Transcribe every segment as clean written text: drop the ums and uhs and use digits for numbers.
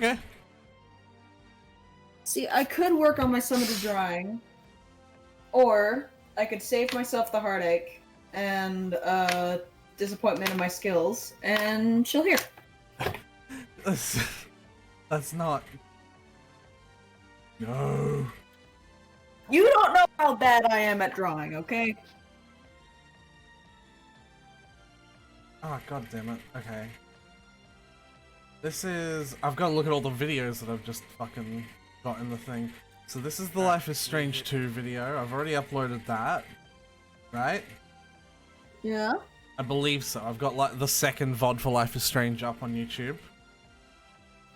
Okay. See, I could work on my summoner drawing, or I could save myself the heartache and disappointment in my skills and chill here. That's not. No. You don't know how bad I am at drawing, okay? Oh, god damn it. Okay. This is... I've got to look at all the videos that I've just fucking got in the thing. So this is the Life is Strange 2 video. I've already uploaded that. Right? Yeah? I believe so. I've got like the second VOD for Life is Strange up on YouTube.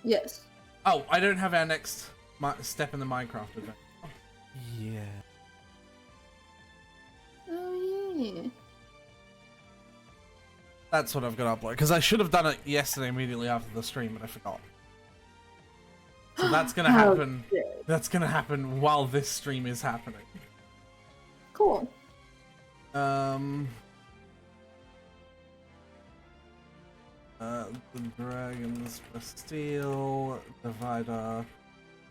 Yes. Oh, I don't have our next step in the Minecraft adventure. Oh, yeah. Oh, yeah. That's what I've got to upload. Because I should have done it yesterday immediately after the stream, but I forgot. So that's gonna happen. That's gonna happen while this stream is happening. Cool. The Dragons Bastille, Divider,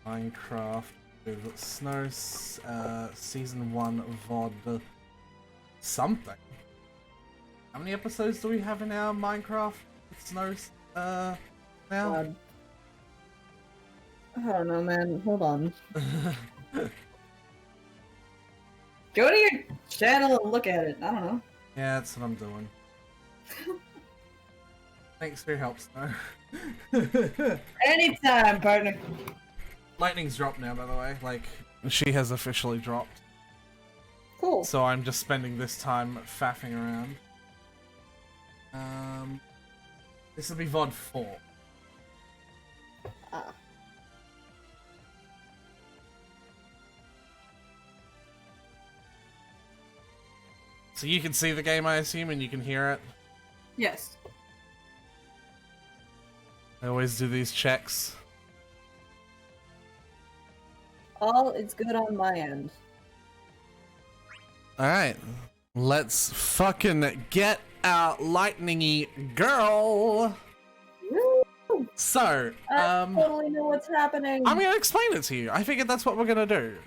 Minecraft with Snow, Season 1 VOD, something. How many episodes do we have in our Minecraft with Snow, now? God. I don't know, man. Hold on. Go to your channel and look at it. I don't know. Yeah, that's what I'm doing. Thanks for your help, Snow. Anytime, partner. Lightning's dropped now, by the way. Like, she has officially dropped. Cool. So I'm just spending this time faffing around. This will be VOD 4. Ah. So you can see the game, I assume, and you can hear it? Yes. I always do these checks. All is good on my end. Alright. Let's fucking get our lightning-y girl! Woo! So, I totally know what's happening. I'm gonna explain it to you. I figured that's what we're gonna do.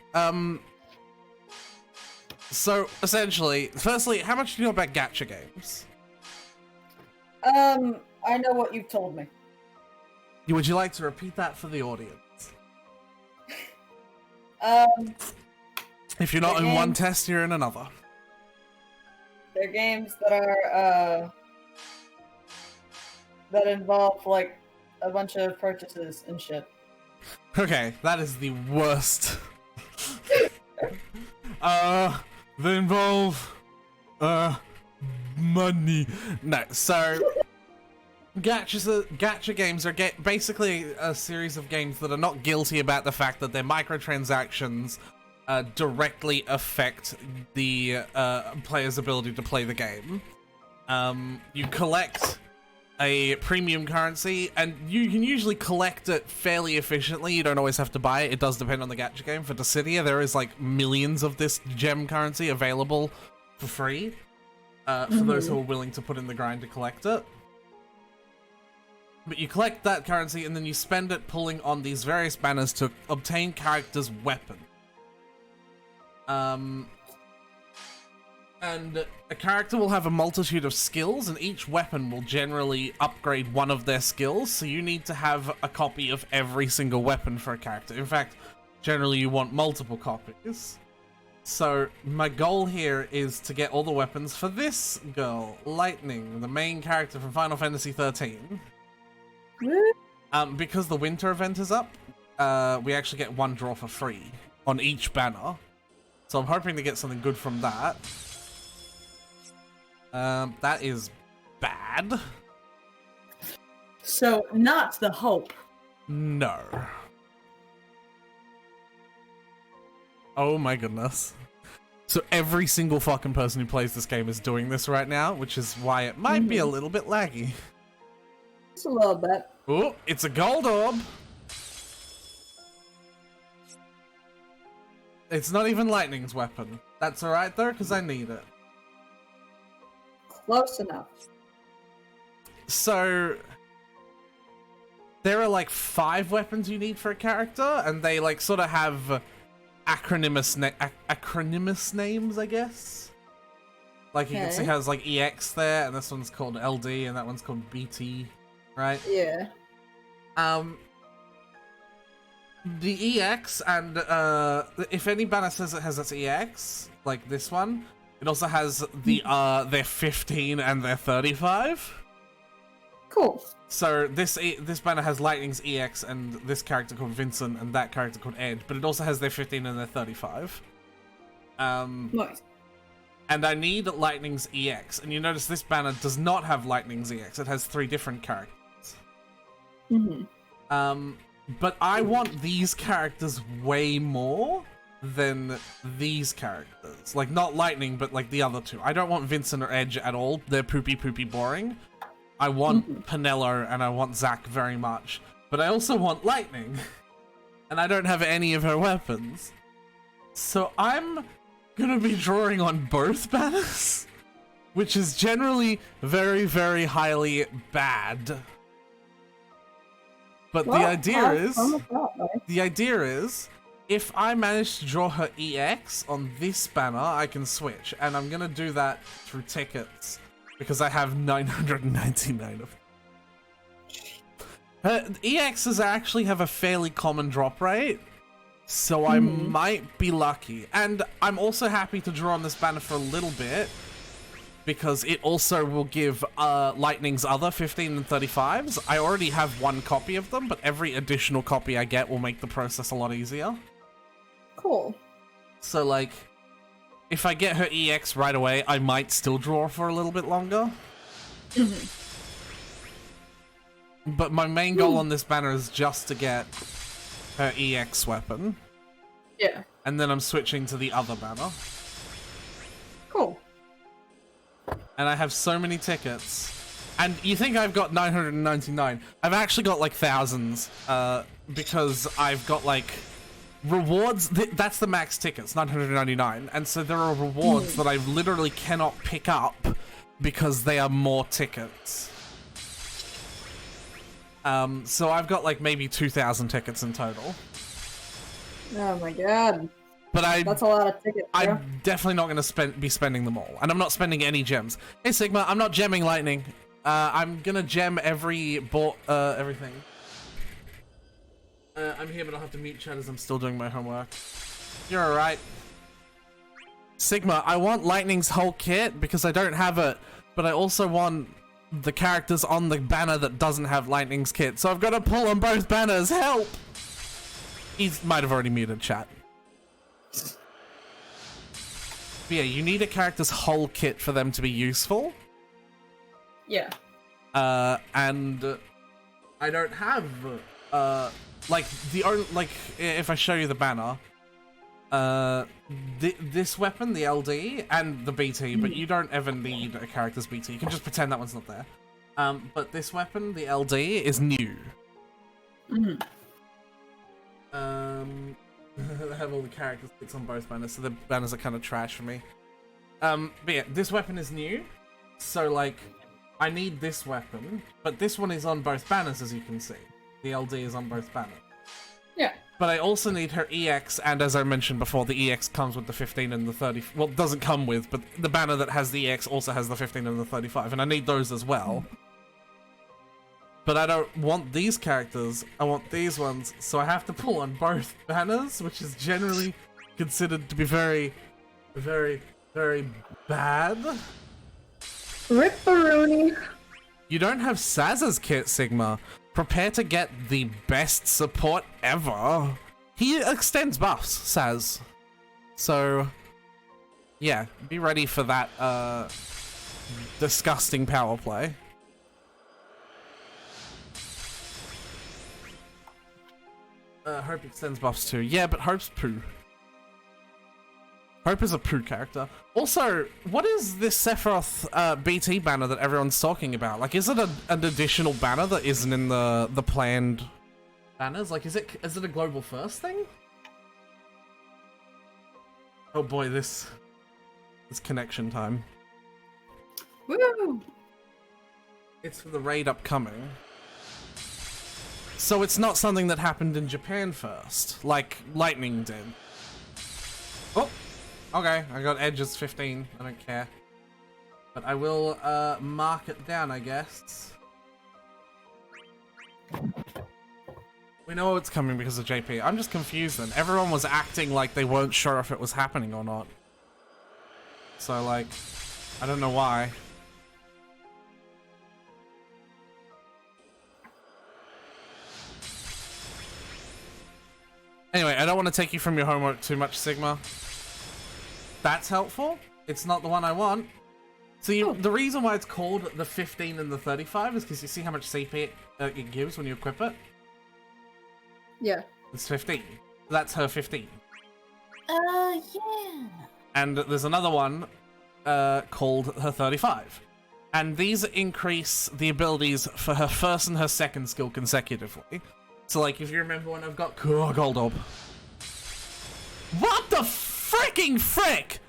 So, essentially, firstly, how much do you know about gacha games? I know what you've told me. Would you like to repeat that for the audience? If you're not in one test, you're in another. They're games that are, that involve, like, a bunch of purchases and shit. Okay, that is the worst. They involve, money. No, so... Gacha games are basically a series of games that are not guilty about the fact that their microtransactions directly affect the player's ability to play the game. You collect a premium currency, and you can usually collect it fairly efficiently. You don't always have to buy it. It does depend on the gacha game. For Dissidia, there is like millions of this gem currency available for free for those who are willing to put in the grind to collect it. But you collect that currency and then you spend it pulling on these various banners to obtain characters' weapon. And a character will have a multitude of skills, and each weapon will generally upgrade one of their skills, so you need to have a copy of every single weapon for a character. In fact, generally you want multiple copies. So my goal here is to get all the weapons for this girl, Lightning, the main character from Final Fantasy XIII. Because the winter event is up, we actually get one draw for free on each banner. So I'm hoping to get something good from that. That is bad. So, not the hope. No. Oh my goodness. So every single fucking person who plays this game is doing this right now, which is why it might be a little bit laggy. Just a little bit. Oh, it's a gold orb. It's not even Lightning's weapon. That's alright though, because I need it. Close enough. So, there are like 5 weapons you need for a character, and they like sort of have acronymous names, I guess. Like you can see how it's like EX there, and this one's called LD, and that one's called BT, right? Yeah. The EX and if any banner says it has its EX, like this one, it also has the their 15 and their 35. Cool. So this banner has Lightning's EX and this character called Vincent and that character called Ed, but it also has their 15 and their 35. Nice. And I need Lightning's EX, and you notice this banner does not have Lightning's EX. It has 3 different characters. But I want these characters way more than these characters. Like, not Lightning, but like the other 2. I don't want Vincent or Edge at all. They're poopy boring. I want Penelo and I want Zack very much. But I also want Lightning. And I don't have any of her weapons. So I'm gonna be drawing on both banners, which is generally very, very highly bad. But the idea is, if I manage to draw her EX on this banner, I can switch, and I'm gonna do that through tickets because I have 999 of them. EXs actually have a fairly common drop rate, so I might be lucky. And I'm also happy to draw on this banner for a little bit, because it also will give Lightning's other 15 and 35s. I already have 1 copy of them, but every additional copy I get will make the process a lot easier. Cool. So, like, if I get her EX right away, I might still draw for a little bit longer. But my main goal on this banner is just to get her EX weapon. Yeah. And then I'm switching to the other banner. Cool. And I have so many tickets. And you think I've got 999. I've actually got like thousands, because I've got like rewards. That's the max tickets, 999. And so there are rewards that I literally cannot pick up because they are more tickets. So I've got like maybe 2,000 tickets in total. Oh my god. But that's a lot of tickets, bro. I'm definitely not going to be spending them all. And I'm not spending any gems. Hey, Sigma, I'm not gemming Lightning. I'm going to gem everything. I'm here, but I'll have to mute chat as I'm still doing my homework. You're alright. Sigma, I want Lightning's whole kit because I don't have it. But I also want the characters on the banner that doesn't have Lightning's kit. So I've got to pull on both banners. Help! He might have already muted chat. But yeah, you need a character's whole kit for them to be useful. Yeah. And I don't have like if I show you the banner, this weapon, the LD, and the BT, but you don't ever need a character's BT. You can just pretend that one's not there. But this weapon, the LD, is new. I have all the characters kits on both banners, so the banners are kind of trash for me. But yeah, this weapon is new, so like, I need this weapon, but this one is on both banners, as you can see. The LD is on both banners. Yeah. But I also need her EX, and as I mentioned before, the EX comes with the 15 and the 30. Well, it doesn't come with, but the banner that has the EX also has the 15 and the 35, and I need those as well. But I don't want these characters, I want these ones, so I have to pull on both banners, which is generally considered to be very, very, very bad. Ripperoni. You don't have Saz's kit, Sigma. Prepare to get the best support ever. He extends buffs, Saz. So, yeah, be ready for that disgusting power play. Hope extends buffs too. Yeah, but Hope's poo. Hope is a poo character. Also, what is this Sephiroth BT banner that everyone's talking about? Like, is it an additional banner that isn't in the planned banners? Like, is it a global first thing? Oh boy, this connection time. Woo! It's for the raid upcoming. So it's not something that happened in Japan first, like Lightning did. Oh, okay, I got edges 15, I don't care. But I will mark it down, I guess. We know it's coming because of JP. I'm just confused then. Everyone was acting like they weren't sure if it was happening or not. So, like, I don't know why. Anyway, I don't want to take you from your homework too much, Sigma. That's helpful. It's not the one I want. So the reason why it's called the 15 and the 35 is because you see how much CP it gives when you equip it? Yeah. It's 15. That's her 15. Yeah. And there's another one called her 35. And these increase the abilities for her first and her second skill consecutively. So, like, if you remember when I've got Gold Orb. What the freaking frick?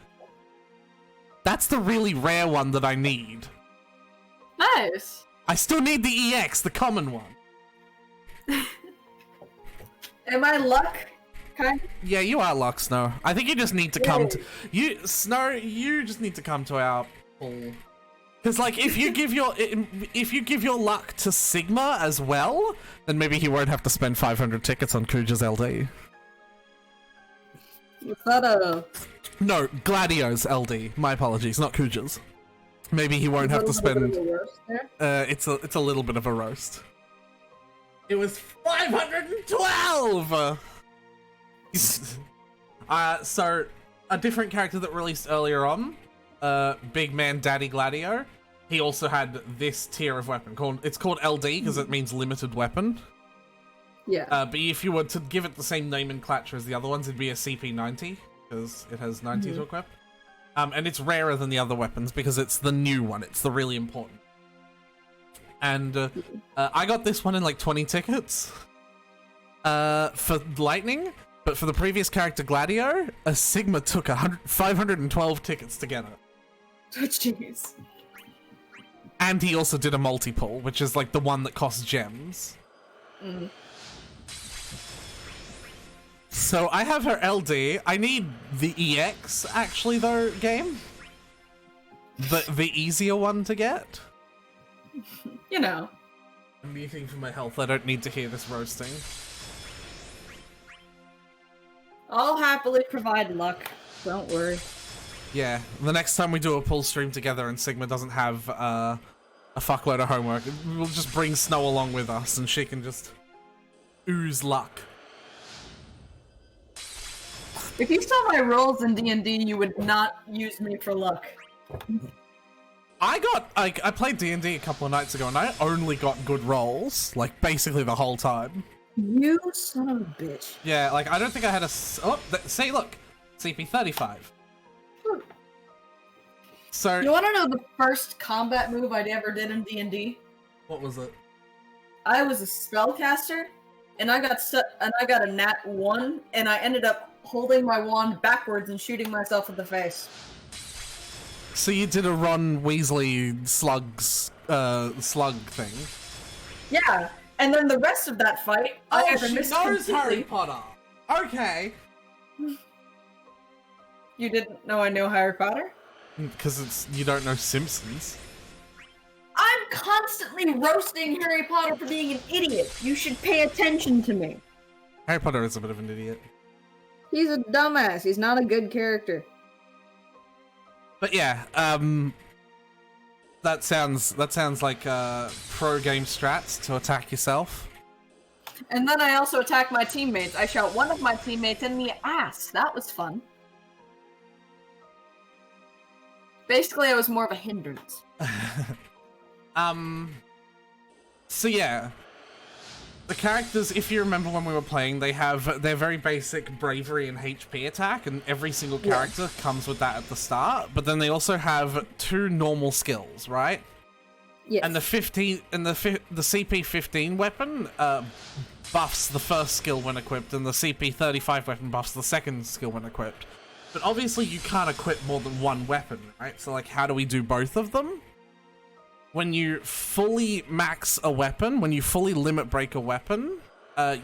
That's the really rare one that I need. Nice. I still need the EX, the common one. Am I luck? Kind of? Yeah, you are luck, Snow. I think you just need to come to... Snow, you just need to come to our pool. Because, like, if you give your luck to Sigma as well, then maybe he won't have to spend 500 tickets on Kuja's LD. Is that a... No, Gladio's LD. My apologies, not Kuja's. Maybe he won't have to spend... It's a little bit of a roast. It was 512! So, a different character that released earlier on, Big Man Daddy Gladio, he also had this tier of weapon. It's called LD because it means limited weapon. Yeah. But if you were to give it the same nomenclature as the other ones, it'd be a CP90 because it has 90 to equip. And it's rarer than the other weapons because it's the new one. It's the really important. And I got this one in like 20 tickets for Lightning, but for the previous character Gladio, a Sigma took 512 tickets to get it. Oh, jeez. And he also did a multi-pull, which is like the one that costs gems. So I have her LD. I need the EX, actually, though, game. The easier one to get. You know. I'm muting for my health. I don't need to hear this roasting. I'll happily provide luck. Don't worry. Yeah, the next time we do a pull stream together and Sigma doesn't have a fuckload of homework, we'll just bring Snow along with us and she can just ooze luck. If you saw my rolls in D&D, you would not use me for luck. I played D&D a couple of nights ago and I only got good rolls, like basically the whole time. You son of a bitch. Yeah, like I don't think I had a... see, look, CP35. So... You want to know the first combat move I ever did in D&D? What was it? I was a spellcaster, and I got a nat 1, and I ended up holding my wand backwards and shooting myself in the face. So you did a Ron Weasley slug thing? Yeah, and then the rest of that fight, I either she missed knows completely. Harry Potter. Okay. You didn't know I know Harry Potter? Because you don't know Simpsons. I'm constantly roasting Harry Potter for being an idiot. You should pay attention to me. Harry Potter is a bit of an idiot. He's a dumbass. He's not a good character. But yeah, that sounds like pro game strats to attack yourself. And then I also attack my teammates. I shot one of my teammates in the ass. That was fun. Basically, I was more of a hindrance. So yeah, the characters, if you remember when we were playing, they have their very basic bravery and HP attack, and every single character comes with that at the start. But then they also have 2 normal skills, right? Yes. And the CP15 weapon buffs the first skill when equipped, and the CP35 weapon buffs the second skill when equipped. But obviously you can't equip more than one weapon, right? So like, how do we do both of them? when you fully max a weapon, when you fully limit break a weapon,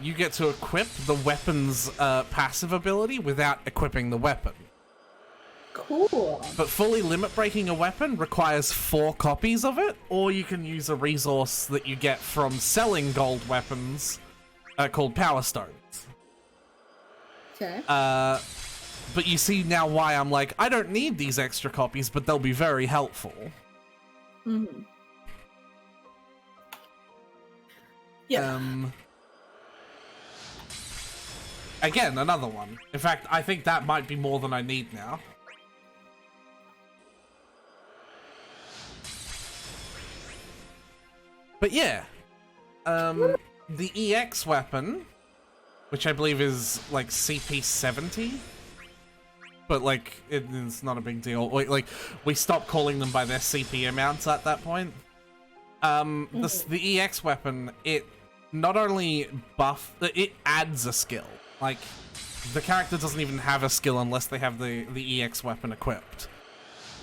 you get to equip the weapon's passive ability without equipping the weapon. Cool. But fully limit breaking a weapon requires 4 copies of it, or you can use a resource that you get from selling gold weapons called Power Stones. Okay. But you see now why I'm like, I don't need these extra copies, but they'll be very helpful. Mm-hmm. Yeah. Again, another one. In fact, I think that might be more than I need now. But yeah, the EX weapon, which I believe is like CP 70, but like it's not a big deal. Like we stopped calling them by their CP amounts at that point. The EX weapon, it not only it adds a skill. Like the character doesn't even have a skill unless they have the EX weapon equipped.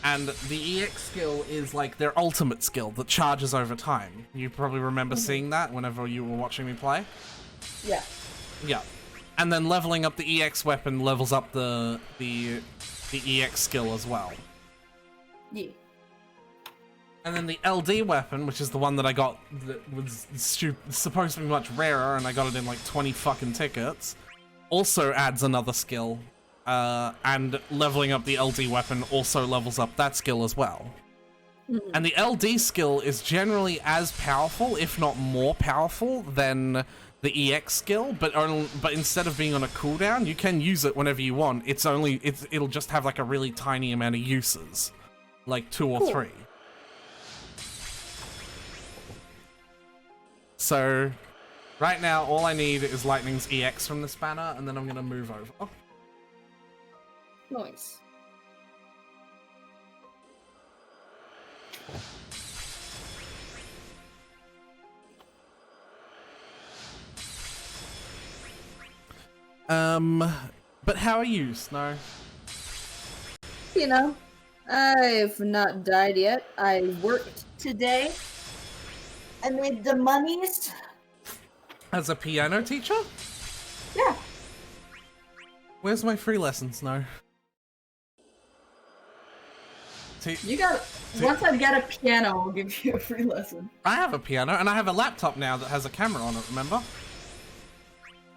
And the EX skill is like their ultimate skill that charges over time. You probably remember seeing that whenever you were watching me play. Yeah. Yeah. And then leveling up the EX weapon levels up the EX skill as well. Yeah. And then the LD weapon, which is the one that I got that was supposed to be much rarer, and I got it in like 20 fucking tickets, also adds another skill. And leveling up the LD weapon also levels up that skill as well. Mm-hmm. And the LD skill is generally as powerful, if not more powerful, than the EX skill, but instead of being on a cooldown, you can use it whenever you want. It'll just have like a really tiny amount of uses, like 2 or 3. So, right now, all I need is Lightning's EX from this banner, and then I'm gonna move over. Nice. But how are you, Snow? You know, I've not died yet. I worked today. I made the monies. As a piano teacher? Yeah. Where's my free lessons, Snow? You got. Once I get a piano, I'll give you a free lesson. I have a piano, and I have a laptop now that has a camera on it, remember?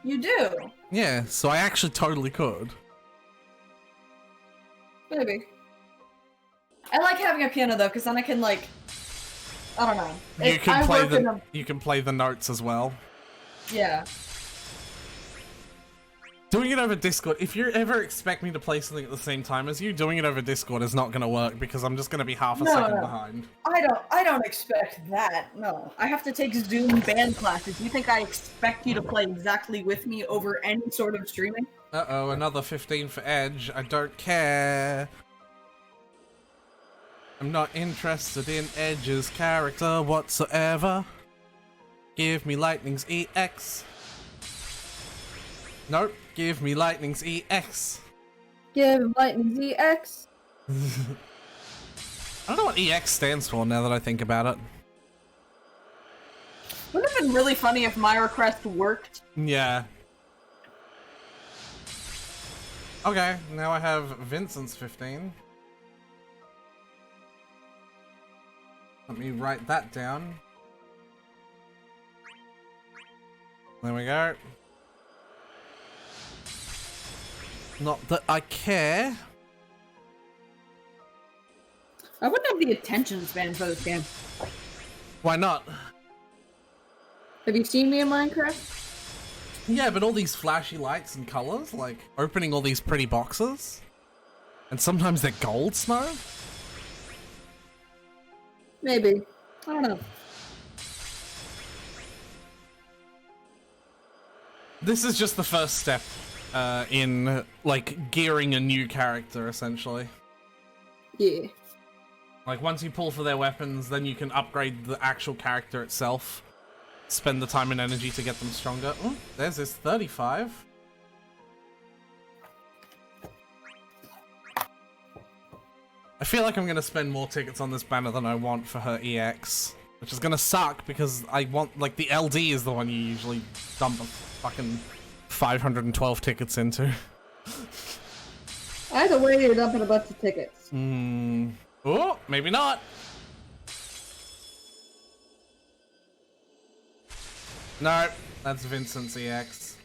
You do? Yeah, so I actually totally could. Maybe. I like having a piano though, because then I can like, I don't know. You can play the notes as well. Yeah. Doing it over Discord, if you ever expect me to play something at the same time as you, doing it over Discord is not going to work because I'm just going to be half a second behind. I don't expect that. No. I have to take Zoom band classes. You think I expect you to play exactly with me over any sort of streaming? Uh-oh, another 15 for Edge. I don't care. I'm not interested in Edge's character whatsoever. Give me Lightning's EX. Nope. Give me Lightning's EX. Give him Lightning's EX. I don't know what EX stands for now that I think about it. Would have been really funny if my request worked. Yeah. Okay, now I have Vincent's 15. Let me write that down. There we go. Not that I care. I wouldn't have the attention span for this game. Why not? Have you seen me in Minecraft? Yeah, but all these flashy lights and colors, like opening all these pretty boxes. And sometimes they're gold, Snow? Maybe. I don't know. This is just the first step in, like, gearing a new character, essentially. Yeah. Like, once you pull for their weapons, then you can upgrade the actual character itself. Spend the time and energy to get them stronger. Oh, there's this 35. I feel like I'm gonna spend more tickets on this banner than I want for her EX. Which is gonna suck because I want, like, the LD is the one you usually dump a fucking 512 tickets into. Either way, you're dumping a bunch of tickets. Oh, maybe not. No, that's Vincent's EX.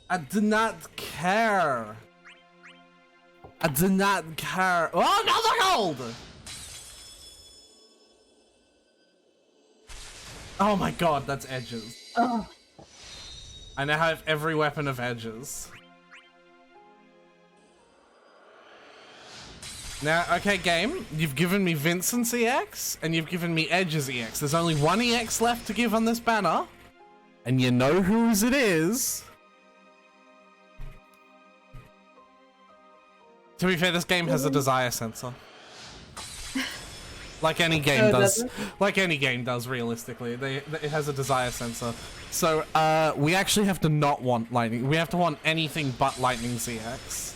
I do not care. I do not care. Oh, another gold! Oh my god, that's edges. Oh. I now have every weapon of edges. Now, okay, game, you've given me Vincent's EX, and you've given me Edge's EX. There's only one EX left to give on this banner, and you know whose it is. To be fair, this game has a desire sensor. Like any game does. Like any game does, realistically. It has a desire sensor. So, we actually have to not want lightning. We have to want anything but lightning's EX.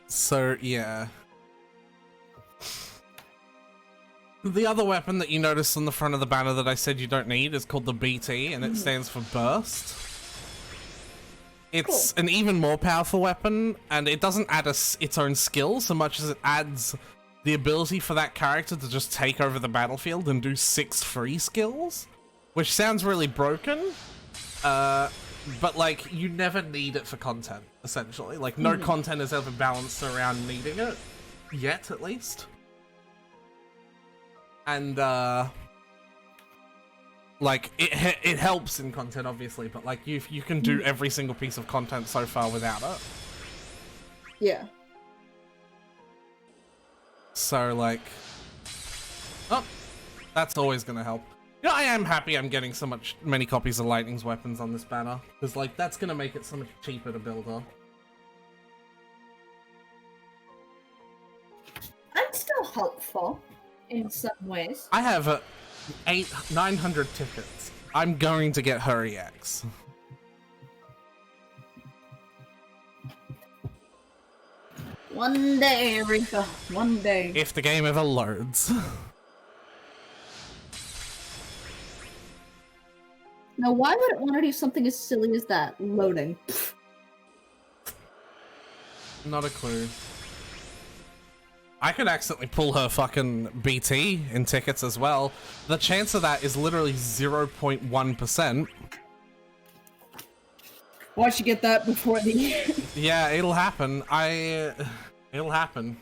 So, yeah. The other weapon that you notice on the front of the banner that I said you don't need is called the BT, and it stands for Burst. It's an even more powerful weapon, and it doesn't add its own skill so much as it adds the ability for that character to just take over the battlefield and do 6 free skills, which sounds really broken, but like, you never need it for content, essentially. Like, no content is ever balanced around needing it, yet at least. And, like, it helps in content, obviously, but, like, you can do every single piece of content so far without it. Yeah. So, like... Oh, that's always gonna help. You know, I am happy I'm getting many copies of Lightning's weapons on this banner, because, like, that's gonna make it so much cheaper to build her. I'm still helpful. In some ways. I have 900 tickets. I'm going to get her EX. One day, Rika. One day. If the game ever loads. Now, why would it want to do something as silly as that? Loading. Not a clue. I could accidentally pull her fucking BT in tickets as well. The chance of that is literally 0.1%. Why don't you get that before the... Yeah, it'll happen. It'll happen.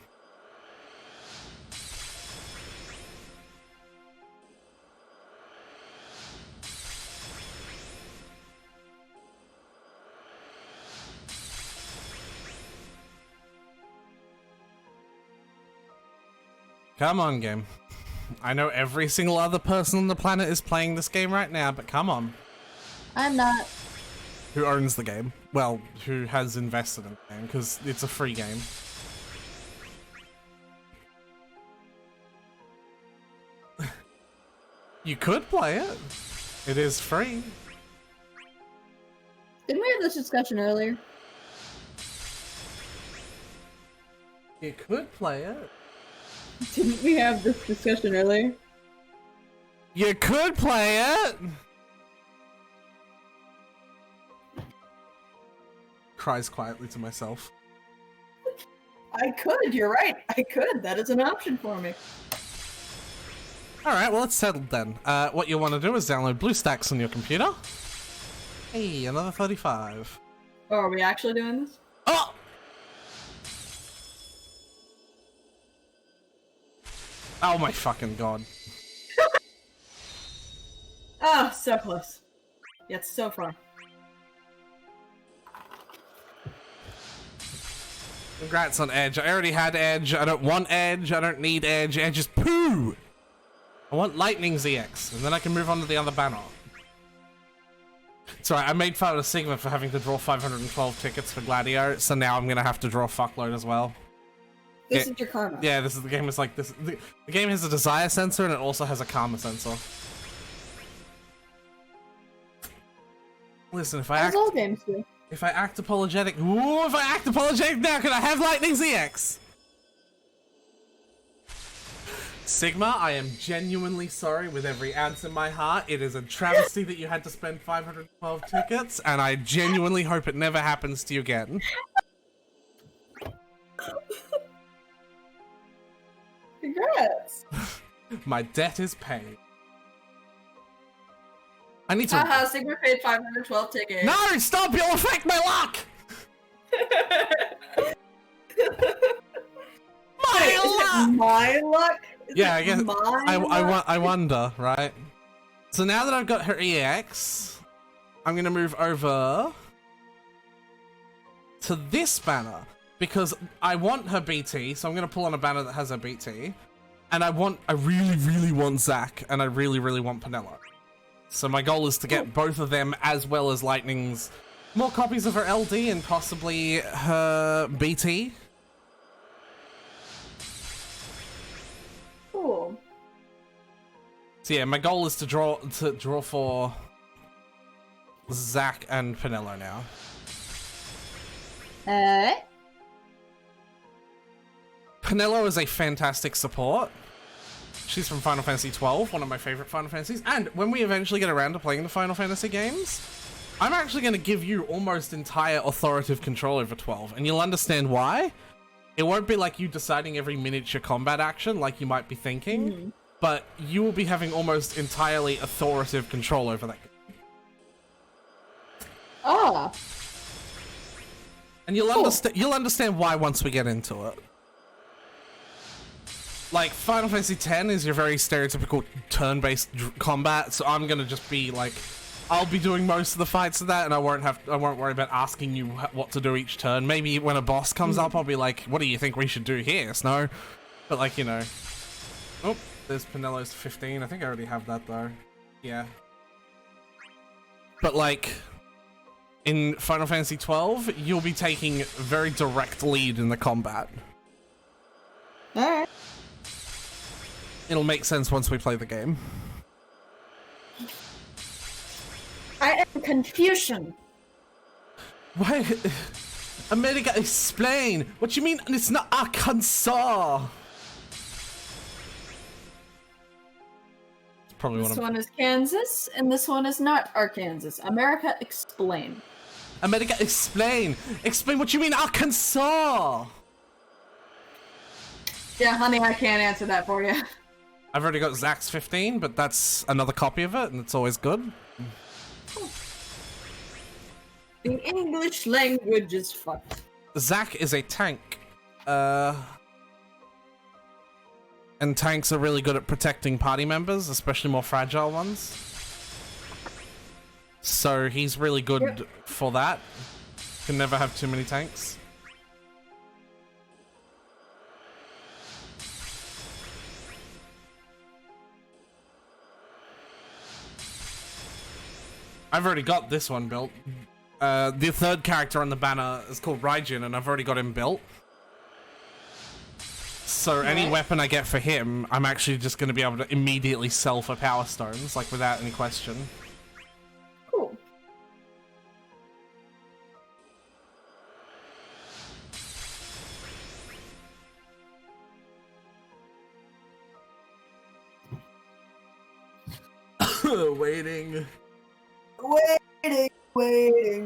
Come on, game. I know every single other person on the planet is playing this game right now, but come on. I'm not. Who owns the game? Well, who has invested in the game, because it's a free game. You could play it. It is free. Didn't we have this discussion earlier? You could play it. Didn't we have this discussion earlier? You could play it! Cries quietly to myself. I could, you're right. I could. That is an option for me. Alright, well, it's settled then. What you want to do is download BlueStacks on your computer. Hey, another 35. Oh, are we actually doing this? Oh! Oh my fucking god. Oh, so close. Yet so far. Congrats on Edge. I already had Edge. I don't want Edge. I don't need Edge. Edge is poo! I want Lightning's EX, and then I can move on to the other banner. Sorry, I made fun of Sigma for having to draw 512 tickets for Gladio, so now I'm gonna have to draw a fuckload as well. This is your karma. Yeah, this is the game. Is like this. The game has a desire sensor and it also has a karma sensor. Listen, if I As act, all games do. if I act apologetic, ooh, if I act apologetic now, can I have Lightning's EX? Sigma, I am genuinely sorry with every ounce in my heart. It is a travesty that you had to spend 512 tickets, and I genuinely hope it never happens to you again. Congrats! My debt is paid. I need to. Haha, Sigma paid 512 tickets. No, stop! You'll affect my luck. My luck. My luck. Yeah, I guess. My I wonder, right? So now that I've got her EX, I'm gonna move over to this banner because I want her BT. So I'm gonna pull on a banner that has her BT, and I really, really want Zach, and I really, really want Penelo. So my goal is to get both of them as well as Lightning's more copies of her LD and possibly her BT. Cool. So yeah, my goal is to draw for Zach and Penelo now. Penelo is a fantastic support. She's from Final Fantasy XII, one of my favorite Final Fantasies. And when we eventually get around to playing the Final Fantasy games, I'm actually going to give you almost entire authoritative control over 12. And you'll understand why. It won't be like you deciding every miniature combat action like you might be thinking. But you will be having almost entirely authoritative control over that game. Ah. And you'll understand why once we get into it. Like, Final Fantasy X is your very stereotypical turn-based combat, so I'm gonna just be like, I'll be doing most of the fights of that, and I won't worry about asking you what to do each turn. Maybe when a boss comes up, I'll be like, what do you think we should do here, Snow? But like, you know. Oh, there's Penelo's 15. I think I already have that though. Yeah. But like, in Final Fantasy XII, you'll be taking very direct lead in the combat. Alright. It'll make sense once we play the game. I am Confucian. Why? America, explain! What you mean it's not Arkansas? It's probably This one is Kansas, and this one is not Arkansas. America, explain. America, explain! Explain what you mean Arkansas! Yeah, honey, I can't answer that for you. I've already got Zach's 15, but that's another copy of it, and it's always good. The English language is fucked. Zach is a tank. And tanks are really good at protecting party members, especially more fragile ones. So he's really good for that. Can never have too many tanks. I've already got this one built. The third character on the banner is called Raijin, and I've already got him built. So any weapon I get for him, I'm actually just going to be able to immediately sell for power stones, like without any question. Cool. Waiting. Waiting.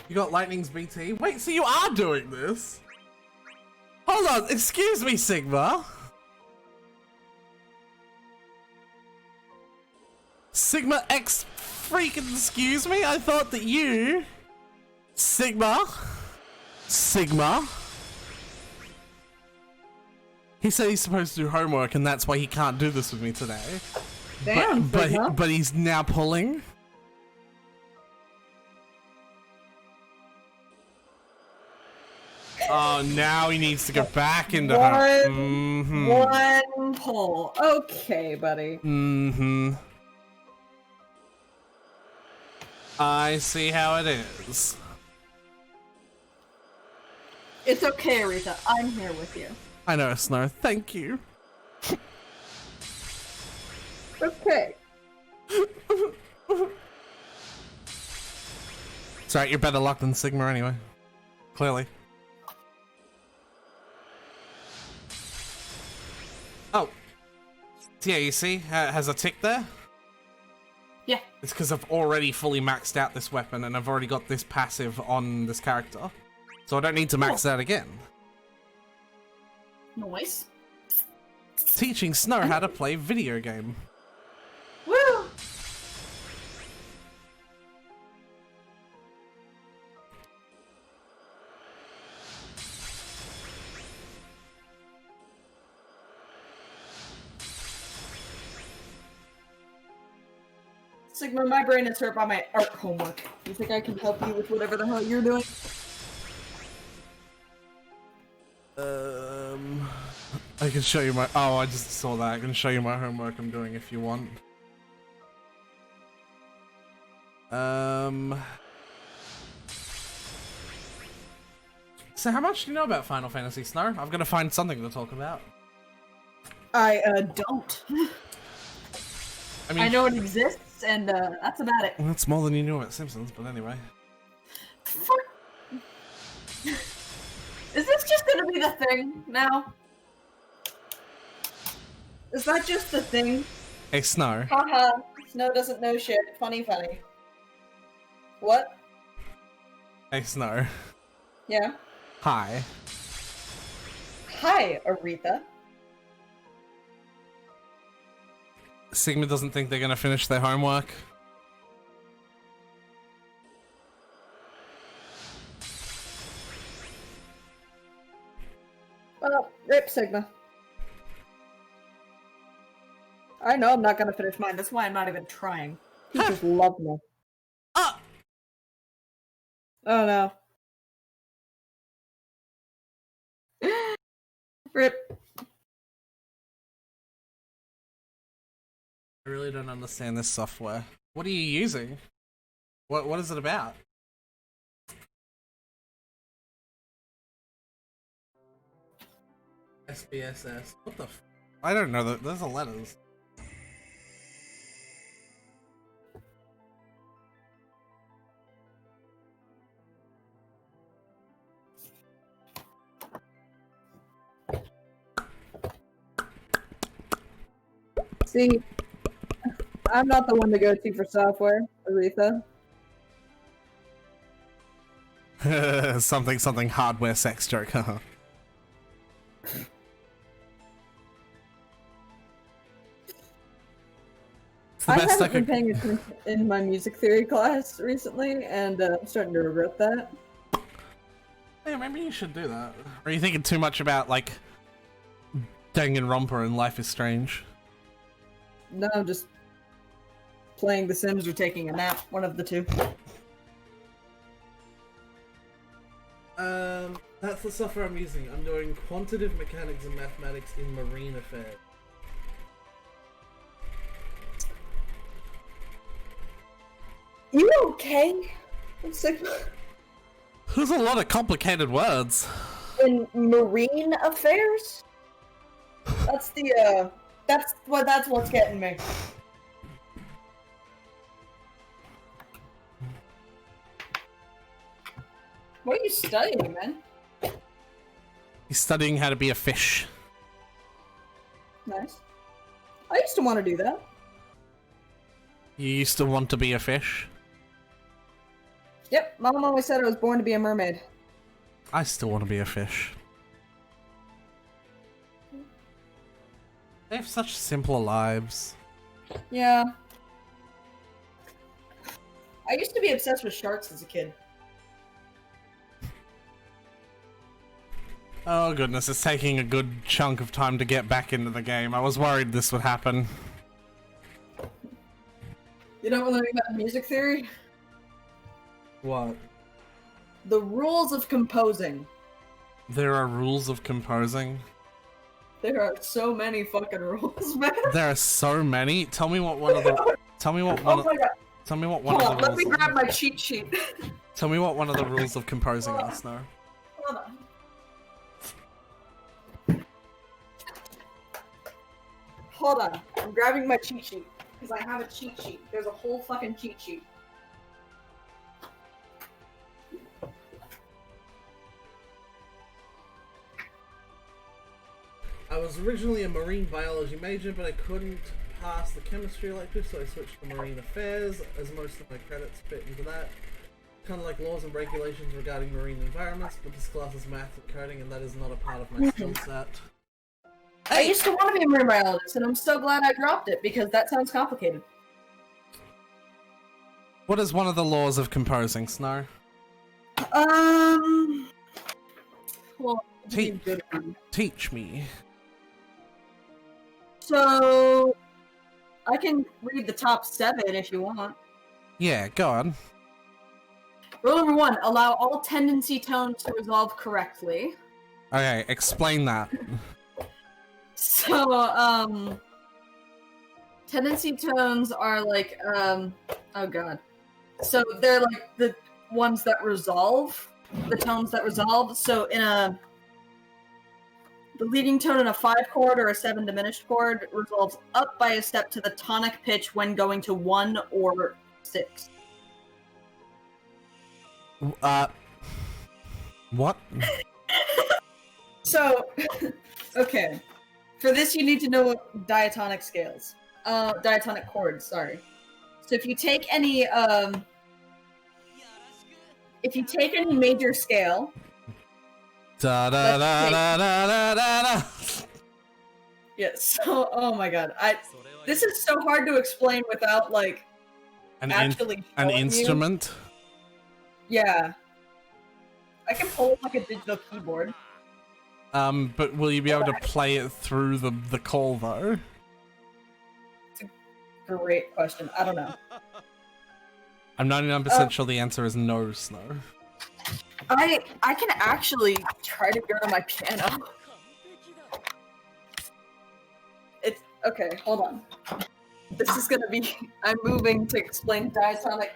You got Lightning's BT? Wait, so you are doing this? Hold on, excuse me, Sigma. Sigma X freaking excuse me? I thought that you... Sigma? He said he's supposed to do homework and that's why he can't do this with me today. Damn, But he's now pulling. Oh, now he needs to go back into her. One pull. Okay, buddy. I see how it is. It's okay, Aretha. I'm here with you. I know, Snow. Thank you. Okay. It's alright, you're better luck than Sigma anyway. Clearly. Oh. So yeah, you see? Has a tick there? Yeah. It's because I've already fully maxed out this weapon and I've already got this passive on this character. So I don't need to max that again. Nice. Teaching Snow how to play video game. Woo! Sigma, my brain is hurt by my art homework. You think I can help you with whatever the hell you're doing? I can show you my. Oh, I just saw that. I can show you my homework I'm doing if you want. So how much do you know about Final Fantasy, Snow? I've got to find something to talk about. I don't. I mean, I know it exists, and that's about it. well, that's more than you knew about Simpsons, but anyway. Fuck. Is this just gonna be the thing now? Is that just the thing? Hey, Snow. Haha. Snow doesn't know shit. Funny, funny. What? Hey, Snow. Yeah. Hi. Hi, Aretha. Sigma doesn't think they're gonna finish their homework. Well, rip Sigma. I know I'm not gonna finish mine. That's why I'm not even trying. Teachers love me. Ah! Oh no. Rip. I really don't understand this software. What are you using? What is it about? SBSS. What the f- I don't know. Those are letters. See, I'm not the one to go to for software, Aretha. something hardware sex joke, huh? I haven't been paying attention in my music theory class recently, and I'm starting to regret that. Yeah, maybe you should do that. Or are you thinking too much about, like, Danganronpa and Life is Strange? No, I'm just playing The Sims or taking a nap, one of the two. That's the software I'm using. I'm doing quantitative mechanics and mathematics in marine affairs. You okay? Sigma? There's a lot of complicated words. In marine affairs? That's the, that's what's getting me. What are you studying, man? He's studying how to be a fish. Nice. I used to want to do that. You used to want to be a fish? Yep, Mom always said I was born to be a mermaid. I still want to be a fish. They have such simpler lives. Yeah. I used to be obsessed with sharks as a kid. Oh goodness, it's taking a good chunk of time to get back into the game. I was worried this would happen. You know what learning about music theory? What? The rules of composing. There are rules of composing? There are so many fucking rules, man. There are so many? Tell me what one of the... Tell me what one of... Tell me what one Hold of on, the let rules... me grab my cheat sheet. Tell me what one of the rules of composing are, Snow. Hold on. hold on. I'm grabbing my cheat sheet because I have a cheat sheet. There's a whole fucking cheat sheet. I was originally a marine biology major, but I couldn't pass the chemistry elective, so I switched to marine affairs, as most of my credits fit into that. Kind of like laws and regulations regarding marine environments, but this class is math and coding, and that is not a part of my skill set. I used to want to be a marine biologist, and I'm so glad I dropped it, because that sounds complicated. What is one of the laws of composing, Snow? Well, teach me. So, I can read the top 7 if you want. Yeah, go on. Rule number 1, allow all tendency tones to resolve correctly. Okay, explain that. So, tendency tones are like, oh god. So they're like the ones that resolve, the tones that resolve. So the leading tone in a 5 chord or a 7 diminished chord resolves up by a step to the tonic pitch when going to 1 or 6. What? So, okay. For this, you need to know diatonic scales. Diatonic chords, sorry. So if you take any major scale... Da da da da da da da. Yeah, so, oh my god. This is so hard to explain without, like, an showing instrument? You. Yeah. I can pull like a digital keyboard. But will you be able to play it through the call, though? It's a great question. I don't know. I'm 99% sure the answer is no, Snow. I can actually try to go to my piano. It's okay, hold on. This is gonna be I'm moving to explain diatonic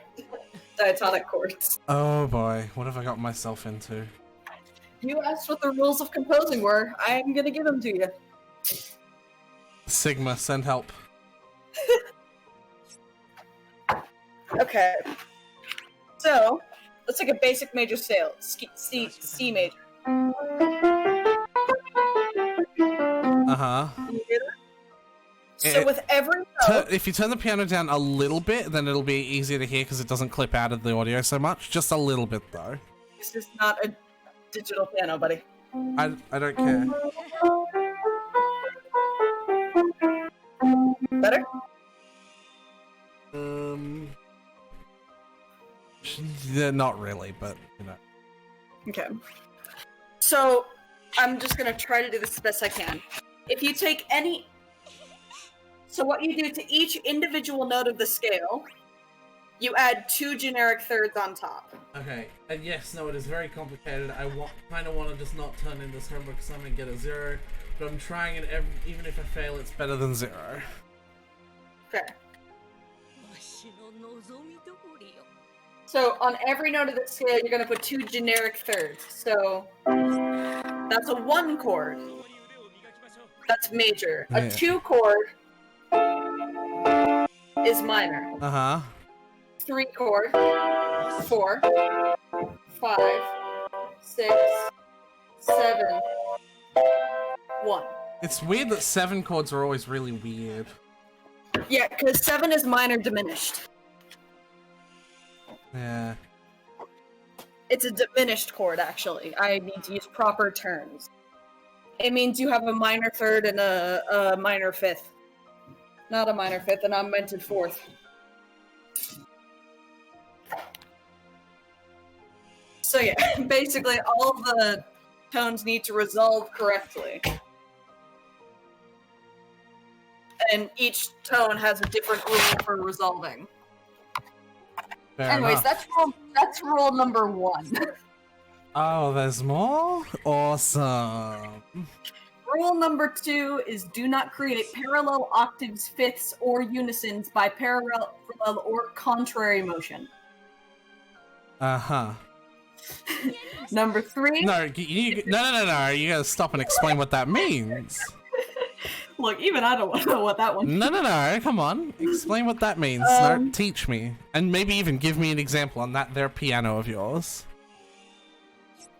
chords. Oh boy, what have I got myself into? You asked what the rules of composing were. I'm gonna give them to you. Sigma, send help. Okay. So, let's take a basic major scale. C major. Uh-huh. Can you hear that? So with every note... If you turn the piano down a little bit, then it'll be easier to hear because it doesn't clip out of the audio so much. Just a little bit, though. This is not a digital piano, buddy. I don't care. Better? Yeah, not really, but, you know. Okay. So, I'm just gonna try to do this as best I can. If you take any... So what you do to each individual note of the scale, you add 2 generic thirds on top. Okay, and yes, no, it is very complicated. I kind of want to just not turn in this homework because I'm going to get a 0, but I'm trying, and even if I fail, it's better than 0. Fair. So on every note of the scale, you're going to put 2 generic thirds. So that's a 1 chord. That's major. Yeah. A 2 chord is minor. Uh-huh. 3 chord, 4, 5, 6, 7, 1. It's weird that 7 chords are always really weird. Yeah, because 7 is minor diminished. Yeah. It's a diminished chord, actually. I need to use proper terms. It means you have a minor third and a minor fifth. Not a minor fifth, an augmented fourth. So yeah, basically all the tones need to resolve correctly. And each tone has a different rule for resolving. Fair Anyways, enough. that's rule number 1. Oh, there's more? Awesome. Rule number 2 is do not create parallel octaves, fifths, or unisons by parallel or contrary motion. Uh-huh. Number 3. No, no. You gotta stop and explain what that means. Look, even I don't know what that one. No, come on. Explain what that means. No, teach me. And maybe even give me an example on that there piano of yours.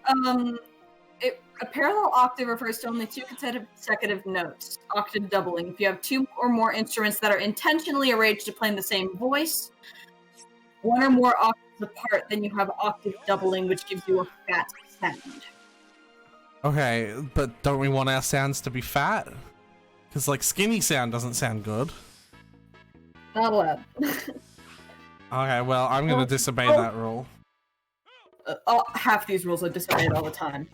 A parallel octave refers to only two consecutive notes. Octave doubling. If you have two or more instruments that are intentionally arranged to play in the same voice, one or more octaves apart, then you have octave doubling, which gives you a fat sound. Okay, but don't we want our sounds to be fat? Because, like, skinny sound doesn't sound good. Not allowed. Okay, well, I'm gonna disobey that rule. Half these rules are disobeyed all the time.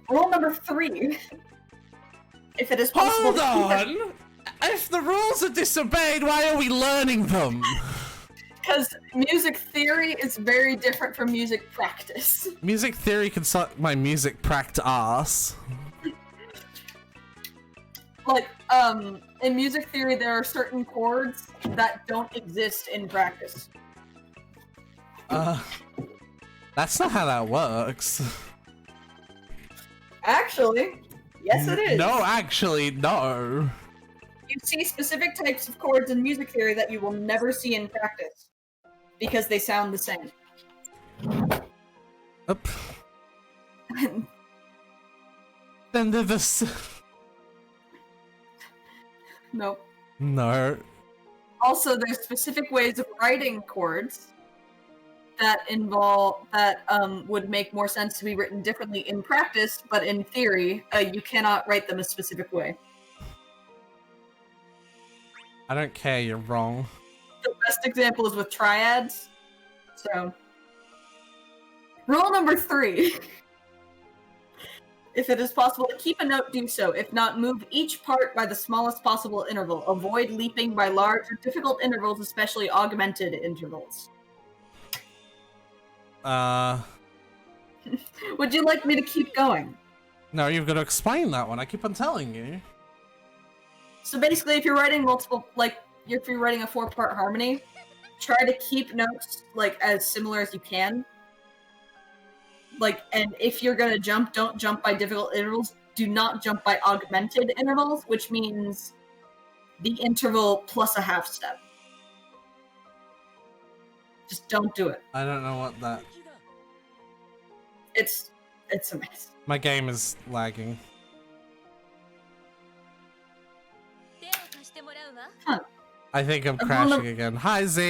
Rule number 3. If it is possible Hold on! If the rules are disobeyed, why are we learning them? Because music theory is very different from music practice. Music theory can suck my music pract ass. Like, in music theory, there are certain chords that don't exist in practice. That's not how that works. Actually, yes it is. No, actually, no. You see specific types of chords in music theory that you will never see in practice. Because they sound the same. Then they're the Nope. No. Also, there's specific ways of writing chords that would make more sense to be written differently in practice, but in theory, you cannot write them a specific way. I don't care, you're wrong. The best example is with triads. So, rule number 3. If it is possible to keep a note, do so. If not, move each part by the smallest possible interval. Avoid leaping by large or difficult intervals, especially augmented intervals. Would you like me to keep going? No, you've got to explain that one. I keep on telling you. So basically, if you're writing multiple, like, if you're writing a 4-part harmony, try to keep notes, like, as similar as you can. Like, and if you're gonna jump, don't jump by difficult intervals. Do not jump by augmented intervals, which means the interval plus a half step. Just don't do it. I don't know what that... It's a mess. My game is lagging. Huh. I think I'm crashing again. Hi, Z!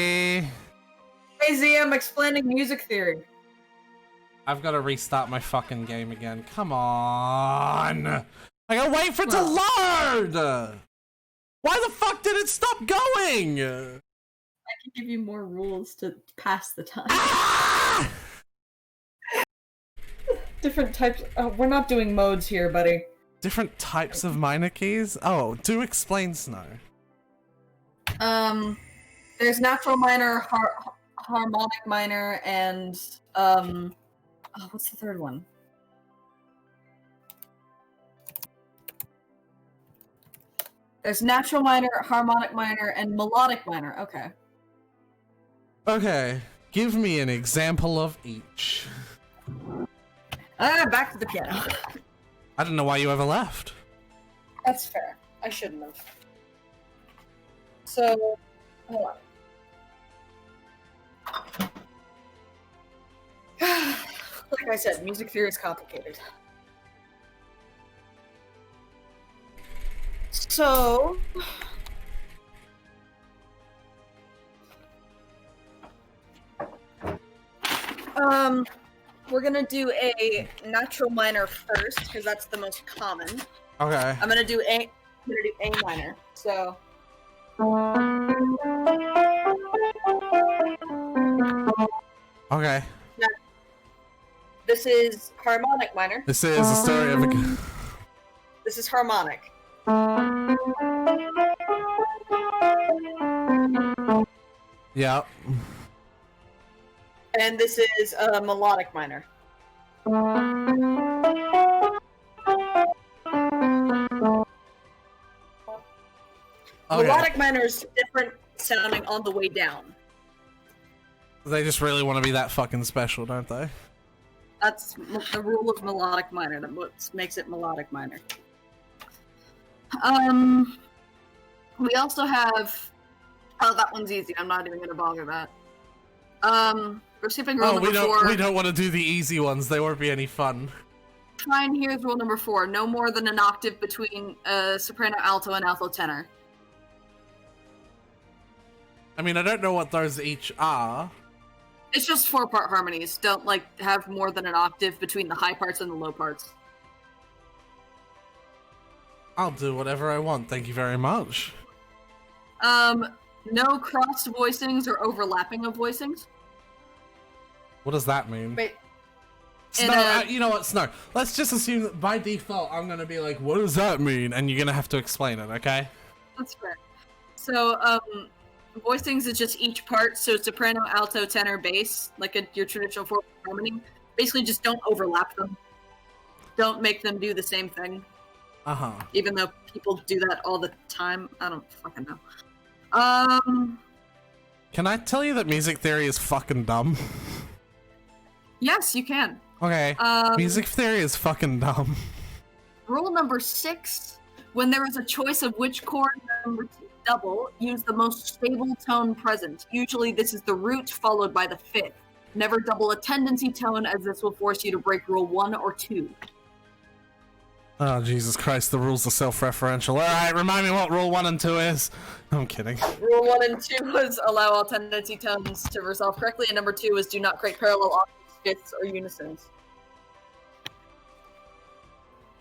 Hey Z, I'm explaining music theory. I've got to restart my fucking game again. Come on! I gotta wait for it to load! Why the fuck did it stop going? I can give you more rules to pass the time. Ah! Different types. Oh, we're not doing modes here, buddy. Different types of minor keys? Oh, do explain, Snow. There's natural minor, harmonic minor, and oh, what's the third one? There's natural minor, harmonic minor, and melodic minor. Okay. Okay, give me an example of each. Back to the piano. I don't know why you ever left. That's fair. I shouldn't have. So, hold on. Like I said, music theory is complicated. So, we're gonna do a natural minor first because that's the most common. Okay. I'm gonna do A minor. So. Okay. Now, this is harmonic minor. This is a story of a... This is harmonic. Yep. And this is melodic minor. Okay. Melodic minor is different sounding on the way down. They just really want to be that fucking special, don't they? That's the rule of melodic minor. That makes it melodic minor. We also have. Oh, that one's easy. I'm not even gonna bother that. We're skipping rule number 4. We don't want to do the easy ones. They won't be any fun. Fine. Here's rule number 4: no more than an octave between soprano, alto, and alto tenor. I mean, I don't know what those each are. It's just 4-part harmonies. Don't have more than an octave between the high parts and the low parts. I'll do whatever I want. Thank you very much. No crossed voicings or overlapping of voicings. What does that mean? Wait. Snow, you know what, Snow? Let's just assume that by default I'm gonna be like, what does that mean? And you're gonna have to explain it, okay? That's fair. So, voicings is just each part, so soprano, alto, tenor, bass, like your traditional 4-part harmony. Basically, just don't overlap them. Don't make them do the same thing. Uh-huh. Even though people do that all the time. I don't fucking know. Can I tell you that music theory is fucking dumb? Yes, you can. Okay. Music theory is fucking dumb. Rule number 6: when there is a choice of which chord number to double, use the most stable tone present. Usually this is the root followed by the 5th. Never double a tendency tone, as this will force you to break rule 1 or 2. Oh, Jesus Christ, the rules are self-referential. Alright, remind me what rule 1 and 2 is. I'm kidding. Rule 1 and 2 was allow all tendency tones to resolve correctly, and number 2 is do not create parallel octaves, fifths, or unisons.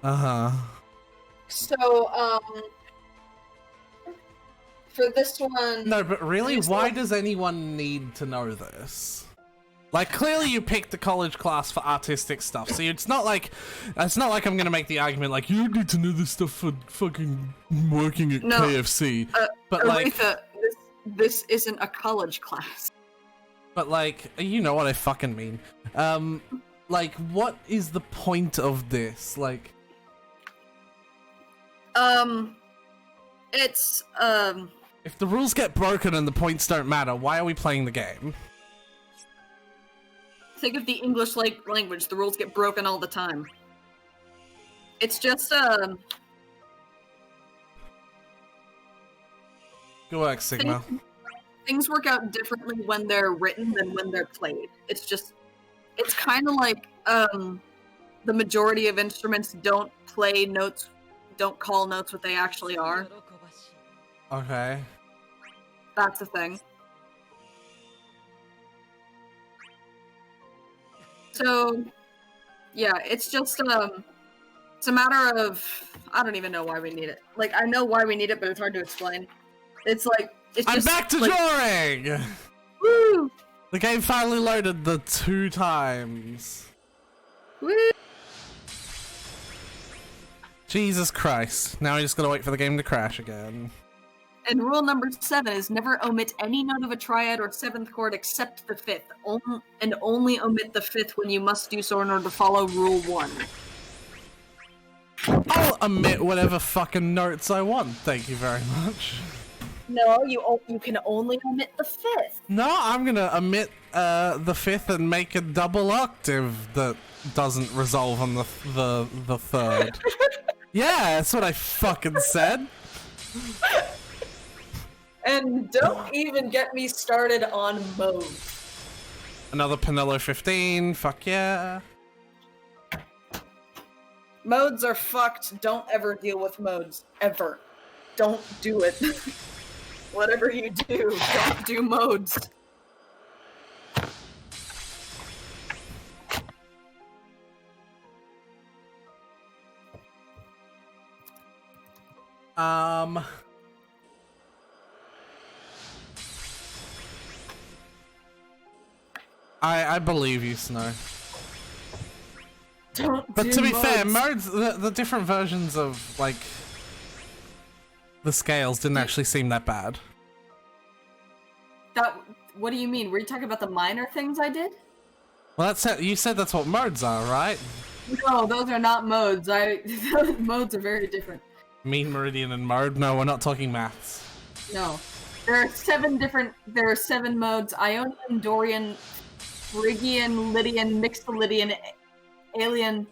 Uh-huh. So, for this one... No, but really, why does anyone need to know this? Like, clearly you picked the college class for artistic stuff, so it's not like I'm gonna make the argument like, you need to know this stuff for fucking working at KFC. But Aretha, this isn't a college class. But like, you know what I fucking mean. Like, what is the point of this? Like... It's, If the rules get broken and the points don't matter, why are we playing the game? Think of the English language. The rules get broken all the time. It's just, Good work, Sigma. Things work out differently when they're written than when they're played. It's kind of like, the majority of instruments don't play notes, don't call notes what they actually are. Okay. That's the thing. So, yeah, it's just, it's a matter of, I don't even know why we need it. Like, I know why we need it, but it's hard to explain. It's like, it's just, I'm back to drawing! Woo! The game finally loaded the 2 times. Woo! Jesus Christ. Now we just gotta wait for the game to crash again. And rule number 7 is never omit any note of a triad or 7th chord except the 5th, and only omit the 5th when you must do so in order to follow rule 1. I'll omit whatever fucking notes I want, thank you very much. No, you can only omit the 5th. No, I'm gonna omit the 5th and make a double octave that doesn't resolve on the 3rd. Yeah, that's what I fucking said. And don't even get me started on mode. Another Pinello 15, fuck yeah. Modes are fucked. Don't ever deal with modes. Ever. Don't do it. Whatever you do, don't do modes. I believe you, Snow. But do to be modes. fair, modes, the different versions of, like, the scales didn't actually seem that bad. What do you mean? Were you talking about the minor things I did? Well, you said that's what modes are, right? No, those are not modes. Modes are very different. Mean, meridian, and mode? No, we're not talking maths. No. There are 7 modes: Ionian, Dorian, Phrygian, Lydian, Mixolydian, Alien,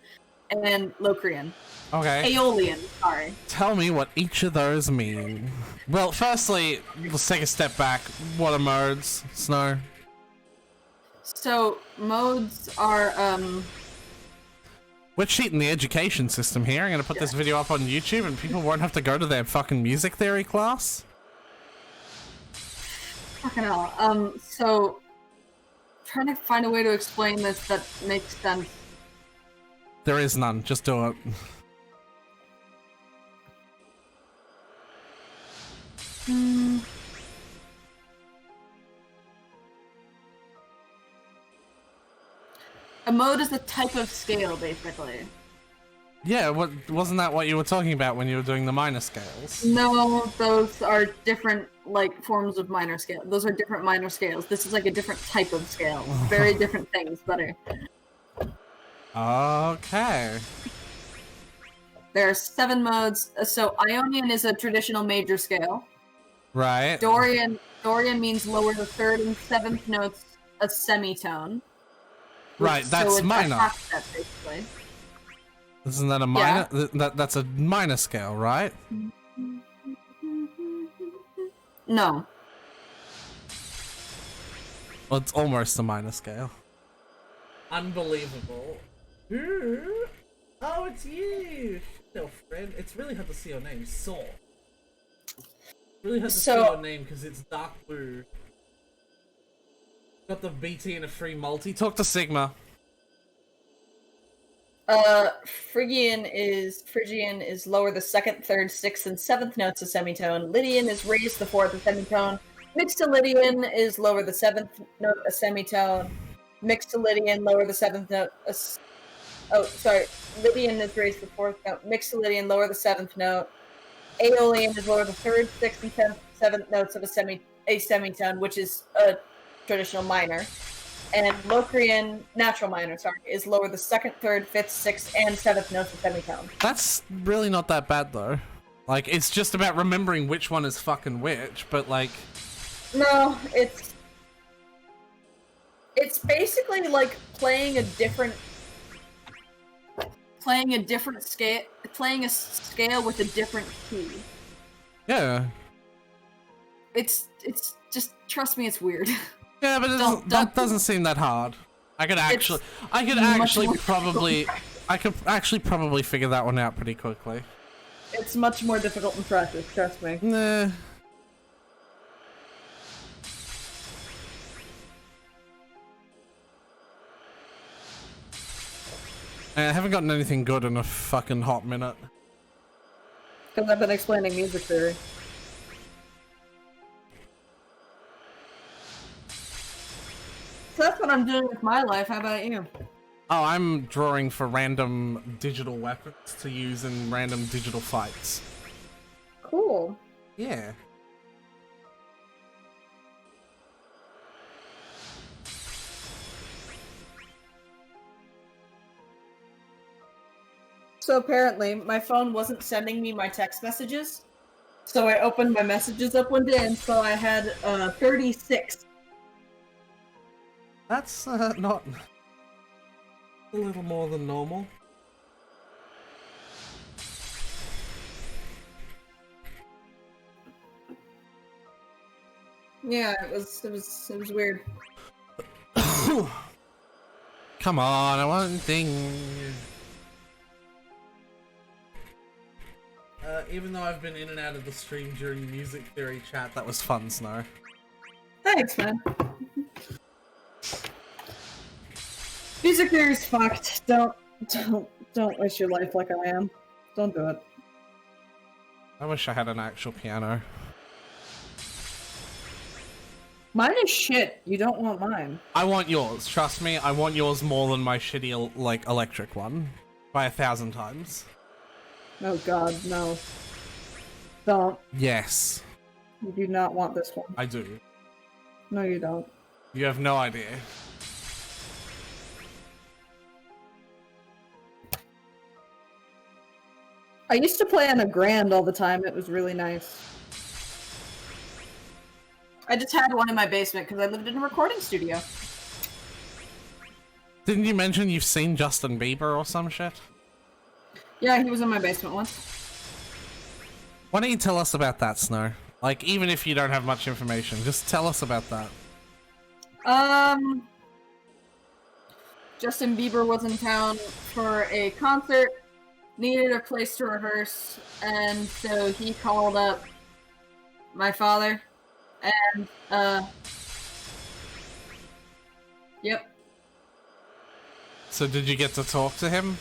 and Locrian. Okay. Aeolian, sorry. Tell me what each of those mean. Well, firstly, let's take a step back. What are modes, Snow? So, modes are, We're cheating the education system here. I'm gonna put this video up on YouTube and people won't have to go to their fucking music theory class. fucking hell. So, trying to find a way to explain this that makes sense. There is none. Just do it. A mode is a type of scale, basically. Yeah, wasn't that what you were talking about when you were doing the minor scales? No, those are different, like, forms of minor scale. Those are different minor scales. This is like a different type of scale. Very different things, better. Okay. There are 7 modes. So Ionian is a traditional major scale. Right. Dorian means lower the 3rd and 7th notes a semitone. Right, that's so it's minor. A half step, basically. Isn't that a minor? Yeah. That's a minor scale, right? No. Well, it's almost a minor scale. Unbelievable. Oh, it's you! Hello, friend. It's really hard to see your name. Saw. Really hard to see your name because it's dark blue. Got the BT and a free multi. Talk to Sigma. Phrygian is lower the 2nd, 3rd, 6th, and 7th notes a semitone. Lydian is raise the 4th a semitone. Mixolydian is lower the 7th note a semitone. Mixolydian lower the 7th note Lydian is raised the 4th note. Mixolydian lower the 7th note. Aeolian is lower the 3rd, 6th, and 10th, 7th notes of a semitone, which is a traditional minor. And Locrian, natural minor, is lower the 2nd, 3rd, 5th, 6th, and 7th notes of semitone. That's really not that bad, though. Like, it's just about remembering which one is fucking which, but, like... No, it's basically like playing a scale with a different key. Yeah. It's just, trust me, it's weird. Yeah, but that doesn't seem that hard. I could actually probably figure that one out pretty quickly. It's much more difficult in practice, trust me. Nah. I haven't gotten anything good in a fucking hot minute. Because I've been explaining music theory. So that's what I'm doing with my life. How about you? Oh, I'm drawing for random digital weapons to use in random digital fights. Cool. Yeah. So apparently, my phone wasn't sending me my text messages. So I opened my messages up one day and so I had 36. That's not a little more than normal. Yeah, it was weird. Come on, I want one thing. Even though I've been in and out of the stream during music theory chat, that was fun, Snow. Thanks, man. Music theory's fucked. Don't waste your life like I am. Don't do it. I wish I had an actual piano. Mine is shit. You don't want mine. I want yours. Trust me, I want yours more than my shitty, like, electric one. By 1,000 times. Oh god, no. Don't. Yes. You do not want this one. I do. No, you don't. You have no idea. I used to play on a grand all the time. It was really nice. I just had one in my basement because I lived in a recording studio. Didn't you mention you've seen Justin Bieber or some shit? Yeah, he was in my basement once. Why don't you tell us about that, Snow? Like, even if you don't have much information, just tell us about that. Justin Bieber was in town for a concert, needed a place to rehearse, and so he called up my father, and, yep. So did you get to talk to him?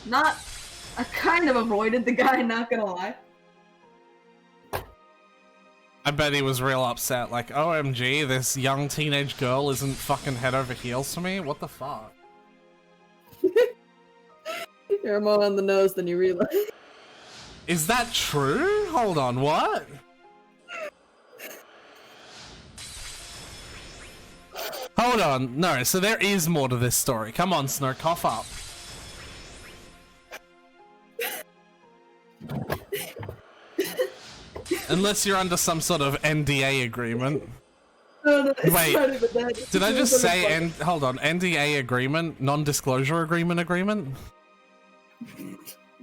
Not... I kind of avoided the guy, not gonna lie. I bet he was real upset, like, OMG, this young teenage girl isn't fucking head over heels for me? What the fuck? You're more on the nose than you realize. Is that true? Hold on, what? Hold on, no, so there is more to this story. Come on, Snur, cough up. Unless you're under some sort of NDA agreement. No, wait, did I just say, hold on, NDA agreement? Non-disclosure agreement?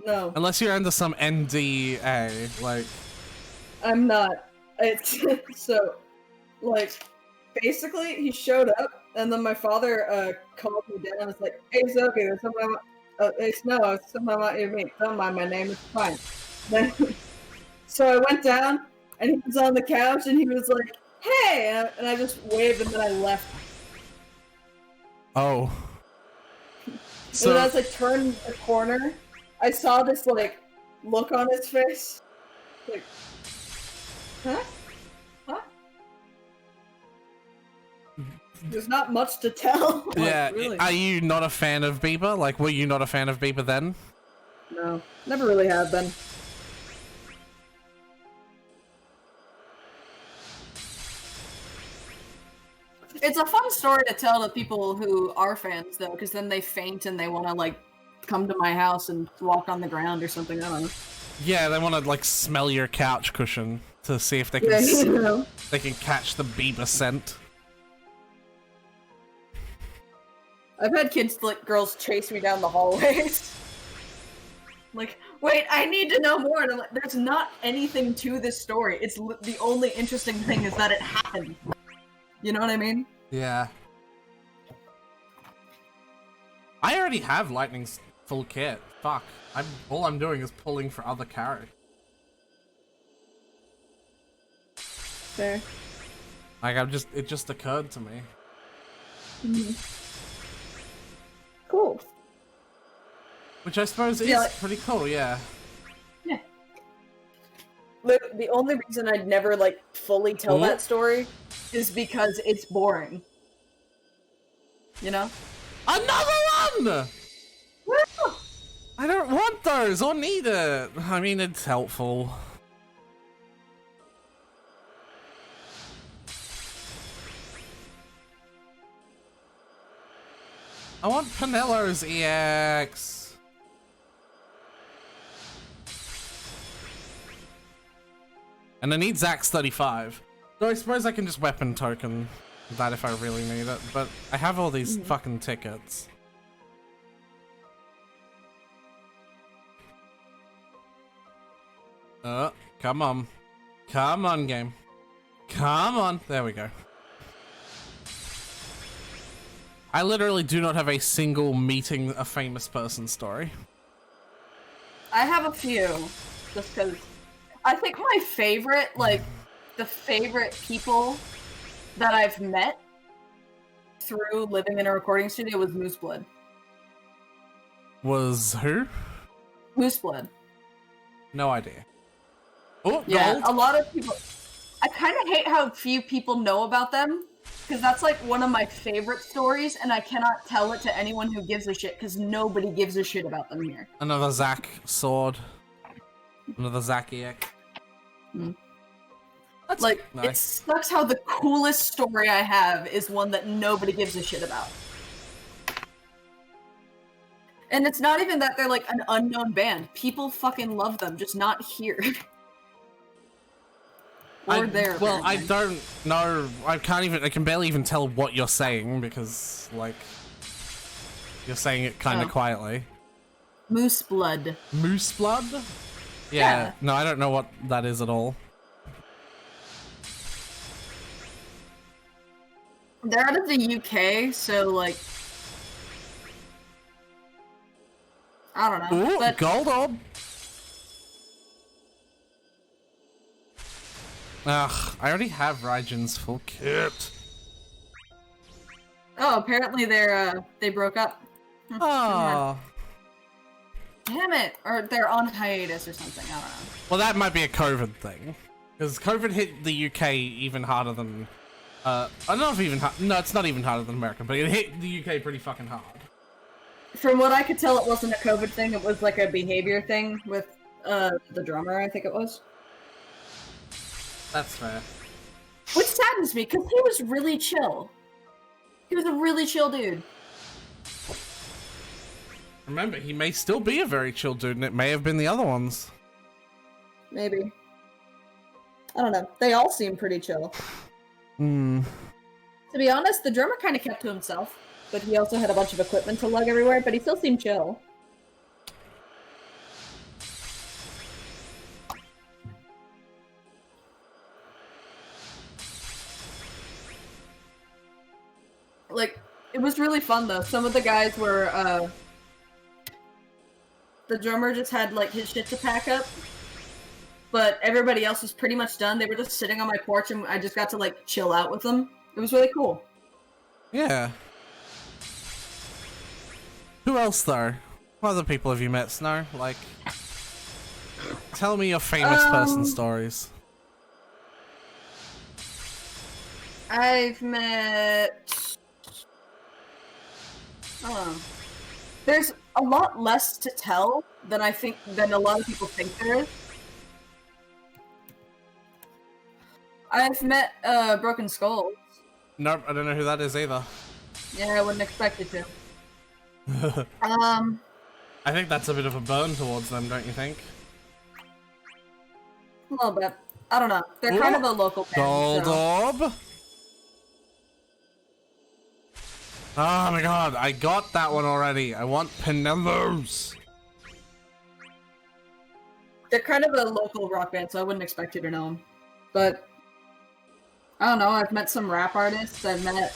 No. Unless you're under some NDA, like... I'm not. It's, so, like, basically, he showed up, and then my father, called me down and was like, "Hey, Sophie, there's something hey, Snow, something I want you to meet. Don't mind my name, it's fine." Then, so I went down, and he was on the couch, and he was like, "Hey!" And I just waved, and then I left. Oh. So, and as I turned the corner, I saw this, like, look on his face. Like, huh? Huh? There's not much to tell. Like, yeah, really. Are you not a fan of Bieber? Like, were you not a fan of Bieber then? No, never really have been. It's a fun story to tell to people who are fans, though, because then they faint and they want to, like, come to my house and walk on the ground or something. I don't know. Yeah, they want to, like, smell your couch cushion to see if they can they can catch the Bieber scent. I've had kids, like, girls chase me down the hallways. Like, wait, I need to know more. And I'm like, there's not anything to this story. It's the only interesting thing is that it happened. You know what I mean? Yeah. I already have Lightning's full kit. Fuck. All I'm doing is pulling for other characters. Fair. Like, it just occurred to me. Mm-hmm. Cool. Which I suppose is pretty cool, yeah. Yeah. The only reason I'd never, like, fully tell that story is because it's boring. You know? Another one! I don't want those or need it. I mean, it's helpful. I want Pinello's EX. And I need Zack's 35. So I suppose I can just weapon token that if I really need it, but I have all these fucking tickets. Come on. Come on, game. Come on. There we go. I literally do not have a single meeting a famous person story. I have a few, just because I think my favorite, like, the favorite people that I've met through living in a recording studio was Mooseblood. Was who? Mooseblood. No idea. Oh, yeah, gold. A lot of people. I kind of hate how few people know about them, because that's like one of my favorite stories, and I cannot tell it to anyone who gives a shit, because nobody gives a shit about them here. Another Zack sword. Another Zack EX. That's like, nice. It sucks how the coolest story I have is one that nobody gives a shit about. And it's not even that they're like an unknown band. People fucking love them, just not here. Or there. Well, I don't know. I can barely even tell what you're saying because, like, You're saying it kind of quietly. Moose blood. Moose blood? Yeah. No, I don't know what that is at all. They're out of the UK, so like, I don't know. Ooh, but gold orb. Ugh, I already have Raigen's full kit. oh, apparently they broke up. Oh. Damn it! Or they're on hiatus or something. I don't know. Well, that might be a COVID thing, because COVID hit the UK even harder than. I don't know if even no, it's not even harder than America, but it hit the UK pretty fucking hard. From what I could tell, it wasn't a COVID thing. It was like a behavior thing with the drummer. I think it was. That's fair. Which saddens me, because he was really chill. He was a really chill dude. Remember, he may still be a very chill dude, and it may have been the other ones. Maybe. I don't know. They all seem pretty chill. Hmm. To be honest, the drummer kind of kept to himself, but he also had a bunch of equipment to lug everywhere, but he still seemed chill. Like, it was really fun though. Some of the guys were, the drummer just had like his shit to pack up, but everybody else was pretty much done. They were just sitting on my porch and I just got to like chill out with them. It was really cool. Yeah. Who else though? What other people have you met, Snow? Like, tell me your famous person stories. I've met... there's a lot less to tell than a lot of people think there is. I've met Broken Skulls. Nope, I don't know who that is either. Yeah, I wouldn't expect you to. I think that's a bit of a burn towards them, don't you think? A little bit. I don't know. They're kind of a local band. Gold so. orb. Oh my god, I got that one already. I want Pinellos. They're kind of a local rock band, so I wouldn't expect you to know them. But I don't know. I've met some rap artists. I've met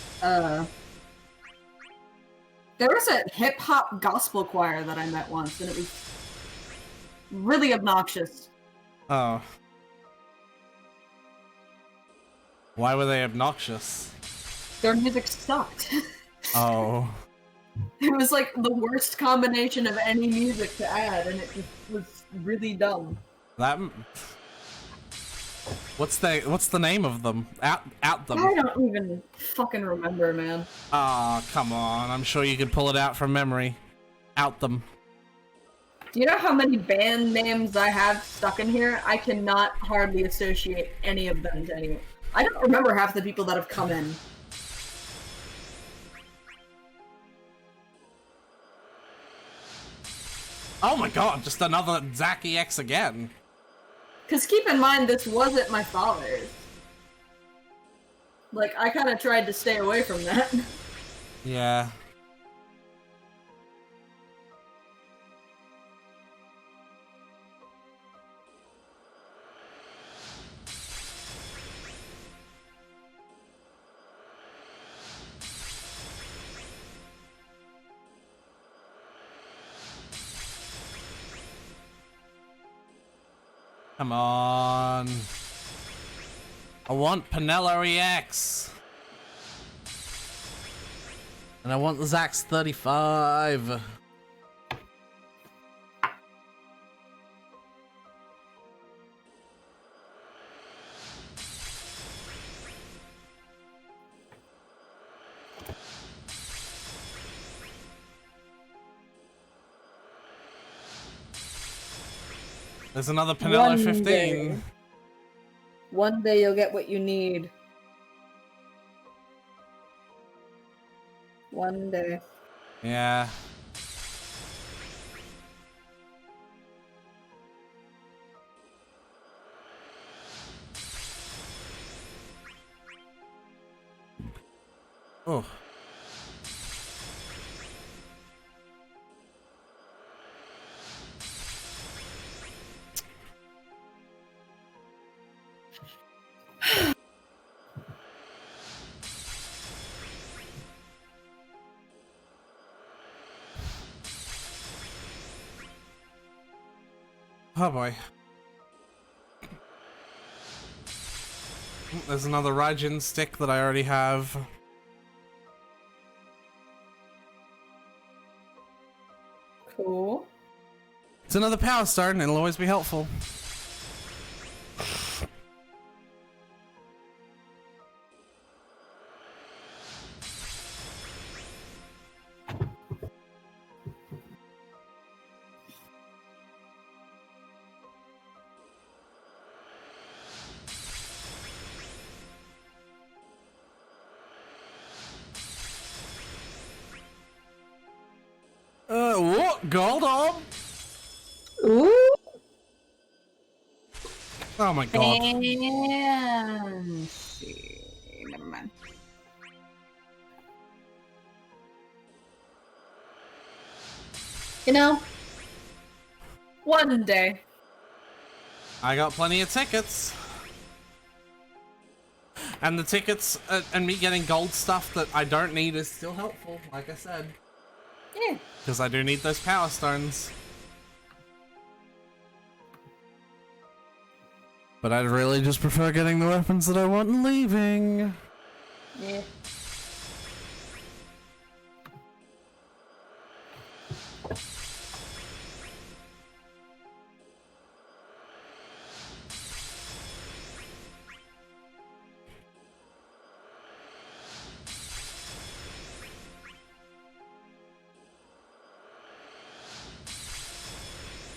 there was a hip hop gospel choir that I met once, and it was really obnoxious. Oh. Why were they obnoxious? Their music sucked. Oh. It was like the worst combination of any music to add, and it just was really dumb. That. What's the name of them? Out them. I don't even fucking remember, man. Ah, come on. I'm sure you could pull it out from memory. Out them. Do you know how many band names I have stuck in here? I cannot hardly associate any of them to anyone. I don't remember half the people that have come in. Oh my god, just another Zacky X again. Because keep in mind, this wasn't my father's. Like, I kind of tried to stay away from that. Yeah. Come on. I want Pinello EX. And I want the Zax 35. There's another Pinello 15. One day you'll get what you need. One day. Yeah. Oh. Oh boy. There's another Raijin stick that I already have. Cool. It's another power stone, and it'll always be helpful. What? Gold orb? Ooh. Oh my god. Never mind. You know, one day. I got plenty of tickets. And the tickets and me getting gold stuff that I don't need is still helpful, like I said. Yeah. Because I do need those power stones. But I'd really just prefer getting the weapons that I want and leaving. Yeah.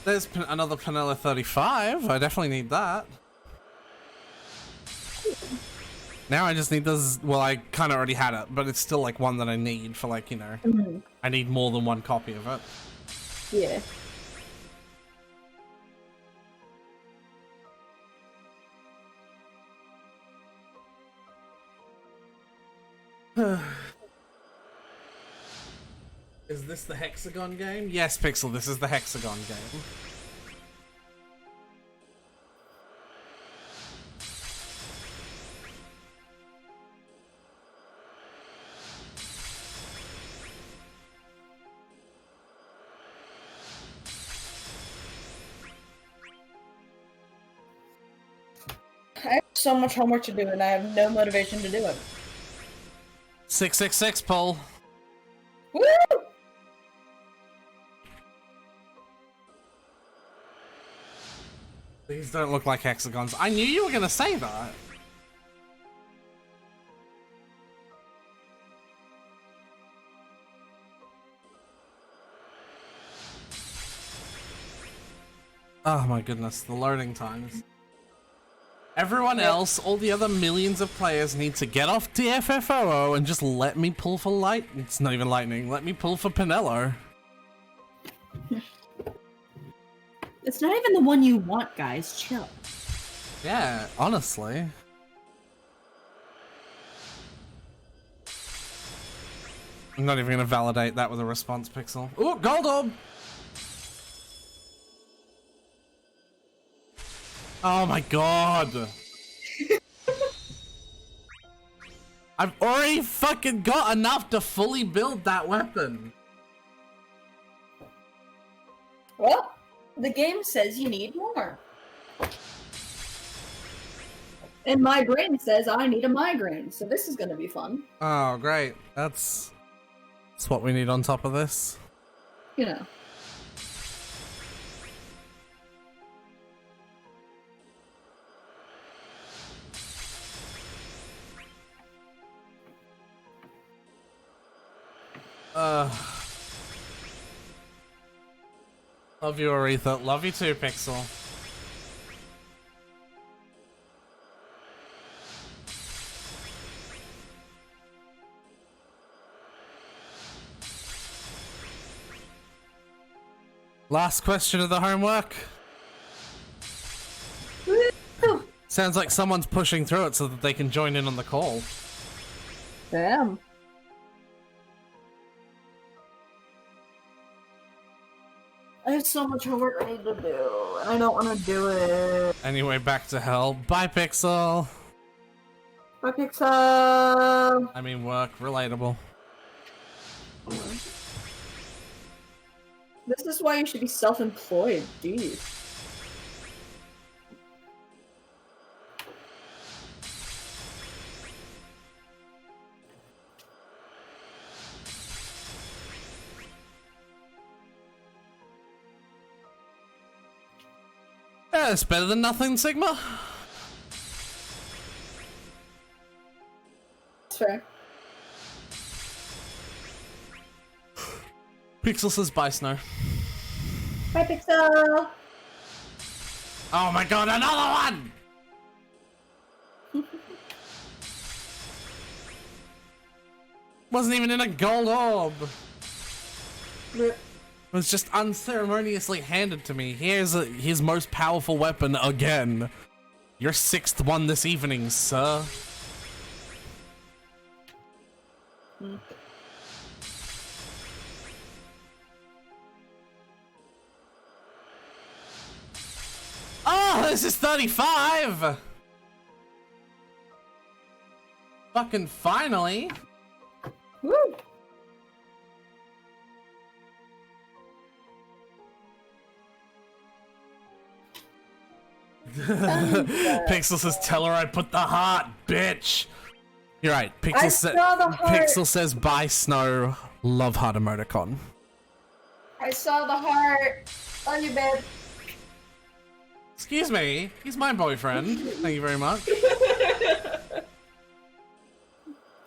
There's another Panella 35. I definitely need that. Now I just need this. Well, I kind of already had it, but it's still like one that I need for, like, you know, I need more than one copy of it. Yeah. Is this the Hexagon game? Yes, Pixel, this is the Hexagon game. I have so much homework to do and I have no motivation to do it. 666 pull. Woo! These don't look like hexagons. I knew you were gonna say that. Oh my goodness, the loading times. Everyone else, all the other millions of players need to get off DFFOO and just let me pull for light. It's not even lightning. Let me pull for Pinello. It's not even the one you want, guys. Chill. Yeah, honestly. I'm not even gonna validate that with a response pixel. Ooh, gold orb! Oh my god! I've already fucking got enough to fully build that weapon! Well, the game says you need more. And my brain says I need a migraine, so this is gonna be fun. Oh, great. That's what we need on top of this. You know. Love you, Aretha. Love you too, Pixel. Last question of the homework. Woo! Sounds like someone's pushing through it so that they can join in on the call. Damn. I have so much homework I need to do, and I don't want to do it. Anyway, back to hell. Bye, Pixel. Bye, Pixar. I mean, work. Relatable. This is why you should be self-employed, jeez. Yeah, it's better than nothing, Sigma. That's fair. Pixel says bye, Snow. Bye, Pixel! Oh my god, another one! Wasn't even in a gold orb. It was just unceremoniously handed to me. Here's his most powerful weapon again. Your 6th one this evening, sir. Oh, this is 35! Fucking finally! Woo! Pixel says, tell her I put the heart, bitch! You're right, Pixel says, bye, Snow. Love heart emoticon. I saw the heart. Love you, babe. Excuse me, he's my boyfriend. Thank you very much.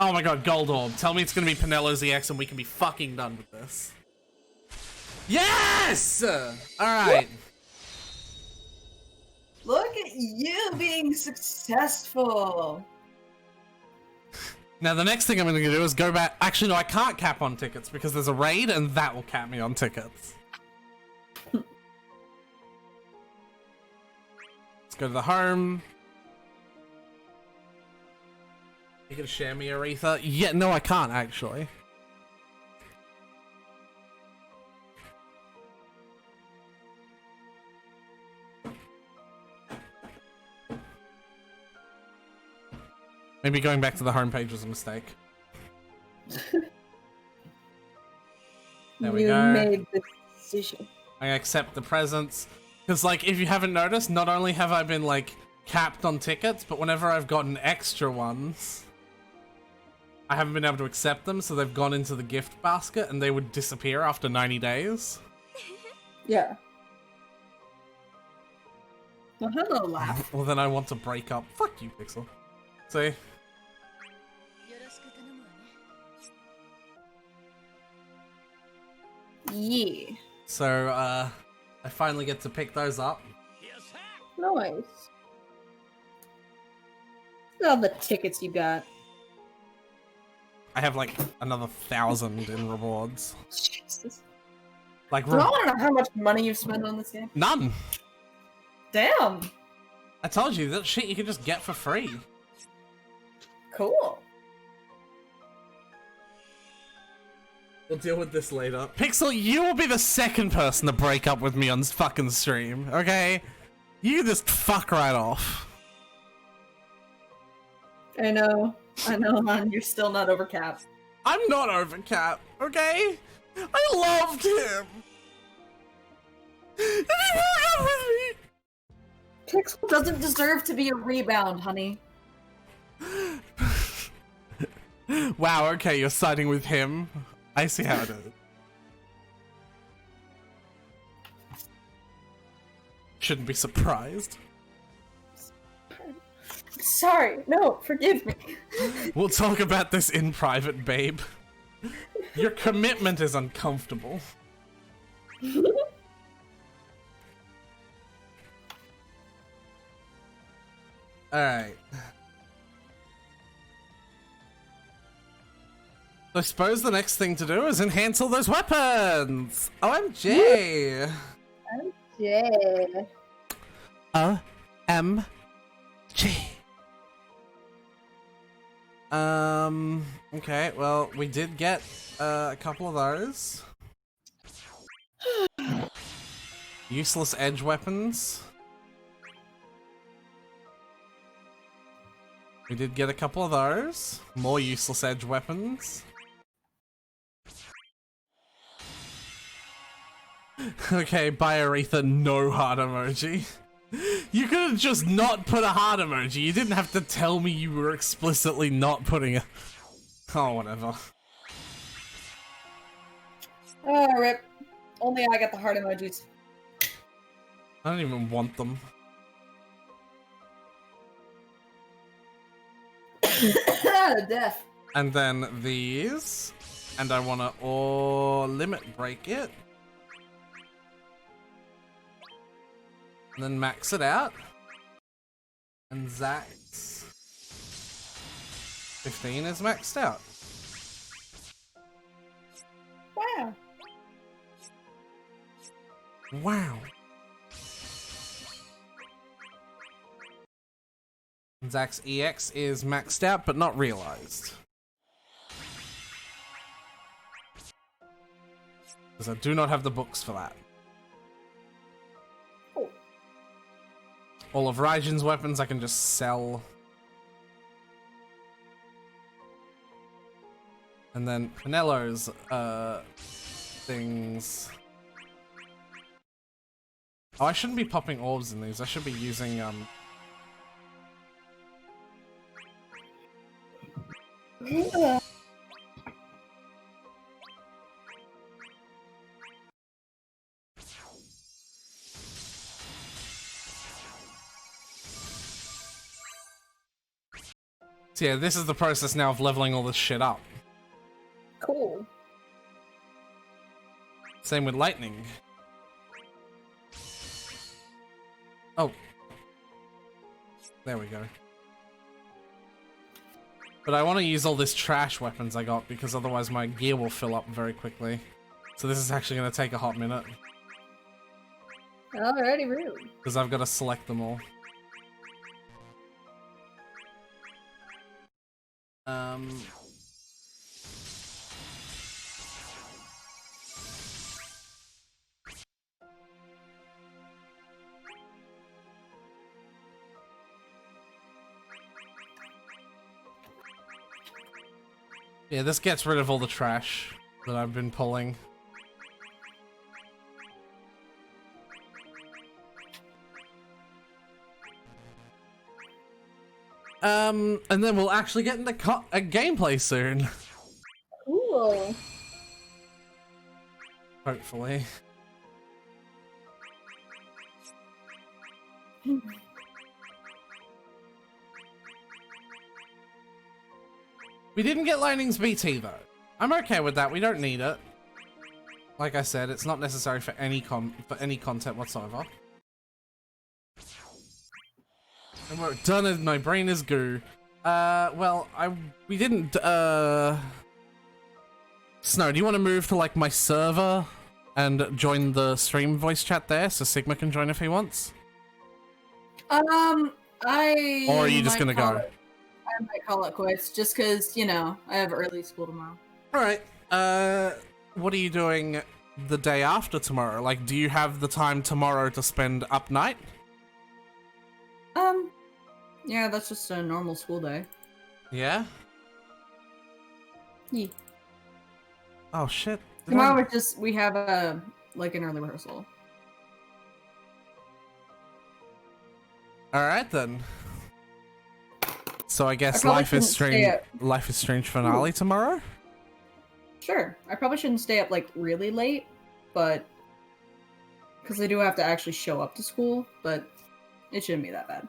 Oh my god, gold orb. Tell me it's gonna be Penelo's EX and we can be fucking done with this. Yes! Alright. Look at you being successful. Now the next thing I'm gonna do is go back. Actually, no, I can't cap on tickets because there's a raid and that will cap me on tickets. Let's go to the home. You gonna share me, Aretha? Yeah, no, I can't actually. Maybe going back to the homepage was a mistake. There we go. You made the decision. I accept the presents. Because, like, if you haven't noticed, not only have I been, like, capped on tickets, but whenever I've gotten extra ones, I haven't been able to accept them, so they've gone into the gift basket and they would disappear after 90 days. Yeah. Well, hello, laugh. Well, then I want to break up. Fuck you, Pixel. See? Yeah. So, I finally get to pick those up. Nice. Look at all the tickets you got. I have, like, another 1,000 in rewards. Jesus. Like, Do I want to know how much money you've spent on this game? none! Damn. I told you, that shit you can just get for free. Cool. We'll deal with this later. Pixel, you will be the second person to break up with me on fucking stream, okay? You just fuck right off. I know, hon. You're still not over Cap. I'm not over Cap, okay? I loved him! And he broke up with me! Pixel doesn't deserve to be a rebound, honey. Wow, okay, you're siding with him. I see how it is. Shouldn't be surprised. Sorry, no, forgive me. We'll talk about this in private, babe. Your commitment is uncomfortable. Alright. I suppose the next thing to do is enhance all those weapons! OMG! OMG. OMG. Okay, well, we did get a couple of those. Useless edge weapons. We did get a couple of those. More useless edge weapons. Okay, bye Aretha, no heart emoji. You could have just not put a heart emoji. You didn't have to tell me you were explicitly not putting a... Oh, whatever. Oh, rip. Only I got the heart emojis. I don't even want them. Death. And then these. And I want to limit break it. And then max it out. And Zach's 15 is maxed out. Wow. Wow. And Zach's EX is maxed out, but not realized. Because I do not have the books for that. Oh. All of Raijin's weapons I can just sell. And then Penelo's things. Oh, I shouldn't be popping orbs in these. I should be using So yeah, this is the process now of leveling all this shit up. Cool. Same with lightning. Oh. There we go. But I want to use all this trash weapons I got because otherwise my gear will fill up very quickly. So this is actually going to take a hot minute. Alrighty, rude. Because I've got to select them all. Yeah, this gets rid of all the trash that I've been pulling. And then we'll actually get into a gameplay soon. Cool. Hopefully. We didn't get Lightning's BT though. I'm okay with that. We don't need it. Like I said, it's not necessary for any content whatsoever. And we're done and my brain is goo. Well, we didn't, Snow, do you want to move to, like, my server and join the stream voice chat there so Sigma can join if he wants? Or are you just gonna go? I might call it quits, just because, you know, I have early school tomorrow. Alright, what are you doing the day after tomorrow? Like, do you have the time tomorrow to spend up night? Yeah, that's just a normal school day. Yeah? Yeah. Oh shit. Tomorrow we have like an early rehearsal. Alright then. So I guess Life is Strange finale tomorrow? Sure. I probably shouldn't stay up like really late, but because I do have to actually show up to school, but it shouldn't be that bad.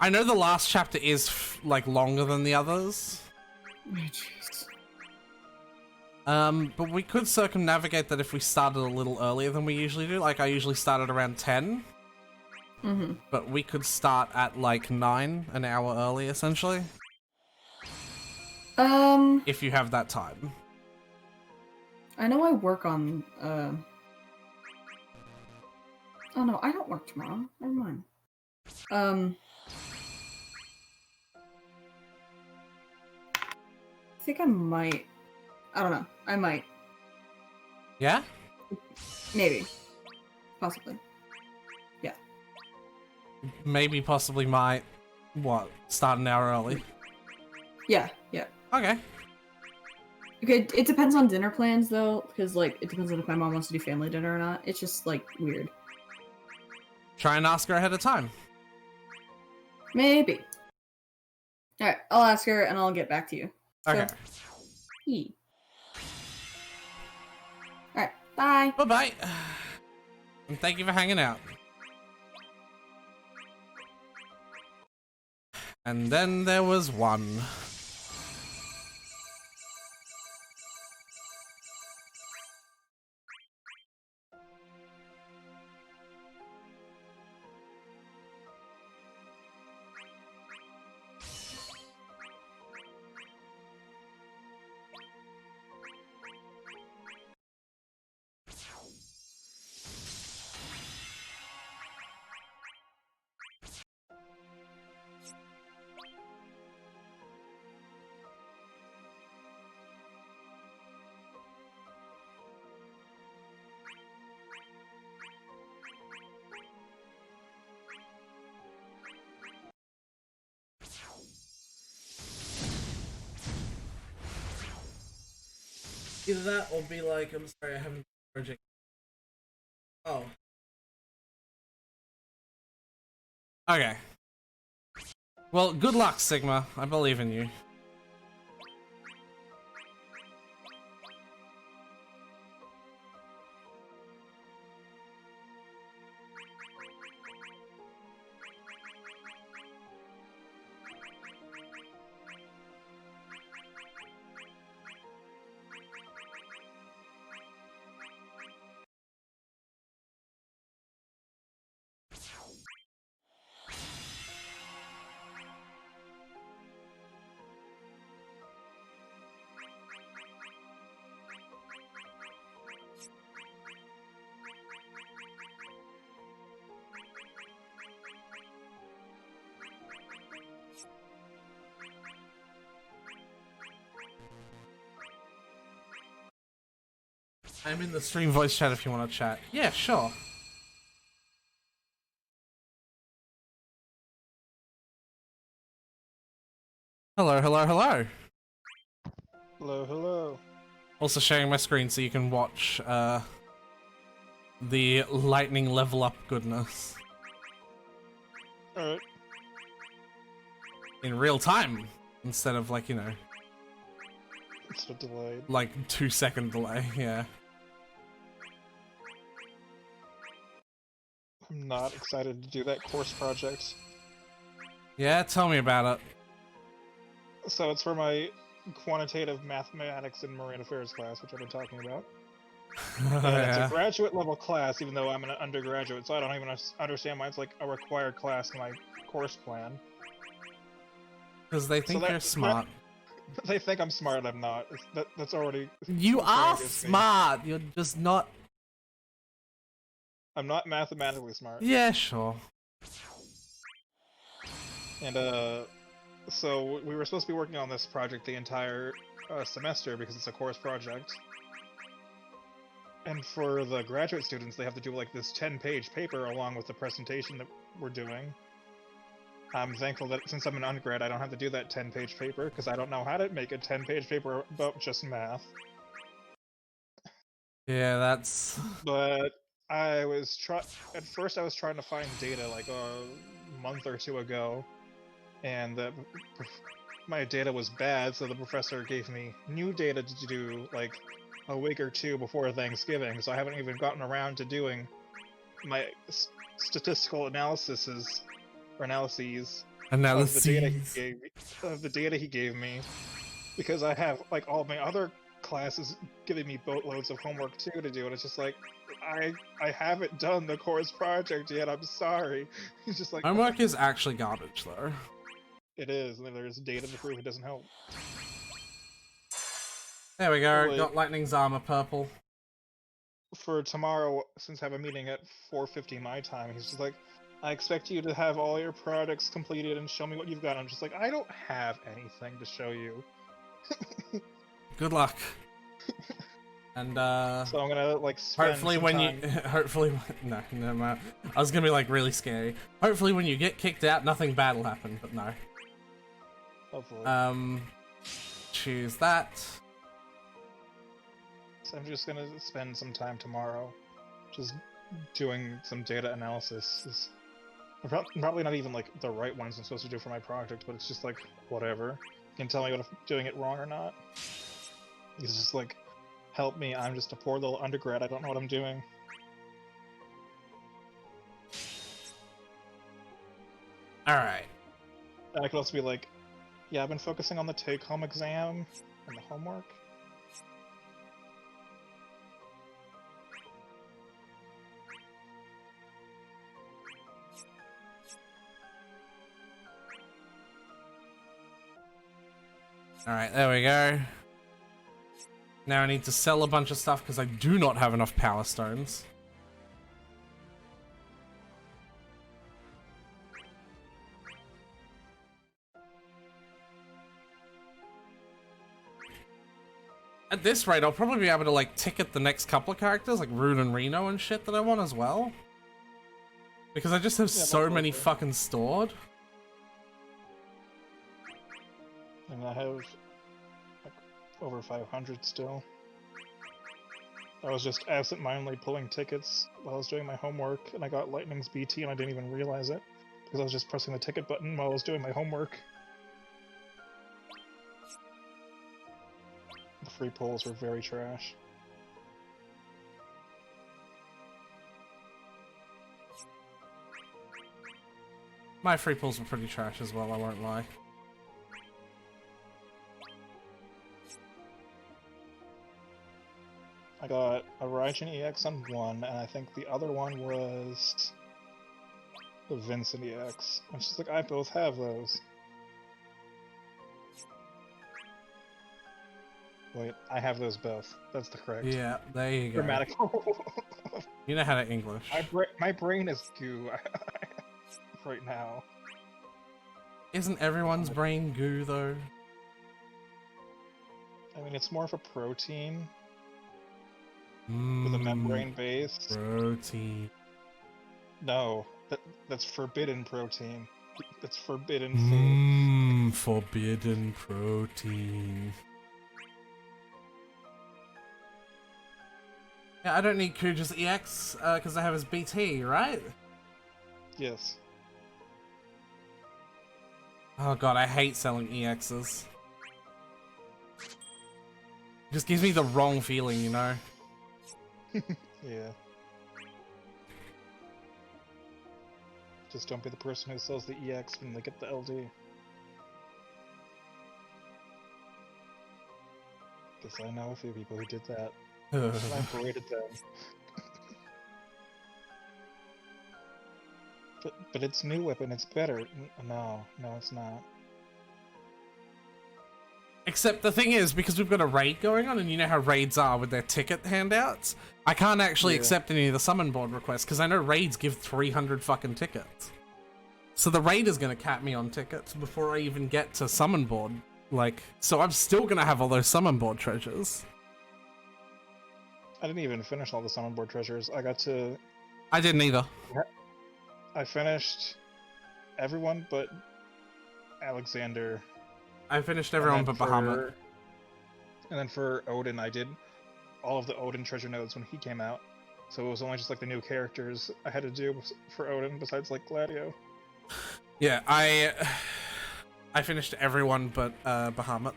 I know the last chapter is like longer than the others. Oh, jeez. But we could circumnavigate that if we started a little earlier than we usually do. Like I usually start at around 10. Mm-hmm. But we could start at like 9, an hour early essentially. If you have that time. I know I work on Oh no, I don't work tomorrow. Never mind. I think I might. I don't know. I might. Yeah? Maybe. Possibly. Yeah. Maybe, possibly might. What? Start an hour early? Yeah, yeah. Okay. Okay, it depends on dinner plans though, because like it depends on if my mom wants to do family dinner or not. It's just like weird. Try and ask her ahead of time. Maybe. Alright, I'll ask her and I'll get back to you. Okay. Alright, bye. Bye-bye. And thank you for hanging out. And then there was one. Either that or be like, I'm sorry, I haven't project. Oh. Okay. Well, good luck, Sigma. I believe in you. I'm in the stream voice chat if you want to chat. Yeah, sure. Hello, hello, hello. Hello, hello. Also sharing my screen so you can watch the lightning level up goodness. Alright. In real time, instead of like, you know, It's a delayed. like 2-second delay, yeah. I'm not excited to do that course project. Yeah, tell me about it. So it's for my quantitative mathematics and marine affairs class, which I've been talking about. And it's a graduate level class, even though I'm an undergraduate, so I don't even understand why it's like a required class in my course plan. Because they think you're smart. They think I'm smart, I'm not. That's already... You are smart, you're just not... I'm not mathematically smart. Yeah, sure. And, so we were supposed to be working on this project the entire semester because it's a course project. And for the graduate students, they have to do like this 10-page paper along with the presentation that we're doing. I'm thankful that since I'm an undergrad, I don't have to do that 10-page paper because I don't know how to make a 10-page paper about just math. Yeah, that's... But I was at first I was trying to find data like a month or two ago, and my data was bad, so the professor gave me new data to do like a week or two before Thanksgiving, so I haven't even gotten around to doing my statistical analyses of the data he gave me, because I have like all my other classes giving me boatloads of homework too to do, and it's just like I haven't done the course project yet. I'm sorry. He's just like, homework is actually garbage, though. It is, and there's data to prove it doesn't help. There we go. Like, Got Lightning's armor purple. For tomorrow, since I have a meeting at 4:50 my time, he's just like, I expect you to have all your projects completed and show me what you've got. I'm just like, I don't have anything to show you. Good luck. And so I'm gonna like spend hopefully some when time... hopefully no, never mind. I was gonna be like really scary. Hopefully when you get kicked out, nothing bad will happen, but no. Hopefully. Choose that. So I'm just gonna spend some time tomorrow just doing some data analysis. Probably not even like the right ones I'm supposed to do for my project, but it's just like, whatever. You can tell me if I'm doing it wrong or not. It's just like, help me, I'm just a poor little undergrad, I don't know what I'm doing. Alright. And I could also be like, yeah, I've been focusing on the take-home exam and the homework. Alright, there we go. Now I need to sell a bunch of stuff because I do not have enough power stones. At this rate, I'll probably be able to, like, ticket the next couple of characters, like Rune and Reno and shit that I want as well. Because I just have so many fucking stored. And I have, like, over 500 still. I was just absent-mindedly pulling tickets while I was doing my homework, and I got Lightning's BT and I didn't even realize it, because I was just pressing the ticket button while I was doing my homework. The free pulls were very trash. My free pulls were pretty trash as well, I won't lie. I got a Raijin EX on one, and I think the other one was the Vincent EX. I'm just like, I both have those. Wait, I have those both. That's the correct. Yeah, there you go. Grammatical. You know how to English. My brain is goo right now. Isn't everyone's brain goo, though? I mean, it's more of a protein with a membrane base. Protein. No, that's forbidden protein. That's forbidden food. Forbidden protein. Yeah, I don't need Kuja's EX because I have his BT, right? Yes. Oh god, I hate selling EXs. It just gives me the wrong feeling, you know? Yeah. Just don't be the person who sells the EX when they get the LD. Because I know a few people who did that. And I berated them. But it's new weapon, it's better. No, it's not. Except the thing is, because we've got a raid going on, and you know how raids are with their ticket handouts, I can't actually accept any of the summon board requests, because I know raids give 300 fucking tickets. So the raid is going to cap me on tickets before I even get to summon board. Like, so I'm still going to have all those summon board treasures. I didn't even finish all the summon board treasures. I got to... I didn't either. I finished everyone but Alexander. I finished everyone but Bahamut. And then for Odin, I did all of the Odin treasure nodes when he came out. So it was only just like the new characters I had to do for Odin besides like Gladio. Yeah, I finished everyone but Bahamut.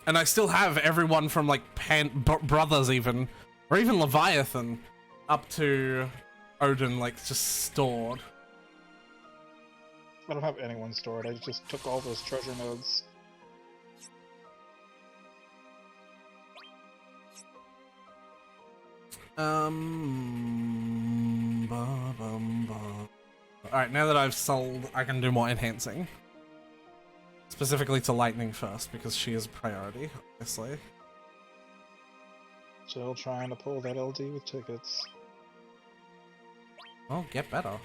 And I still have everyone from like Brothers even, or even Leviathan, up to Odin like just stored. I don't have anyone stored, I just took all those treasure nodes. Alright, now that I've sold, I can do more enhancing. Specifically to Lightning first, because she is priority, obviously. Still trying to pull that LD with tickets. Well, get better.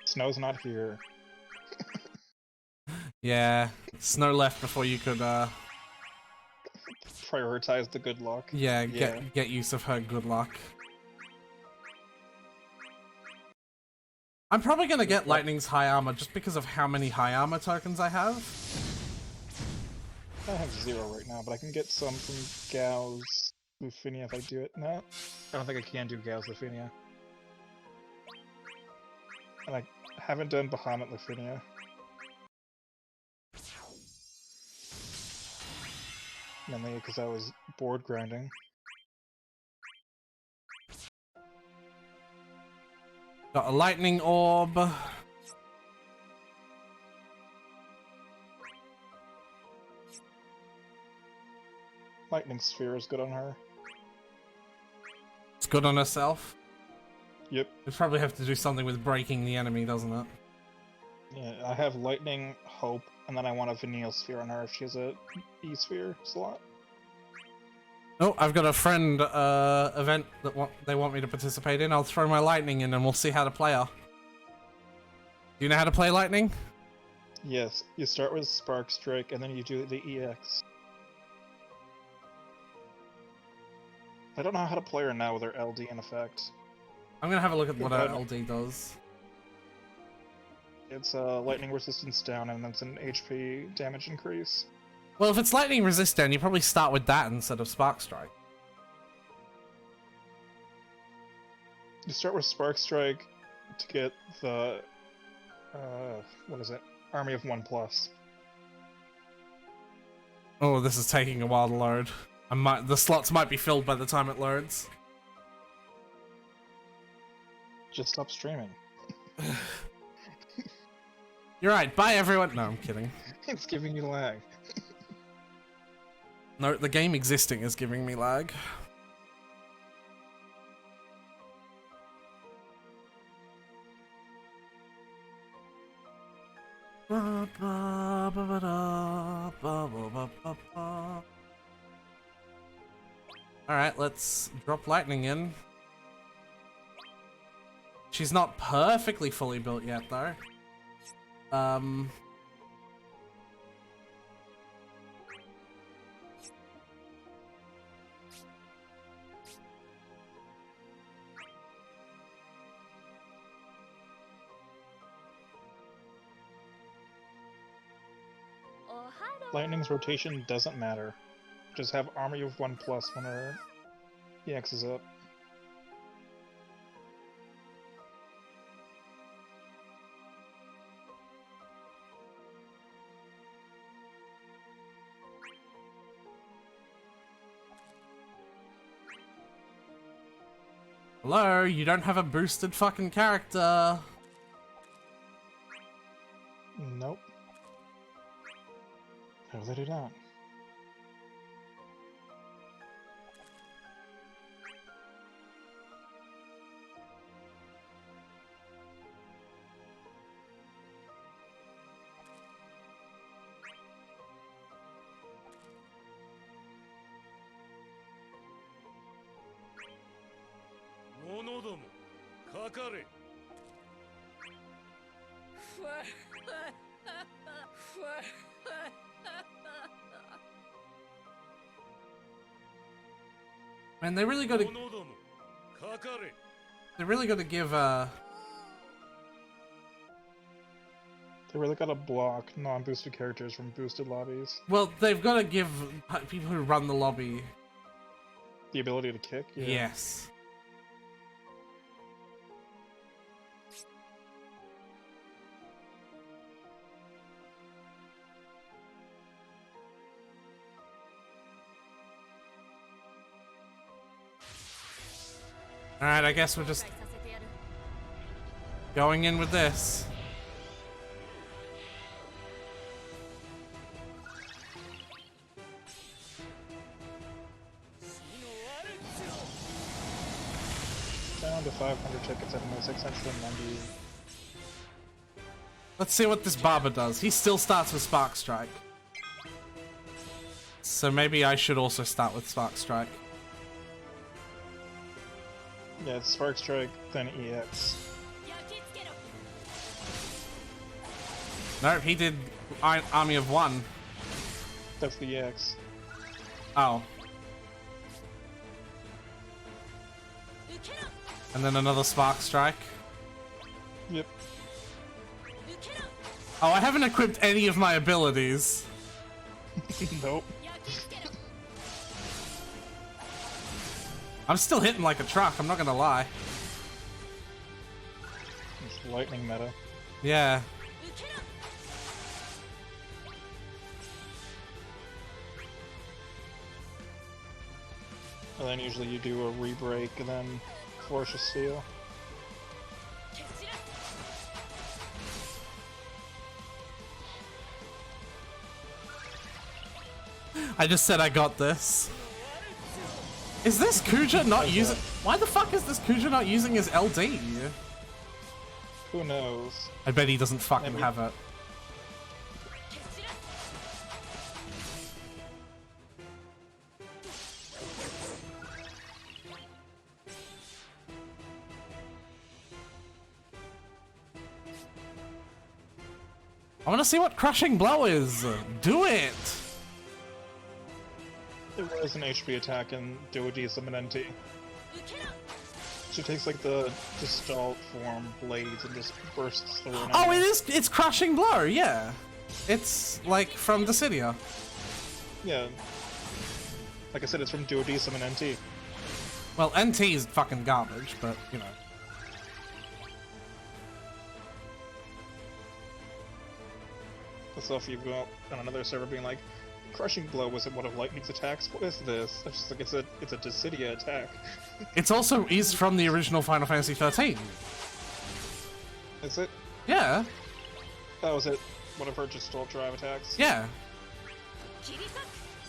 Snow's not here. Yeah, Snow left before you could, prioritize the good luck. Yeah, get use of her good luck. I'm probably gonna get Lightning's high armor just because of how many high armor tokens I have. I have 0 right now, but I can get some from Gau's Lufinia if I do it. No, I don't think I can do Gau's Lufinia. And I haven't done Bahamut Lufinia. Mainly because I was board grinding. Got a lightning orb. Lightning sphere is good on her. It's good on herself. Yep. We probably have to do something with breaking the enemy, doesn't it? Yeah, I have lightning, hope, and then I want a Vanille sphere on her if she has a E sphere slot. Oh, I've got a friend event that they want me to participate in. I'll throw my lightning in and we'll see how to play her. Do you know how to play lightning? Yes, you start with Spark Strike and then you do the EX. I don't know how to play her now with her LD in effect. I'm gonna have a look at what her LD does. It's lightning resistance down and it's an HP damage increase. Well, if it's lightning resistant, you probably start with that instead of Spark Strike. You start with Spark Strike to get the what is it? Army of 1+. Oh, this is taking a while to load. The slots might be filled by the time it loads. Just stop streaming. You're right. Bye, everyone. No, I'm kidding. It's giving you lag. No, the game existing is giving me lag. Alright, let's drop lightning in. She's not perfectly fully built yet, though. Lightning's rotation doesn't matter. Just have Army of 1+ when her EX is up. Hello, you don't have a boosted fucking character. Nope. No, they do not. Man, they really gotta give They really gotta block non-boosted characters from boosted lobbies. well, they've gotta give people who run the lobby. The ability to kick? Yeah. Yes. Alright, I guess we're just going in with this. Down to 500 tickets at 690. Let's see what this barber does. He still starts with Spark Strike. So maybe I should also start with Spark Strike. Yeah, it's Spark Strike, then EX. Nope, he did Army of One. That's the EX. Oh. And then another Spark Strike. Yep. Oh, I haven't equipped any of my abilities. Nope. I'm still hitting like a truck, I'm not gonna lie. It's lightning meta. Yeah. And then usually you do a re-break and then force a steal. I just said I got this. Is this Kuja not using? Why the fuck is this Kuja not using his LD? Who knows? I bet he doesn't fucking Maybe. have it. I want to see what Crushing Blow is. Do it. There was an HP attack in Duodecim and NT. She takes like the Gestalt form blades and just bursts through. Oh, it is. It's Crushing Blow. Yeah, it's like from Dissidia. Yeah. Like I said, it's from Duodecim and NT. Well, NT is fucking garbage, but you know. So if you go on another server being like, Crushing Blow wasn't one of Lightning's attacks, what is this? It's just like it's a Dissidia attack. It's also is from the original Final Fantasy 13. Is it? Yeah. That was it. One of her Gestalt drive attacks. Yeah.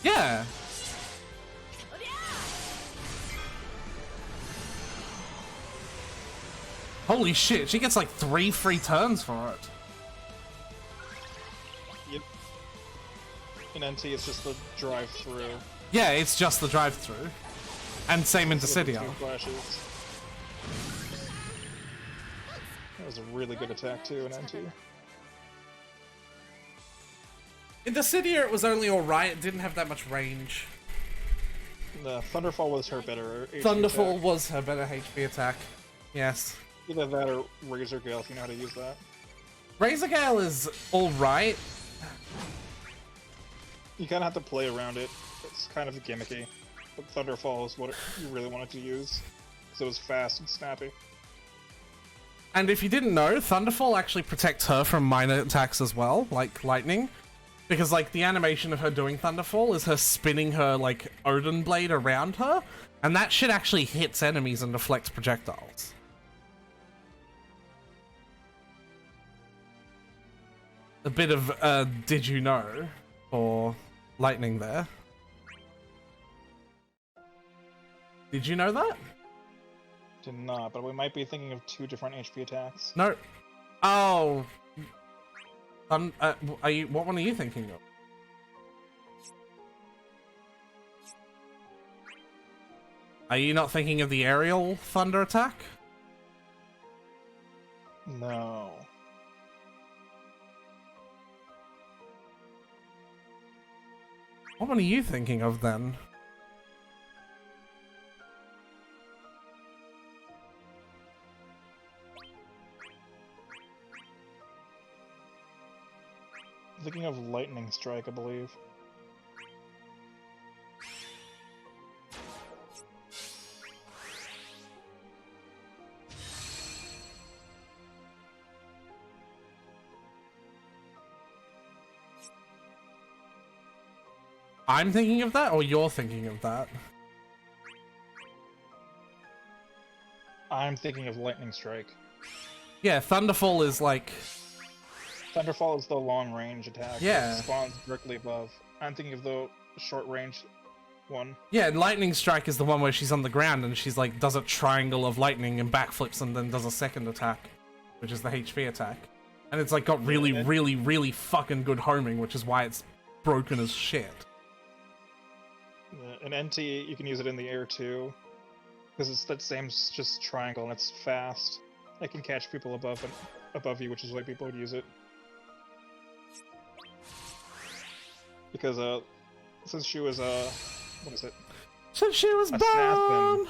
Yeah. Holy shit, she gets like 3 free turns for it. Yep. In NT, it's just the drive through. Yeah, it's just the drive-through. And same in Dissidia. Flashes. That was a really good attack too in NT. In Dissidia, it was only alright, it didn't have that much range. The Thunderfall was her better HP Thunderfall attack. was her better HP attack. Yes. Either that or Razor Gale if you know how to use that. Razor Gale is alright. You kind of have to play around it. It's kind of gimmicky. But Thunderfall is what you really wanted to use. Because it was fast and snappy. And if you didn't know, Thunderfall actually protects her from minor attacks as well, like lightning. Because, like, the animation of her doing Thunderfall is her spinning her, like, Odin blade around her. And that shit actually hits enemies and deflects projectiles. A bit of, did you know? For lightning there. Did you know that? Did not, but we might be thinking of 2 different HP attacks. No. Oh. Are you? What one are you thinking of? Are you not thinking of the aerial thunder attack? No. What one are you thinking of then? I'm thinking of Lightning Strike, I believe. I'm thinking of that, or you're thinking of that? I'm thinking of Lightning Strike. Yeah, Thunderfall is like... Thunderfall is the long range attack. Yeah. That spawns directly above. I'm thinking of the short range one. Yeah, Lightning Strike is the one where she's on the ground and she's like, does a triangle of lightning and backflips and then does a second attack, which is the HP attack. And it's like got really, really fucking good homing, which is why it's broken as shit. In NT, you can use it in the air too, because it's that same just triangle and it's fast. It can catch people above you, which is why people would use it. Because since she was what is it? Since she was Assassin. born.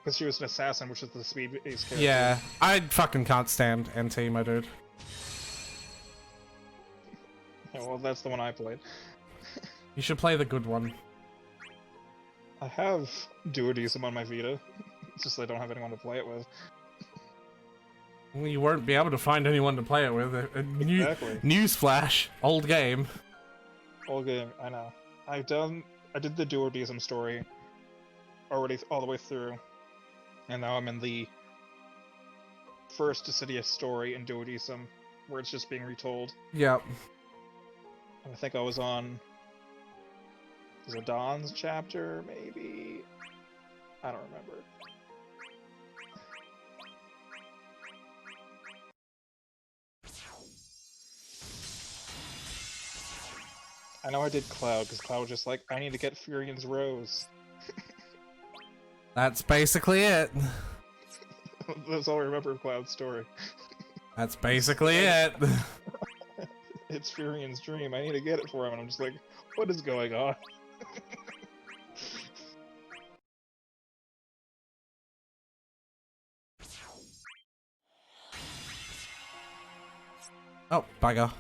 Because she was an assassin, which is the speed-based character. Yeah, I fucking can't stand NT, my dude. Yeah, well, that's the one I played. You should play the good one. I have Duodecim on my Vita. It's just I don't have anyone to play it with. Well, you won't be able to find anyone to play it with. Exactly. Newsflash, old game. Old game, I know. I did the Duodecim story already all the way through, and now I'm in the first Dissidia story in Duodecim, where it's just being retold. Yep. And I think I was on Zidon's chapter, maybe? I don't remember. I know I did Cloud, because Cloud was just like, I need to get Furion's Rose. That's basically it. That's all I remember of Cloud's story. That's basically it. It's Furion's dream, I need to get it for him, and I'm just like, what is going on? Oh, bugger.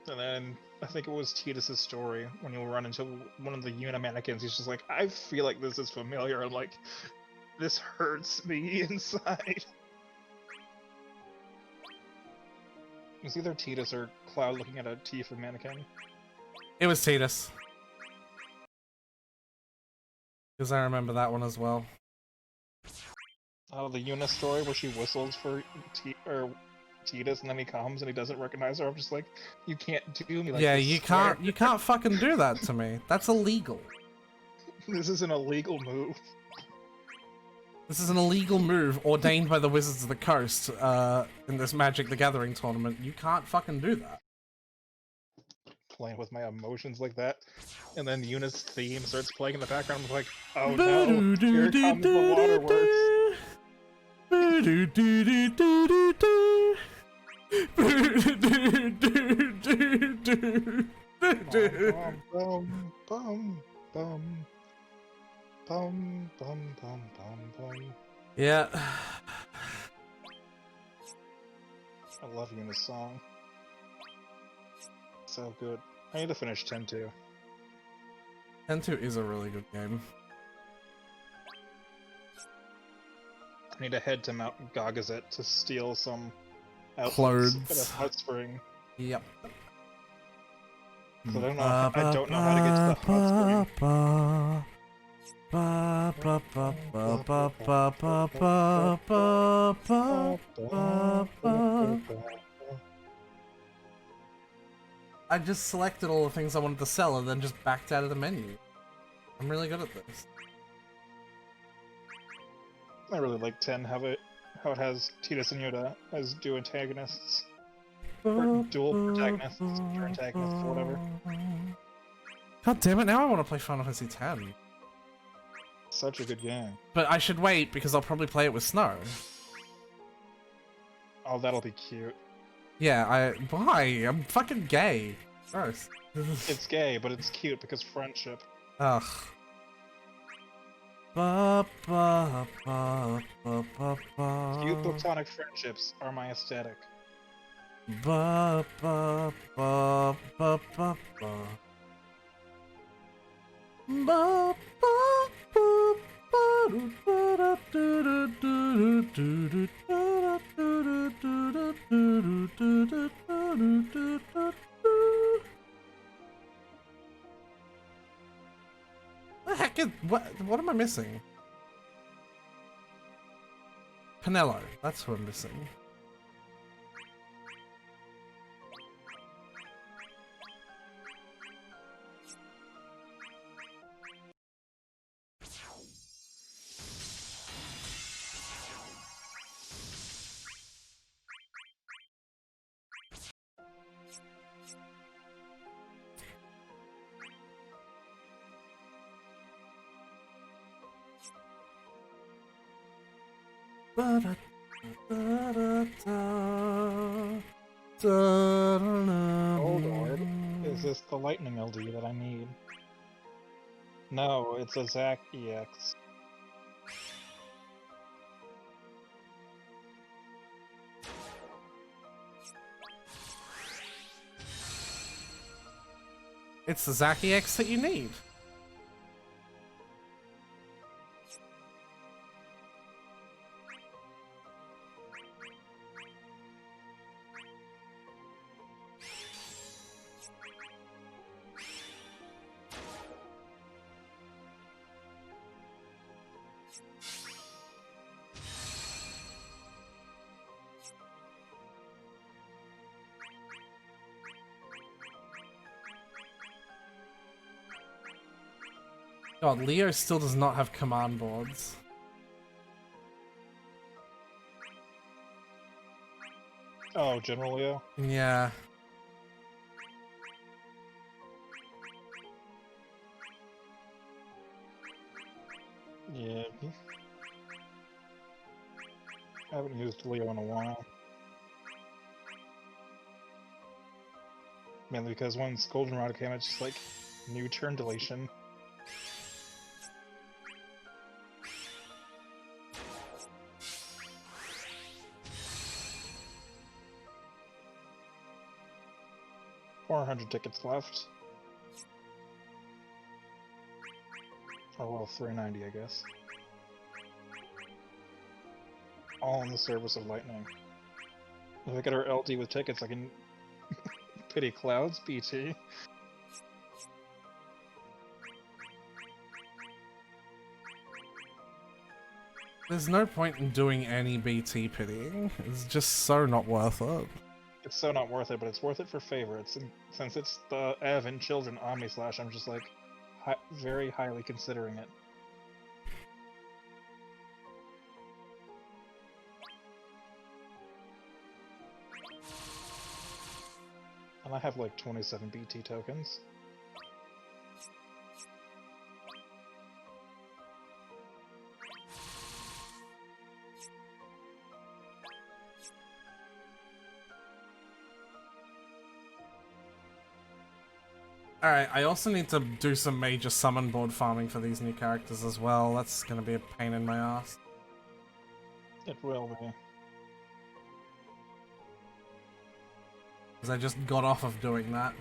And then, I think it was Tidus's story, when you'll run into one of the Yuna mannequins, he's just like, I feel like this is familiar, I'm like, this hurts me inside. It was either Tidus or Cloud looking at a Tifa mannequin. It was Tidus. Because I remember that one as well. Oh, the Yuna story where she whistles for Tidus and then he comes and he doesn't recognize her. I'm just like, you can't do me like yeah, this. you can't fucking do that to me. That's illegal. This is an illegal move. This is an illegal move ordained by the Wizards of the Coast in this Magic the Gathering tournament. You can't fucking do that. Playing with my emotions like that. And then Yuna's theme starts playing in the background. I'm like, oh no, here comes the waterworks. Bum, bum, bum, bum, bum, bum, bum, bum. Yeah. I love Yuna's song. So good. I need to finish 10-2. 10-2 is a really good game. I need to head to Mount Gagazet to steal some Clothes. outfits at a hot spring. Yep. I don't know how to get to the hot spring. I just selected all the things I wanted to sell and then just backed out of the menu. I'm really good at this. I really like 10, how it has Tidus and Yuta as dual antagonists. Or dual protagonists, or antagonists, whatever. God damn it, now I want to play Final Fantasy X. Such a good game. But I should wait because I'll probably play it with Snow. Oh, that'll be cute. Yeah, why? I'm fucking gay. Gross. It's gay, but it's cute because friendship. Ugh. Ba, ba, ba, ba, ba, ba. Cute platonic friendships are my aesthetic. Ba, ba, ba, ba, ba, ba. Ba, ba, ba, ba, do, ba, da, do, do, do, do, do, da, do, do, do, do, do, do, do, do, do. The heck is what am I missing? Pinello, that's who I'm missing. Oh Lord, is this the lightning LD that I need? No, it's a Zac EX. It's the Zaki X that you need. God, Leo still does not have command boards. Oh, General Leo? Yeah. Yeah. I haven't used Leo in a while. Mainly because once Goldenrod came, it's just like new turn deletion. $400 tickets left. Oh well, 390, I guess. All in the service of Lightning. If I get our LD with tickets, I can pity Clouds, BT. There's no point in doing any BT pitying. It's just so not worth it. It's so not worth it, but it's worth it for favorites. And since it's the Ev and Children Omni Slash, I'm just like very highly considering it. And I have like 27 BT tokens. Alright, I also need to do some major summon board farming for these new characters as well. That's gonna be a pain in my ass. It will be. Because I just got off of doing that.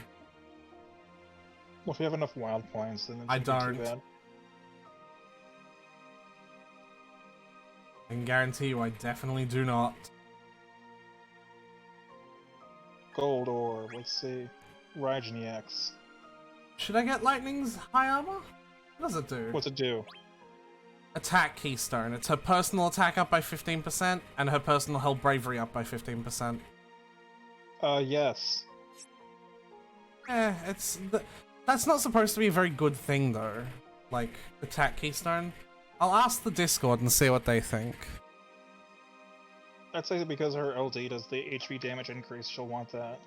Well, if you have enough wild points, then I it's not don't. too bad. I can guarantee you I definitely do not. Gold Orb, let's see. Raijin EX. Should I get Lightning's high armor? What does it do? What's it do? Attack Keystone. It's her personal attack up by 15% and her personal held bravery up by 15%. Yes. That's not supposed to be a very good thing though. Like, attack Keystone. I'll ask the Discord and see what they think. I'd say that because her LD does the HP damage increase, she'll want that.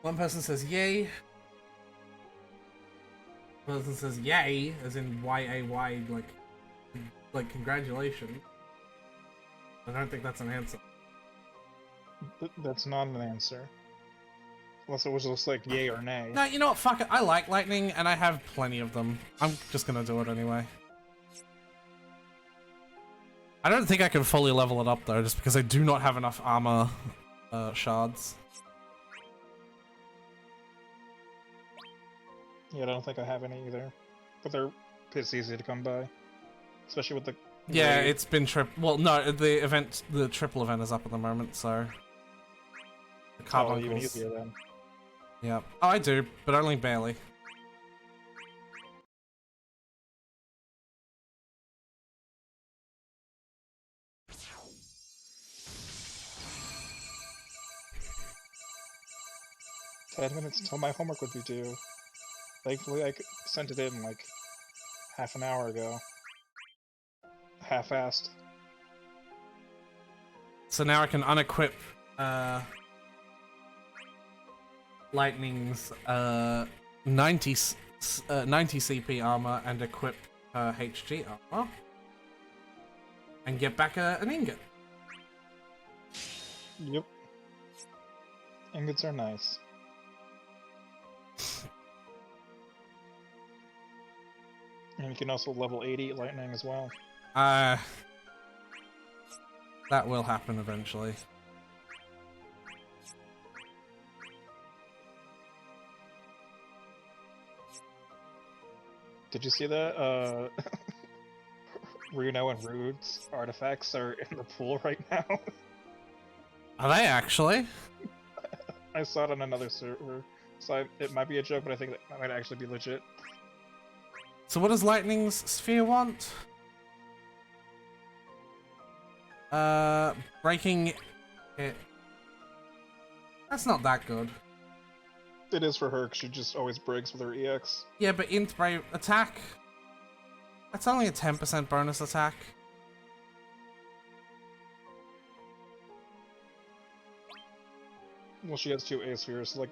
One person says yay. One person says yay, as in Y-A-Y, like congratulations. I don't think that's an answer. That's not an answer. Unless it was just like yay or nay. No, you know what, fuck it, I like Lightning, and I have plenty of them. I'm just gonna do it anyway. I don't think I can fully level it up though, just because I do not have enough armor shards. Yeah, I don't think I have any either. But they're it's easy to come by. Especially with the... Yeah, it's been well, no, the triple event is up at the moment, so... The even carbuncles. easier then. Yeah. Oh, I do, but only barely. "10 minutes until my homework would be due. Thankfully, I sent it in like half an hour ago. Half-assed. So now I can unequip Lightning's 90 CP armor and equip her HG armor and get back an ingot. Yep. Ingots are nice. And you can also level 80 Lightning as well. That will happen eventually. Did you see that? Reno and Rude's artifacts are in the pool right now. Are they actually? I saw it on another server. So it might be a joke, but I think that might actually be legit. So what does Lightning's sphere want? Breaking it. That's not that good. It is for her, 'cause she just always breaks with her EX. Yeah, but int brave attack. That's only a 10% bonus attack. Well, she has 2 A spheres, like,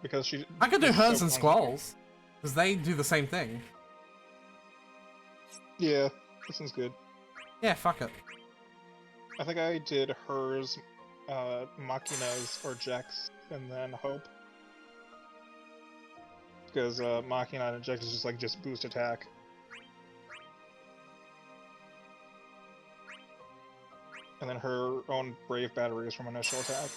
because she... I could do is hers so and Squall's, because they do the same thing. Yeah, this one's good. Yeah, fuck it. I think I did hers, Machina's, or Jax, and then Hope. Because Machina and Jax is just boost attack. And then her own Brave battery is from initial attack.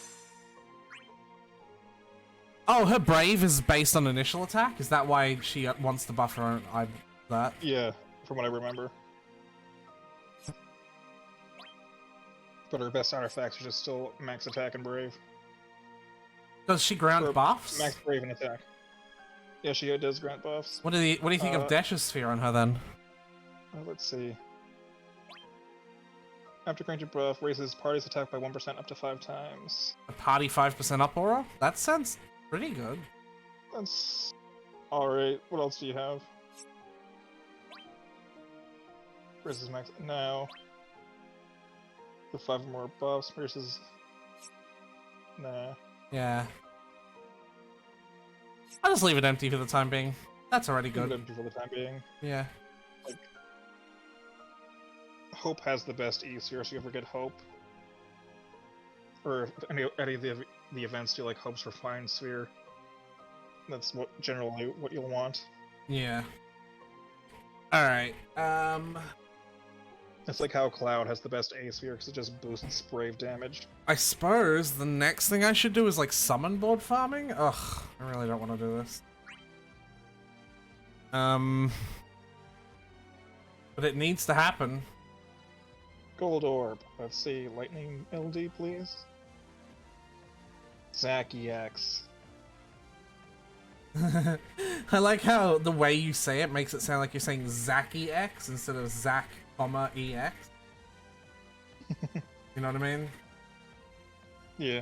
Oh, her brave is based on initial attack? Is that why she wants to buff her own that? Yeah, from what I remember. But her best artifacts are just still max attack and brave. Does she grant Or buffs? Max brave and attack. Yeah, she does grant buffs. What do you think of Desh's sphere on her then? Let's see. After granted buff, raises party's attack by 1% up to 5 times. A party 5% up aura? That sounds pretty good. That's alright. What else do you have? Raises max. No. The 5 more buffs versus. Nah. Yeah. I'll just leave it empty for the time being. That's already Good good. for the time being. Yeah. Like, Hope has the best E sphere, so you ever get Hope. Or if any of the events do like Hope's Refined Sphere. That's generally what you'll want. Yeah. Alright, It's like how Cloud has the best A sphere because it just boosts brave damage. I suppose the next thing I should do is like summon board farming? Ugh, I really don't want to do this. But it needs to happen. Gold Orb. Let's see. Lightning LD, please. Zack EX. I like how the way you say it makes it sound like you're saying Zack EX instead of Zack, EX. You know what I mean? Yeah.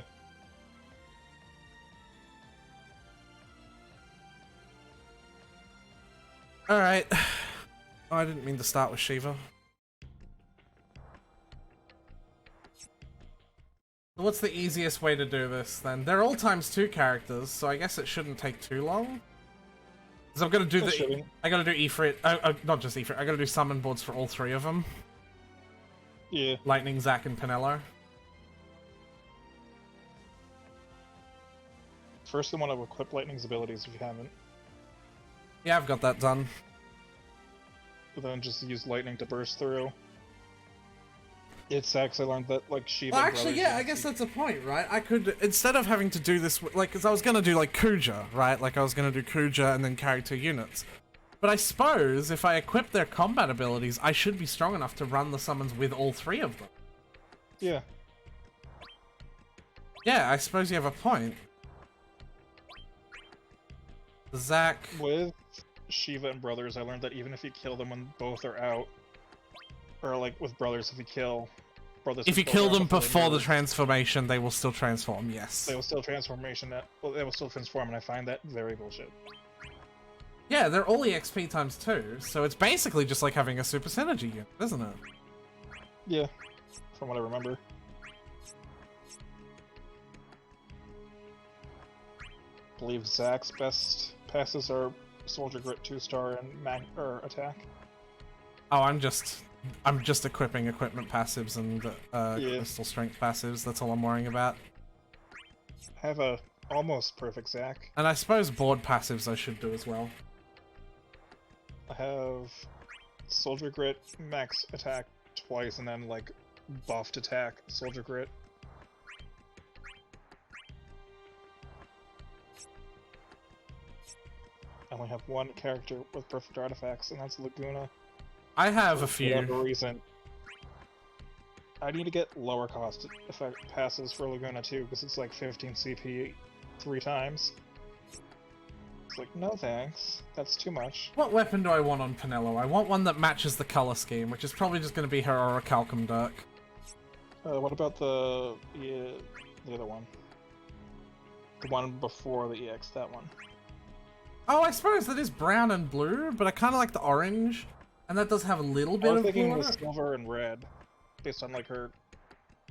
Alright. Oh, I didn't mean to start with Shiva. What's the easiest way to do this then? They're all ×2 characters, so I guess it shouldn't take too long. Because I've got to do I gotta do Ifrit. Not just Ifrit. I gotta do summon boards for all 3 of them. Yeah. Lightning, Zack, and Pinello. First, I want to equip Lightning's abilities if you haven't. Yeah, I've got that done. But then just use Lightning to burst through. It sucks. I learned that like Shiva. Well, actually, yeah, I guess that's a point, right? I could, instead of having to do this, like, because I was gonna do like Kuja, right? Like I was gonna do Kuja and then carry 2 units. But I suppose if I equip their combat abilities, I should be strong enough to run the summons with all 3 of them. Yeah. Yeah, I suppose you have a point. Zack. With Shiva and Brothers, I learned that even if you kill them when both are out, or like with Brothers, if you kill Brothers, If you kill them before the transformation, they will still transform. Yes. they will still transformation. Well, they will still transform, and I find that very bullshit. Yeah, they're all EXP ×2, so it's basically just like having a super synergy unit, isn't it? Yeah, from what I remember. I believe Zack's best passes are Soldier Grit 2-star and Attack. Oh, I'm just equipping equipment passives and crystal strength passives. That's all I'm worrying about. I have a almost perfect Zack. And I suppose board passives I should do as well. I have Soldier Grit max attack twice, and then like buffed attack Soldier Grit. I only have 1 character with perfect artifacts, and that's Laguna. I have a For few. whatever reason. I need to get lower cost effect passes for Laguna too, because it's like 15 CP 3 times. It's like, no thanks. That's too much. What weapon do I want on Penelo? I want one that matches the color scheme, which is probably just going to be her Orichalcum Dirk. What about the other one? The one before the EX, that one. Oh, I suppose that is brown and blue, but I kind of like the orange, and that does have a little bit I was of blue thinking on the it. silver and red, based on like her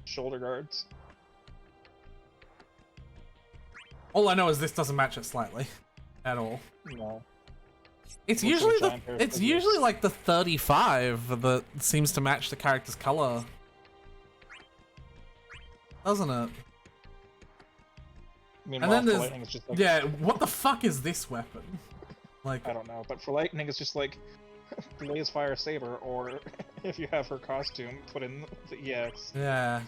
shoulder guards. All I know is this doesn't match it slightly, at all. No. It's Looks usually like a the giant pair of it's figures. usually like the 35 that seems to match the character's color, doesn't it? Meanwhile, And then for there's lightning, it's just like yeah. What the fuck is this weapon? Like I don't know, but for lightning, it's just like Blaze Fire Saber, or if you have her costume, put in the EX. yeah.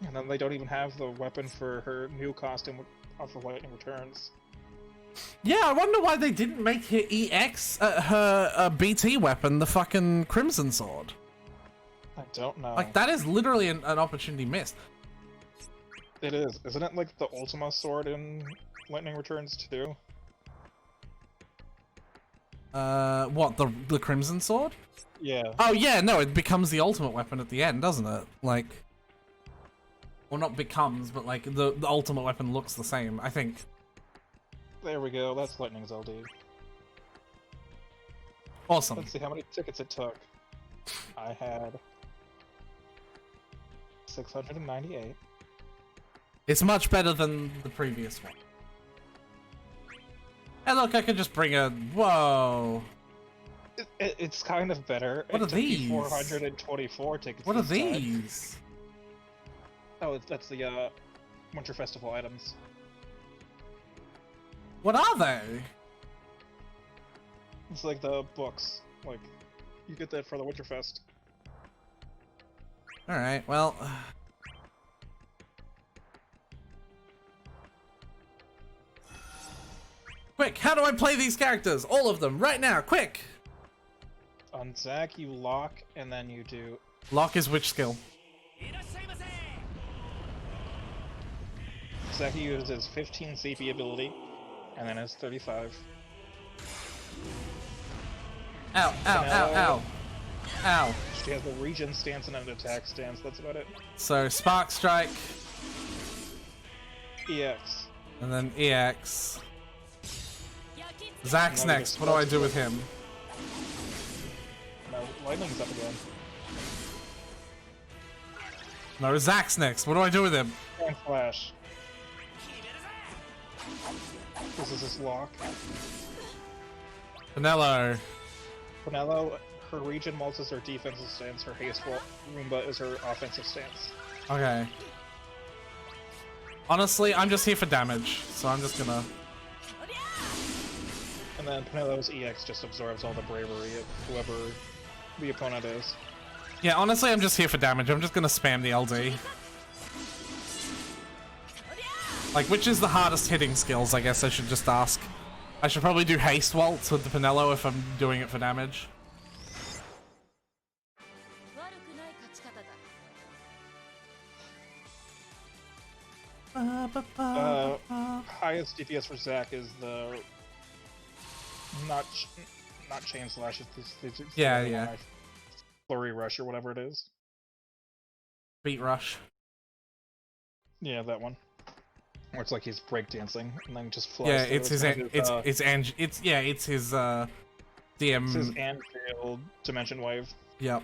And then they don't even have the weapon for her new costume for Lightning Returns. Yeah, I wonder why they didn't make her EX, her BT weapon, the fucking Crimson Sword. I don't know. Like, that is literally an opportunity missed. It is. Isn't it like the Ultima sword in Lightning Returns too? What, the Crimson Sword? Yeah. Oh, yeah, no, it becomes the ultimate weapon at the end, doesn't it? Like, well, not becomes, but like, the ultimate weapon looks the same, I think. There we go. That's Lightning's LD. Awesome. Let's see how many tickets it took. I had 698. It's much better than the previous one. And look, I could just bring a... Whoa. It's kind of better. What it are took me these? 424 tickets. What are this time. these? Oh, that's the Winter Festival items. What are they? It's like the books. Like, you get that for the Winterfest. Alright, well... Quick, how do I play these characters? All of them, right now, quick! On Zack, you lock, and then you do... Lock is which skill? Zack uses 15 CP ability, and then has 35. Ow, ow, ow, ow. Ow. She has a regen stance and an attack stance, that's about it. So, Spark Strike, EX. and then EX. Zack's Now we next, get what do I Spark do with Strike. him? No, Lightning's up again. No, Zack's next, what do I do with him? And Flash. This is his lock. Penelo. Penelo, her regen mults is her defensive stance, her haste Roomba is her offensive stance. Okay. Honestly, I'm just here for damage, so I'm just gonna... And then Penelo's EX just absorbs all the bravery of whoever the opponent is. Yeah, honestly, I'm just here for damage. I'm just gonna spam the LD. Like, which is the hardest hitting skills, I guess I should just ask. I should probably do Haste Waltz with the Penelo if I'm doing it for damage. Highest DPS for Zack is the not chain slash. It's Yeah, the yeah. Flurry rush or whatever it is. Beat Rush. Yeah, that one. Where it's like he's breakdancing and then just flies. Yeah, through. it's his, kind of it's his DM. it's his Anfield Dimension Wave, Yep.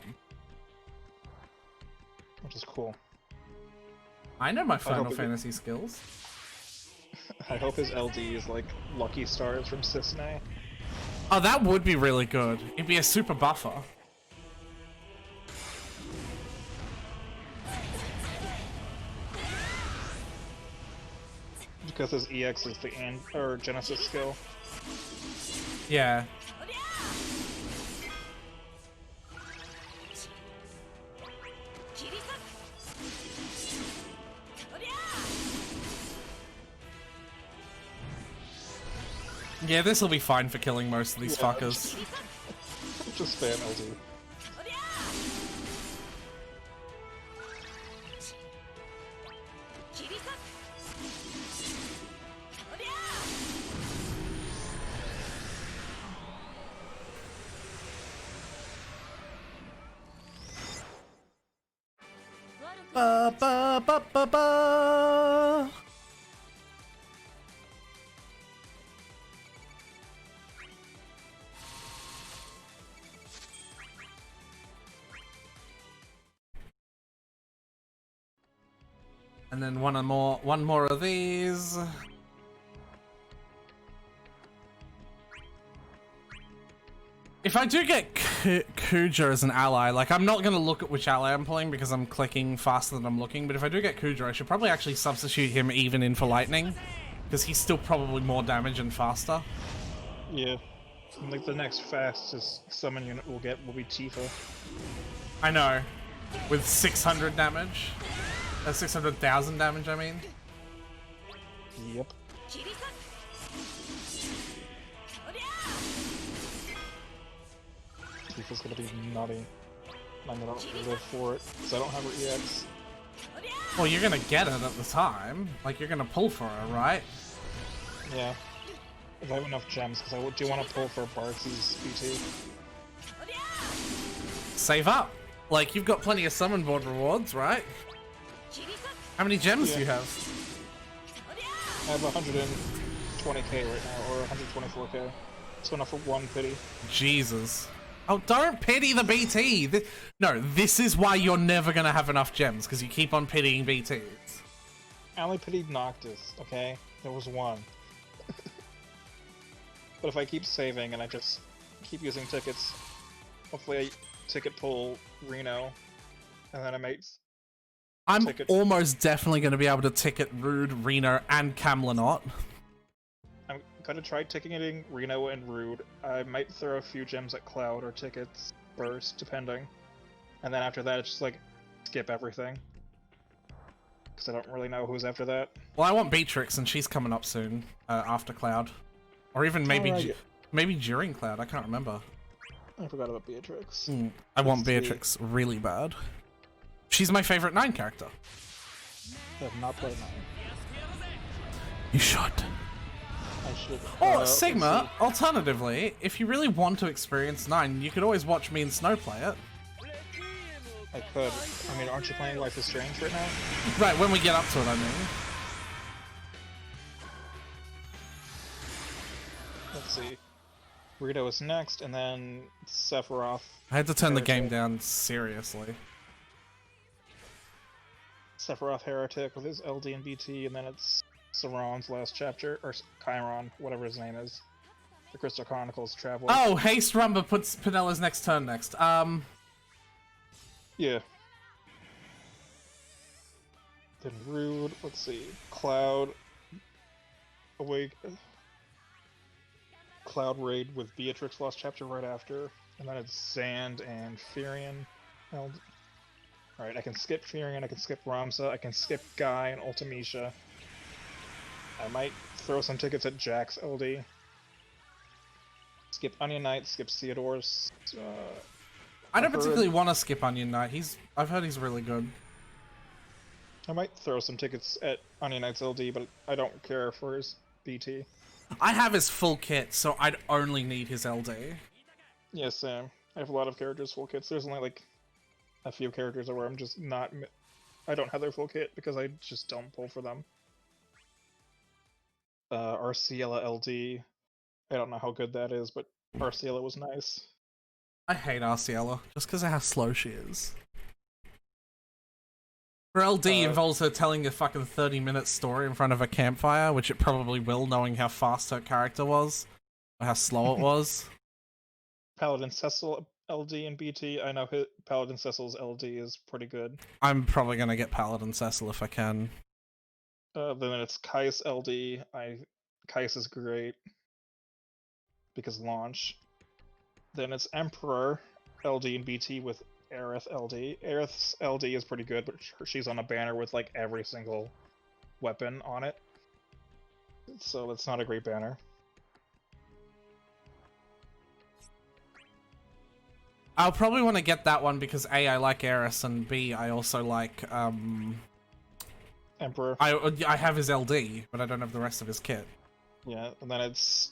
which is cool. I know my hope Final it- Fantasy skills. I hope his LD is like Lucky Stars from Cisne. Oh, that would be really good. It'd be a super buffer. Because his EX is the Genesis skill. Yeah. Yeah, this will be fine for killing most of these Yeah. fuckers. Just spam LD. ba ba ba ba ba. And then one more of these. If I do get Kuja as an ally, like, I'm not gonna look at which ally I'm pulling because I'm clicking faster than I'm looking, but if I do get Kuja, I should probably actually substitute him even in for lightning, because he's still probably more damage and faster. Yeah. Like the next fastest summon unit we'll get will be Tifa. I know. With 600 damage. 600,000 damage, I mean. Yep. Tifa's gonna be nutty. I'm gonna live for it, because I don't have her EX. Well, you're gonna get it at the time. Like, you're gonna pull for her, right? Yeah. If I have enough gems, because I do want to pull for Bartzy's BT. Save up. Like, you've got plenty of summon board rewards, right? How many gems do you have? I have 120k right now, or 124k. So enough for one pity. Jesus. Oh, don't pity the BT! No, this is why you're never gonna have enough gems, because you keep on pitying BTs. I only pitied Noctis, okay? There was one. But if I keep saving and I just keep using tickets, hopefully I ticket pull Reno, and then I might I'm ticket... almost definitely going to be able to ticket Rude, Reno, and Camlanot. I'm gonna try ticketing Reno and Rude. I might throw a few gems at Cloud or tickets first, depending. And then after that, it's just like, skip everything. Because I don't really know who's after that. Well, I want Beatrix, and she's coming up soon, after Cloud. Or even maybe maybe during Cloud, I can't remember. I forgot about Beatrix. I want Beatrix really bad. She's my favorite 9 character. I have not played 9. You should. I should. Or Sigma, alternatively, if you really want to experience 9, you could always watch me and Snow play it. I could. I mean, aren't you playing Life is Strange right now? Right, when we get up to it, I mean. Let's see. Rito is next, and then Sephiroth. I had to turn the game Heretic. down seriously. Sephiroth Heretic with his LD and BT, and then it's Sauron's last chapter, or Chiron, whatever his name is. The Crystal Chronicles Traveler. Oh, Haste Rumba puts Pinella's next turn next. Yeah. Then Rude, let's see. Cloud. Awake. Cloud Raid with Beatrix Lost Chapter right after. And then it's Zand and Firion. Alright, I can skip Firion, I can skip Ramsa, I can skip Guy and Ultimecia. I might throw some tickets at Jax LD. Skip Onion Knight, skip Theodore's. I don't particularly want to skip Onion Knight. I've heard he's really good. I might throw some tickets at Onion Knight's LD, but I don't care for his BT. I have his full kit, so I'd only need his LD. Yeah, same. I have a lot of characters full kits. There's only like a few characters where I'm just not. I don't have their full kit because I just don't pull for them. Arciela LD. I don't know how good that is, but Arciela was nice. I hate Arciela, just because of how slow she is. Her LD involves her telling a fucking 30-minute story in front of a campfire, which it probably will, knowing how fast her character was, or how slow it was. Paladin Cecil LD and BT. I know Paladin Cecil's LD is pretty good. I'm probably gonna get Paladin Cecil if I can. Then it's Kais LD. Kais is great because launch. Then it's Emperor LD and BT with Aerith LD. Aerith's LD is pretty good, but she's on a banner with like every single weapon on it. So that's not a great banner. I'll probably want to get that one because A, I like Aerith, and B, I also like, Emperor. I have his LD, but I don't have the rest of his kit. Yeah, and then it's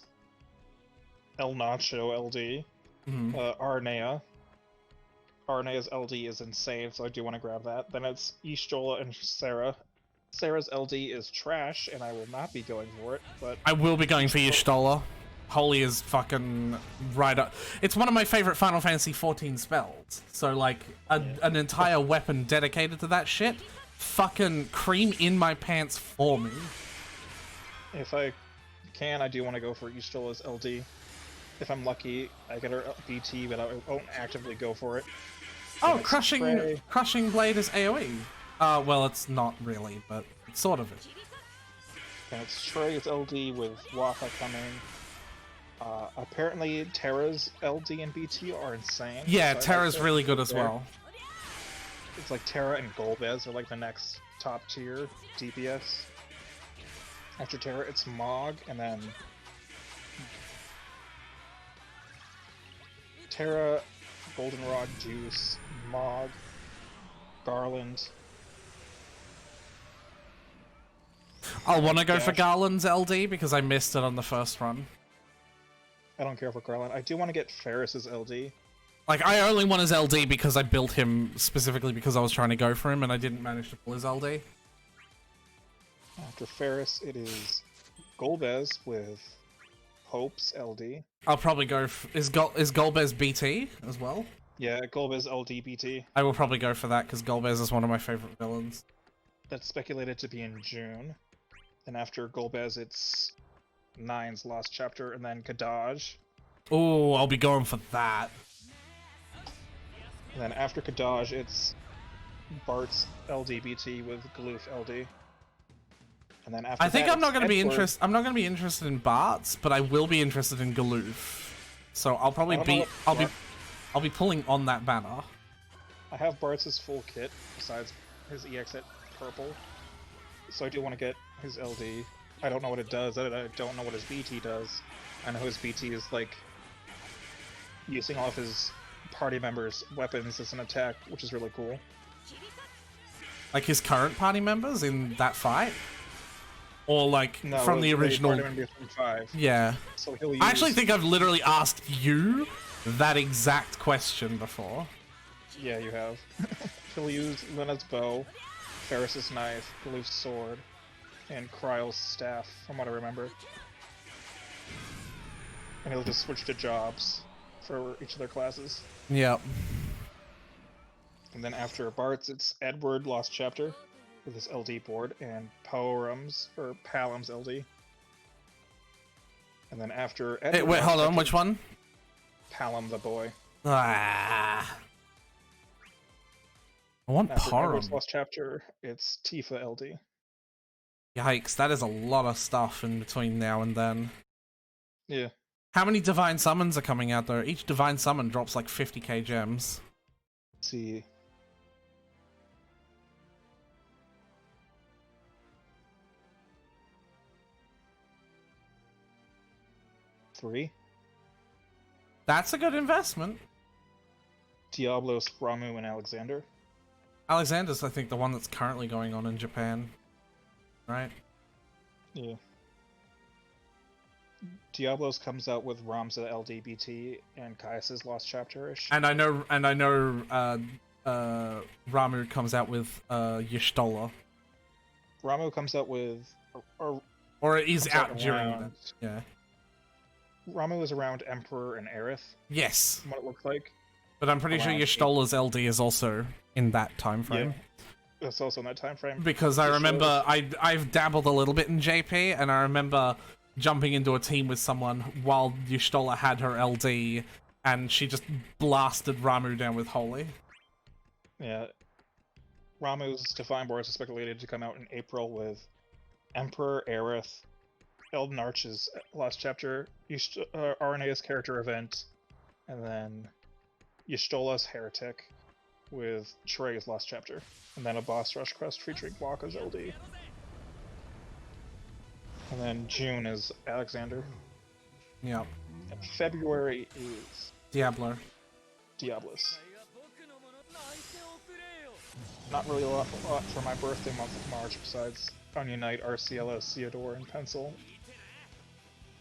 El Nacho LD. Mm-hmm. Arnea. Arnea's LD is insane, so I do want to grab that. Then it's Y'shtola and Sarah. Sarah's LD is trash, and I will not be going for it, but... I will be going for Y'shtola. Holy is fucking right up. It's one of my favorite Final Fantasy XIV spells. So, like, an entire weapon dedicated to that shit, fucking cream in my pants for me. If I can, I do want to go for Y'shtola's LD. If I'm lucky, I get her BT, but I won't actively go for it. Oh, Crushing Blade is AoE. Well, it's not really, but it sort of is. And it's Trey's LD with Waka coming. Apparently, Terra's LD and BT are insane. Yeah, so Terra's really good as well. It's like Terra and Golbez are like the next top tier DPS. After Terra, it's Mog, and then Terra, Goldenrod, Juice, Mog, Garland. I'll want to go for Garland's LD because I missed it on the first run. I don't care for Garland. I do want to get Ferris's LD. Like, I only want his LD because I built him specifically because I was trying to go for him and I didn't manage to pull his LD. After Ferris, it is Golbez with Hope's LD. I'll probably go for... Is Golbez BT as well? Yeah, Golbez LD BT. I will probably go for that because Golbez is one of my favorite villains. That's speculated to be in June. And after Golbez, it's Nine's Lost Chapter, and then Kadaj. Oh, I'll be going for that. And then after Kadaj, it's Bart's LDBT with Gloof LD. And then after I think that, I'm not going to be Edward. I'm not going to be interested in Bart's, but I will be interested in Galoof. So I'll probably I'll be pulling on that banner. I have Bart's full kit besides his EX at purple. So I do want to get his LD. I don't know what it does. I don't know what his BT does. I know his BT is like using all of his party members' weapons as an attack, which is really cool. Like his current party members in that fight? Or like No, from the original... party members from 5. Yeah. So he'll use... I actually think I've literally asked you that exact question before. Yeah, you have. He'll use Lena's bow, Ferris's knife, Galoof's sword, and Kryle's staff, from what I remember. And he'll just switch to jobs for each of their classes. Yep. And then after Bart's, it's Edward Lost Chapter with his LD board, and Palum's LD. And then after Edward Hey, wait, hold on, which one? Palum the boy. Ah. I want After Edward's Parum. Lost Chapter, it's Tifa LD. Yikes, that is a lot of stuff in between now and then. Yeah. How many Divine Summons are coming out though? Each Divine Summon drops like 50k gems. Let's see. Three. That's a good investment. Diablos, Ramu, and Alexander. Alexander's, I think, the one that's currently going on in Japan. Right? Yeah. Diablos comes out with Ramza LDBT and Caius's Lost Chapter-ish. And I know Ramu comes out with Y'shtola. Ramu comes out with... Or he's comes out during that. Yeah. Ramu is around Emperor and Aerith, Yes. from what it looks like. But I'm pretty sure Around Y'shtola's LD is also in that time frame. Yeah. It's also in that time frame. Because I remember I've dabbled a little bit in JP, and I remember jumping into a team with someone while Y'shtola had her LD, and she just blasted Ramu down with Holy. Yeah. Ramu's Divine Board is speculated to come out in April with Emperor, Aerith, Elden Arch's Last Chapter, RNA's character event, and then Y'shtola's Heretic with Trey's Last Chapter, and then a boss rush quest featuring Waka's LD. And then June is Alexander. Yep. And February is Diablo. Diablos. Not really a lot for my birthday month of March besides Onion Knight, RCLS, Theodore, and Pencil.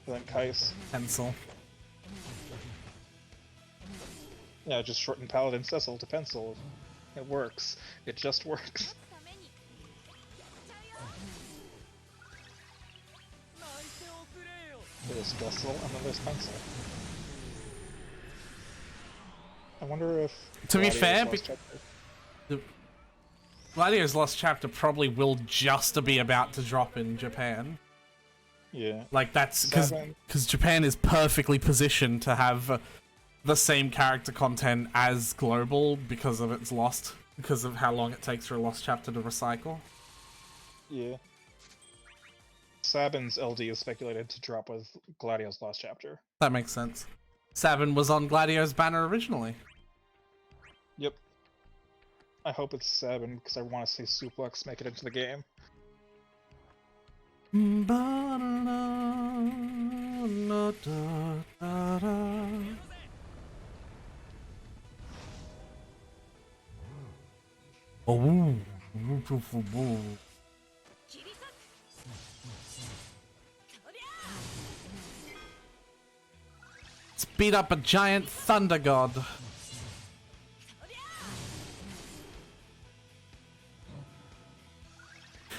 And then Kais. Pencil. Yeah, just shorten Paladin Cecil to Pencil. It works. It just works. There's Cecil and then there's Pencil. I wonder if... To be Gladio's fair, Lost Chapter- Gladio's Lost Chapter probably will just be about to drop in Japan. Yeah. Like, that's Seven. because Japan is perfectly positioned to have the same character content as global because of its Lost, because of how long it takes for a Lost Chapter to recycle. Yeah. Sabin's LD is speculated to drop with Gladio's Lost Chapter. That makes sense. Sabin was on Gladio's banner originally. Yep. I hope it's Sabin, because I want to see Suplex make it into the game. Oh. Let's beat up a giant thunder god.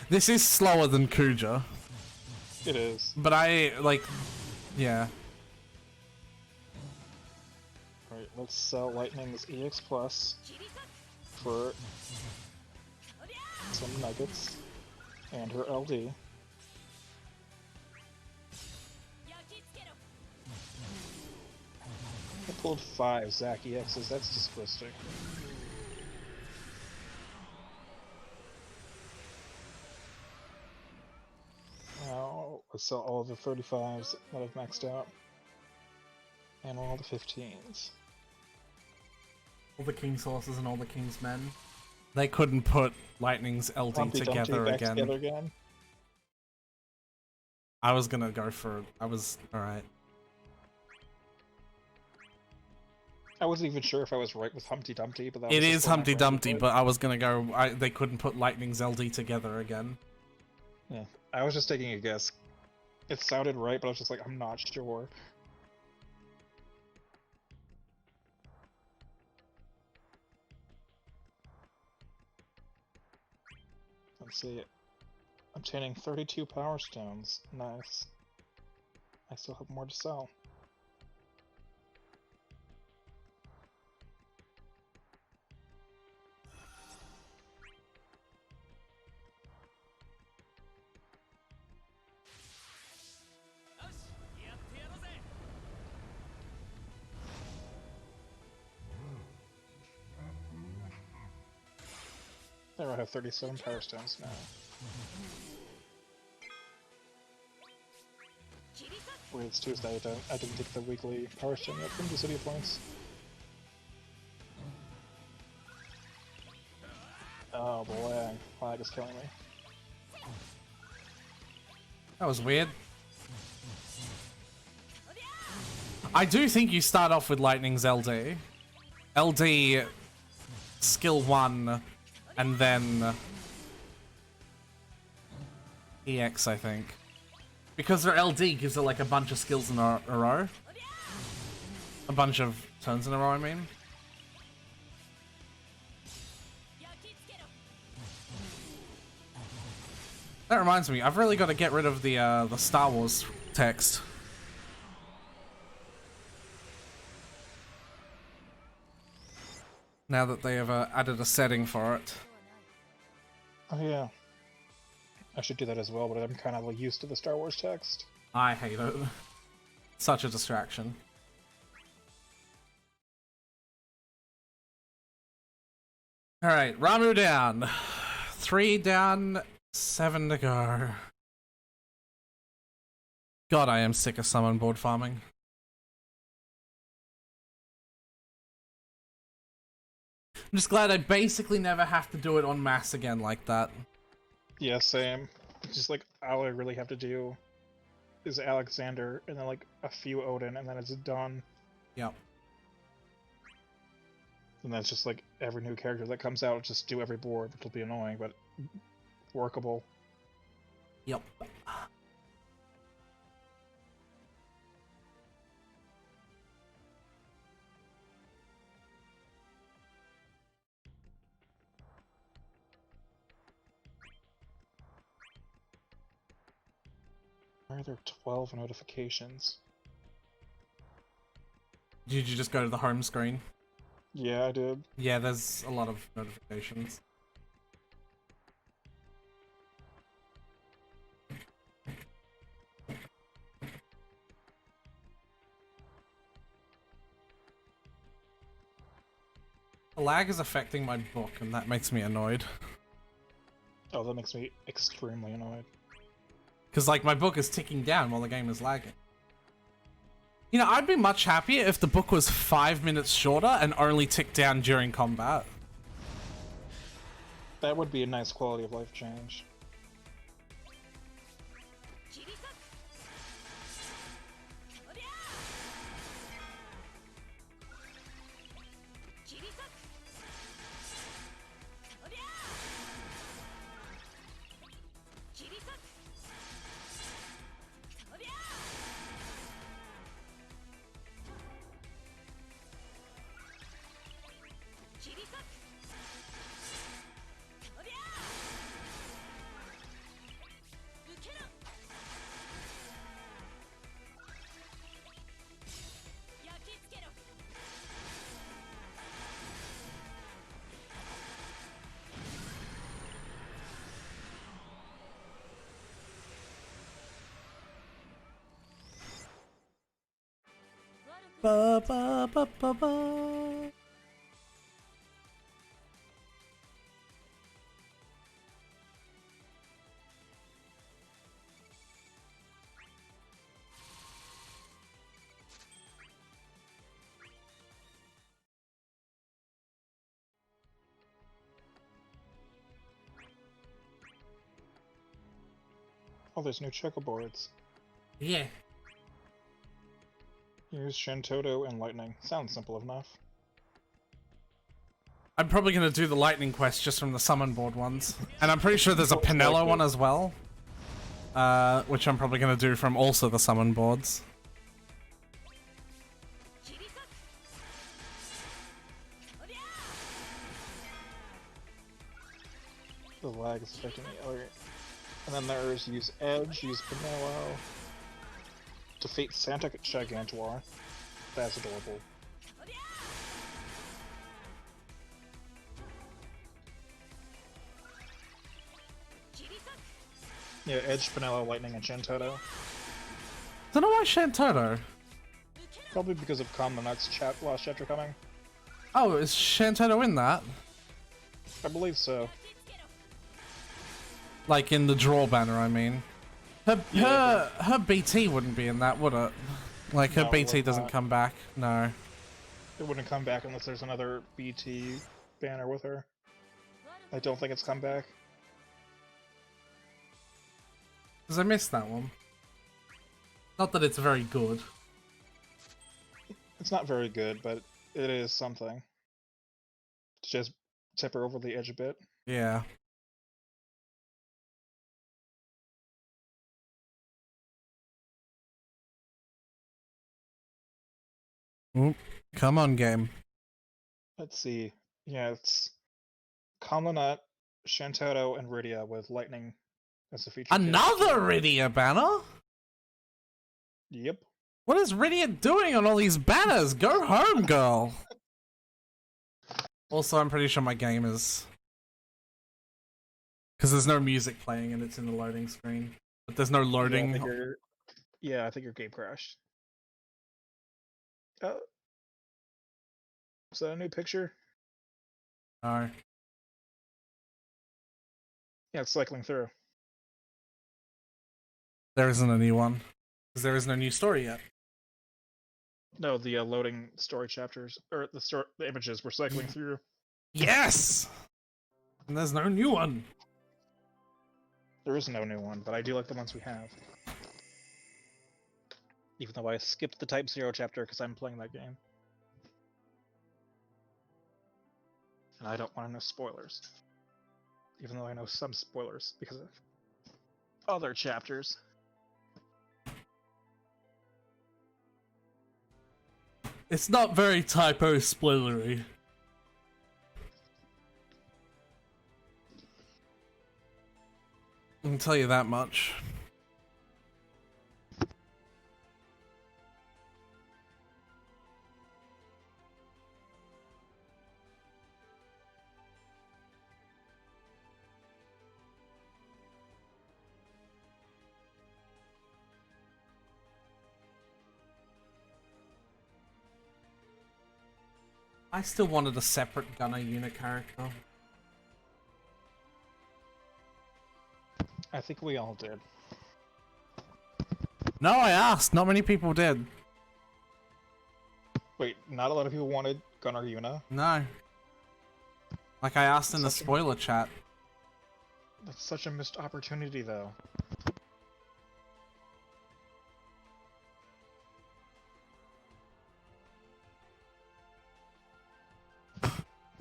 This is slower than Kuja. It is. But I, like, yeah. Alright, let's sell Lightning's EX Plus for some nuggets and her LD. I pulled 5 Zac EXs, that's disgusting. Now, let's sell all of the 35s that I've maxed out. And all the 15s. All the King's horses and all the King's men. They couldn't put Lightning's LD Humpty Dumpty together back again. together again. I was gonna go for... alright. I wasn't even sure if I was right with Humpty Dumpty, but that It was is just what my Humpty brain Dumpty, did. but I was gonna go... they couldn't put Lightning's LD together again. Yeah, I was just taking a guess. It sounded right, but I was just like, I'm not sure. Let's see. Obtaining 32 Power Stones. Nice. I still have more to sell. There, I have 37 Power Stones now. Wait, it's Tuesday. I didn't take the weekly Power Stone yet from the City Points. Oh, the lag. Lag is killing me. That was weird. I do think you start off with Lightning's LD. LD skill 1 and then EX, I think. Because their LD gives it like a bunch of skills in a row. A bunch of turns in a row, I mean. That reminds me, I've really got to get rid of the Star Wars text. Now that they have added a setting for it. Oh yeah. I should do that as well, but I'm kind of used to the Star Wars text. I hate it. Such a distraction. Alright, Ramu down. 3 down, 7 to go. God, I am sick of summon board farming. I'm just glad I basically never have to do it en masse again like that. Yeah, same. It's just like, all I really have to do is Alexander, and then like a few Odin, and then it's done. Yep. And that's just like every new character that comes out, just do every board, which will be annoying, but workable. Yep. Why are there 12 notifications? Did you just go to the home screen? Yeah, I did. Yeah, there's a lot of notifications. The lag is affecting my book, and that makes me annoyed. Oh, that makes me extremely annoyed. Because, like, my book is ticking down while the game is lagging. You know, I'd be much happier if the book was 5 minutes shorter and only ticked down during combat. That would be a nice quality of life change. Ba ba ba ba ba. Oh, there's new checkerboards. Yeah. Use Shantoto and Lightning. Sounds simple enough. I'm probably gonna do the lightning quest just from the summon board ones. And I'm pretty sure there's a Most Pinello likely. one as well. Which I'm probably gonna do from also the summon boards. The lag is affecting me. Okay. And then there's use Edge, use Pinello. Defeat Santa Gigantor. That's adorable. Yeah, Edge, Pinello, Lightning, and Shantoto. Don't know why Shantoto. Probably because of Commonut's last chapter coming. Oh, is Shantoto in that? I believe so. Like in the draw banner, I mean. Her BT wouldn't be in that, would it? Like her No, it BT would doesn't not. come back. No. It wouldn't come back unless there's another BT banner with her. I don't think it's come back. Because I missed that one. Not that it's very good. It's not very good, but it is something. To just tip her over the edge a bit. Yeah. Oop. Come on, game. Let's see. Yeah, it's Commonut, Shantoto, and Rydia with Lightning as a feature. Another Rydia banner? Yep. What is Rydia doing on all these banners? Go home, girl. Also, I'm pretty sure my game is... Because there's no music playing and it's in the loading screen. But there's no loading. Yeah, I think your game crashed. Oh. Is that a new picture? No. Yeah, it's cycling through. There isn't a new one. Because there is no new story yet. No, the loading story chapters, or the images were cycling through. Yes! And there's no new one. There is no new one, but I do like the ones we have. Even though I skipped the Type 0 chapter because I'm playing that game. And I don't want to know spoilers. Even though I know some spoilers because of other chapters. It's not very typo spoilery. I can tell you that much. I still wanted a separate Gunner unit character. I think we all did. No, I asked. Not many people did. Wait, not a lot of people wanted Gunnar Yuna? No. Like I asked in the Such a- spoiler chat. That's such a missed opportunity, though.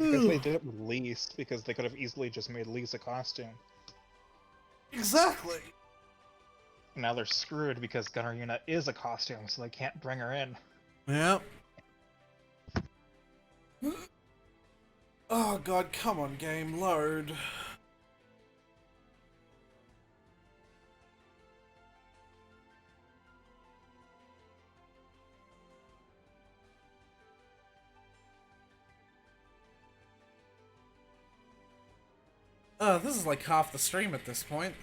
I guess they did it with Lise, because they could have easily just made Lise a costume. Exactly. Now they're screwed because Gunnar Yuna is a costume, so they can't bring her in. Yep. Oh god, come on game, load. This is like half the stream at this point.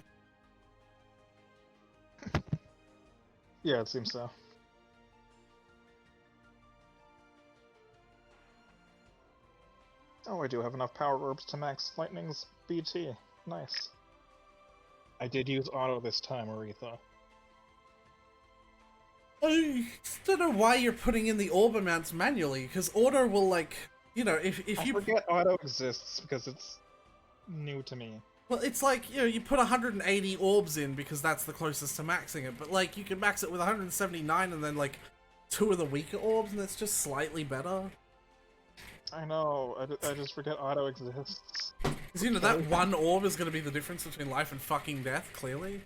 Yeah, it seems so. Oh, I do have enough power orbs to max Lightning's BT. Nice. I did use auto this time, Aretha. I just don't know why you're putting in the orb amounts manually, because auto will like, you know, if I you forget auto exists because it's new to me. well, it's like, you know, you put 180 orbs in because that's the closest to maxing it, but like you can max it with 179 and then like 2 of the weaker orbs and it's just slightly better. I know, I just forget auto exists. Because, you know, that one orb is going to be the difference between life and fucking death, clearly.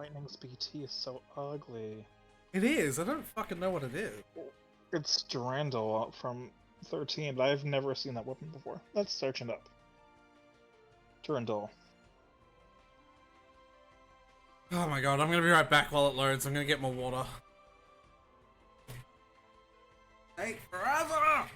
Lightning's BT is so ugly. It is. I don't fucking know what it is. It's Durandal from 13, but I've never seen that weapon before. Let's search it up. Durandal. Oh my god, I'm going to be right back while it loads. I'm going to get more water. Take forever!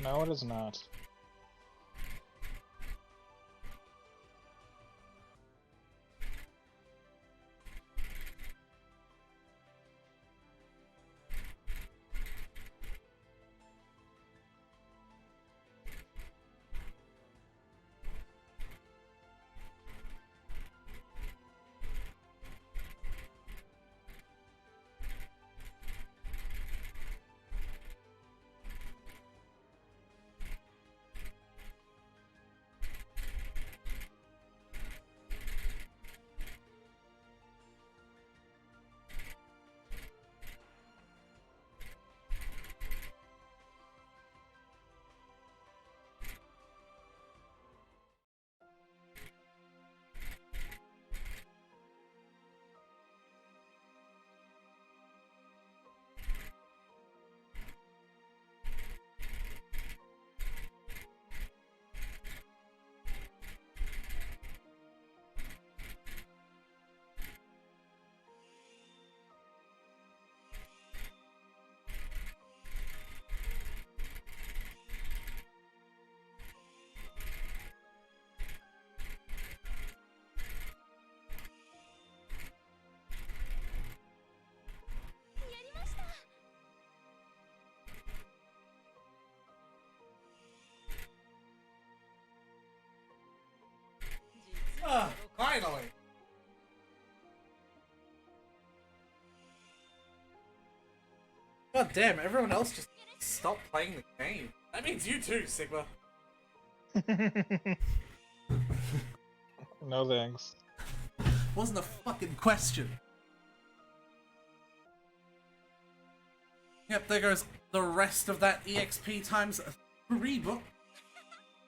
No, it is not. God damn, everyone else just stopped playing the game. That means you too, Sigma. No thanks. Wasn't a fucking question. Yep, there goes the rest of that EXP times 3 book.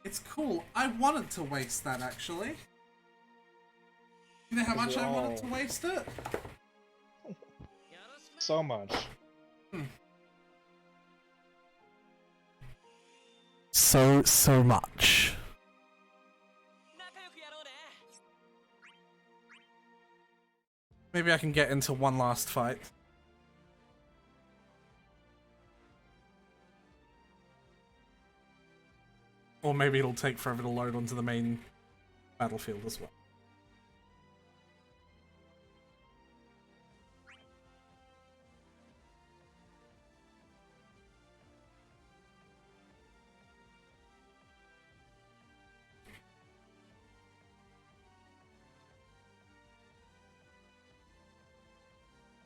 It's cool. I wanted to waste that, actually. You know how much I wanted to waste it? So much. So much. Maybe I can get into one last fight. Or maybe it'll take forever to load onto the main battlefield as well.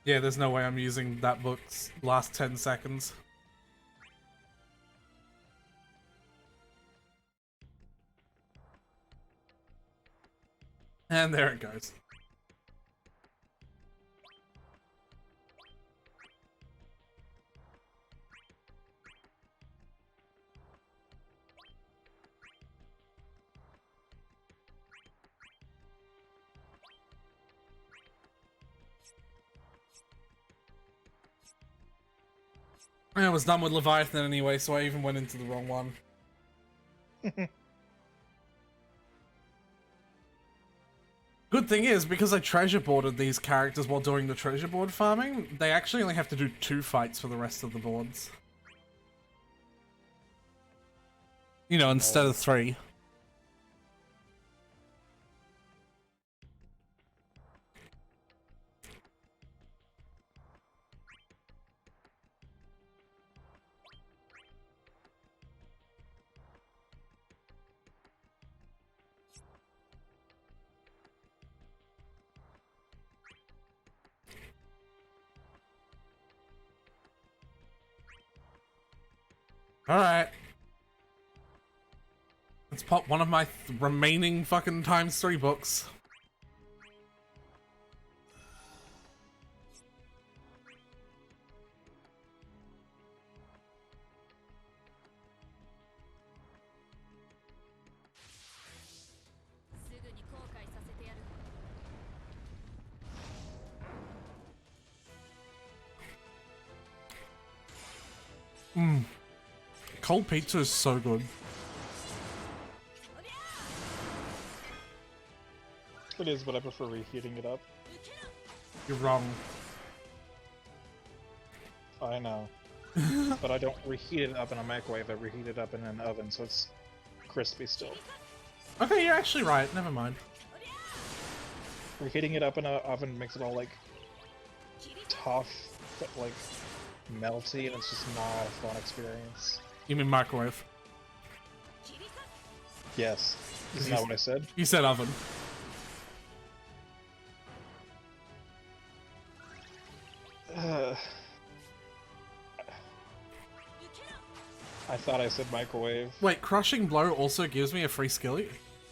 Yeah, there's no way I'm using that book's last 10 seconds. And there it goes. I was done with Leviathan anyway, so I even went into the wrong one. Good thing is, because I treasure boarded these characters while doing the treasure board farming, they actually only have to do 2 fights for the rest of the boards. You know, instead of 3. Alright. Let's pop one of my remaining fucking times 3 books. Cold pizza is so good. It is, but I prefer reheating it up. You're wrong. I know. But I don't reheat it up in a microwave, I reheat it up in an oven, so it's crispy still. Okay, you're actually right. Never mind. Reheating it up in an oven makes it all, like, tough, but, like, melty, and it's just not a fun experience. You mean microwave? Yes. Isn't that what I said? You said oven. I thought I said microwave. Wait, crushing blow also gives me a free skill.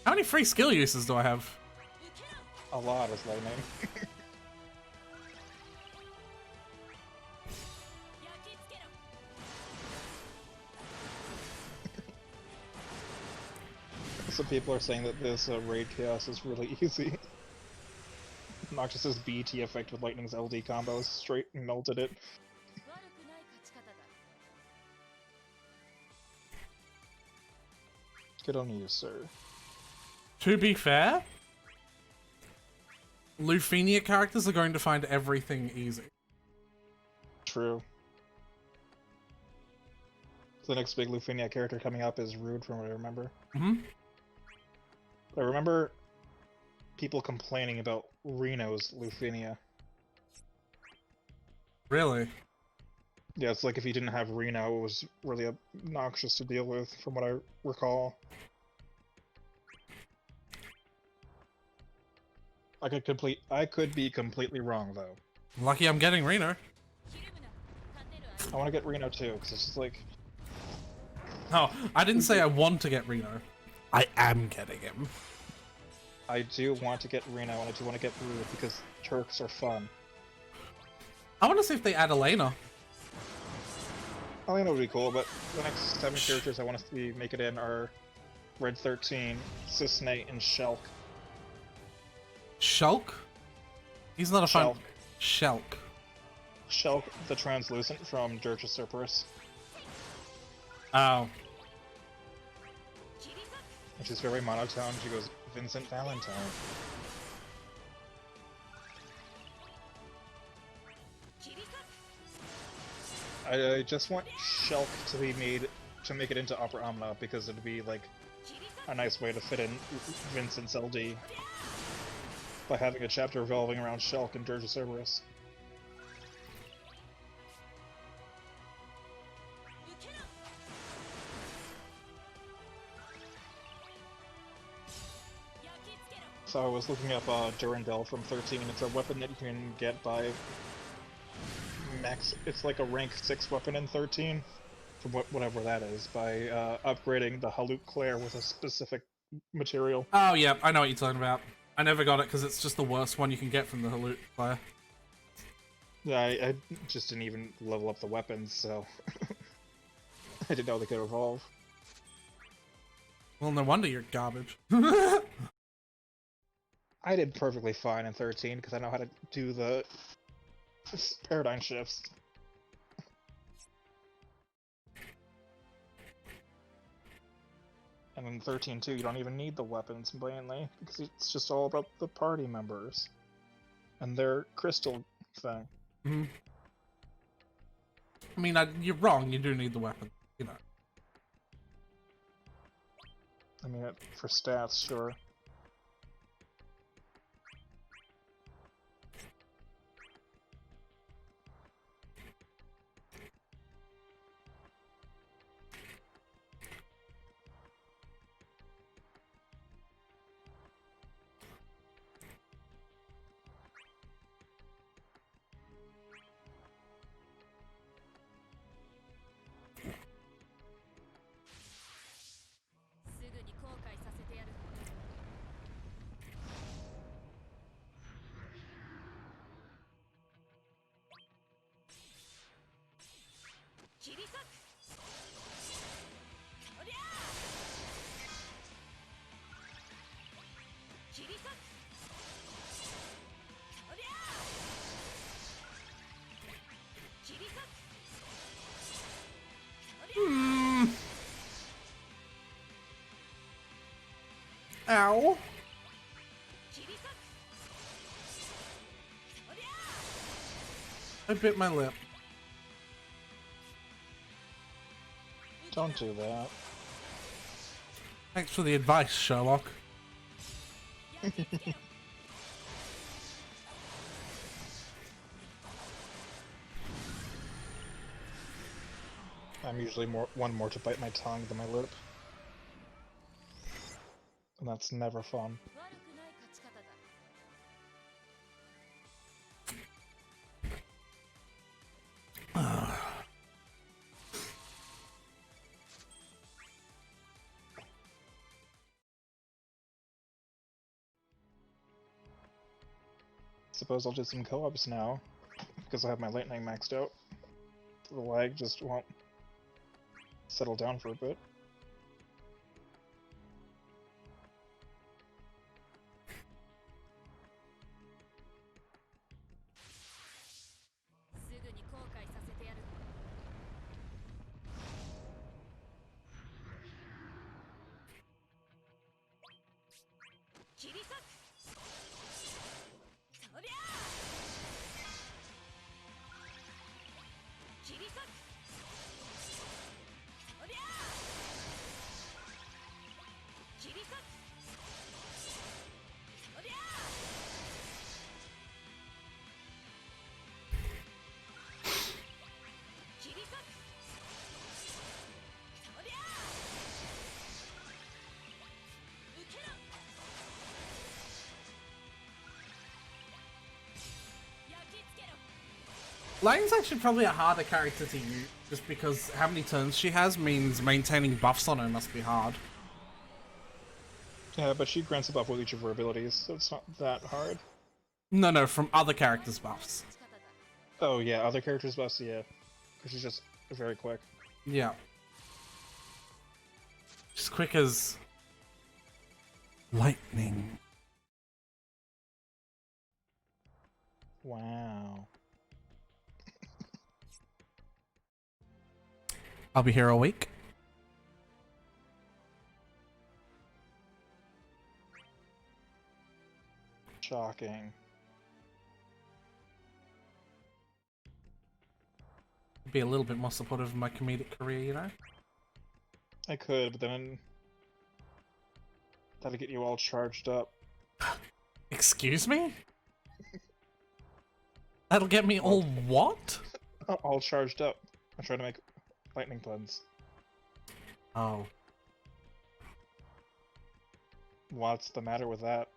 How many free skill uses do I have? A lot is lightning. Some people are saying that this raid chaos is really easy. Noxus's BT effect with Lightning's LD combos straight melted it. Good on you, sir. To be fair, Lufenia characters are going to find everything easy. True. The next big Lufenia character coming up is Rude, from what I remember. I remember people complaining about Reno's Lufenia. Really? Yeah, it's like if you didn't have Reno, it was really obnoxious to deal with, from what I recall. I could be completely wrong, though. Lucky I'm getting Reno. I want to get Reno too, because it's just like... Oh, I didn't say I want to get Reno. I am getting him. I do want to get Reno, and I do want to get Brood, because Turks are fun. I want to see if they add Elena. Elena would be cool, but the next 7 characters I want to see make it in are Red 13, Cisnate, and Shulk. Shulk? He's not a fun... Shulk. Shulk. Shulk, the translucent from Dirge of Cerberus. Oh. Which is very monotone. She goes, Vincent Valentine. I just want Shulk to be made to make it into Opera Omnia because it'd be like a nice way to fit in Vincent's LD by having a chapter revolving around Shulk and Dirge of Cerberus. So I was looking up Durandal from 13. It's a weapon that you can get by max. It's like a rank 6 weapon in 13, from whatever that is, by upgrading the Haluk Claire with a specific material. Oh, yeah, I know what you're talking about. I never got it because it's just the worst one you can get from the Haluk player. Yeah, I just didn't even level up the weapons, so I didn't know they could evolve. Well, no wonder you're garbage. I did perfectly fine in 13 because I know how to do the paradigm shifts. And in 13 too, you don't even need the weapons mainly because it's just all about the party members and their crystal thing. Mm-hmm. I mean, you're wrong. You do need the weapon, you know. I mean, for stats, sure. Ow. I bit my lip. Don't do that. Thanks for the advice, Sherlock. I'm usually one more to bite my tongue than my lip. And that's never fun. Suppose I'll do some co-ops now, because I have my lightning maxed out. The lag just won't settle down for a bit. Lightning's actually probably a harder character to use, just because how many turns she has means maintaining buffs on her must be hard. Yeah, but she grants a buff with each of her abilities, so it's not that hard. No, from other characters' buffs. Oh yeah, other characters' buffs, yeah. Because she's just very quick. Yeah. Just quick as... lightning. Wow. I'll be here all week. Shocking. Be a little bit more supportive of my comedic career, you know? I could, but then that'd get you all charged up. Excuse me? That'll get me all what? All charged up. I'm trying to make lightning puns. Oh. What's the matter with that?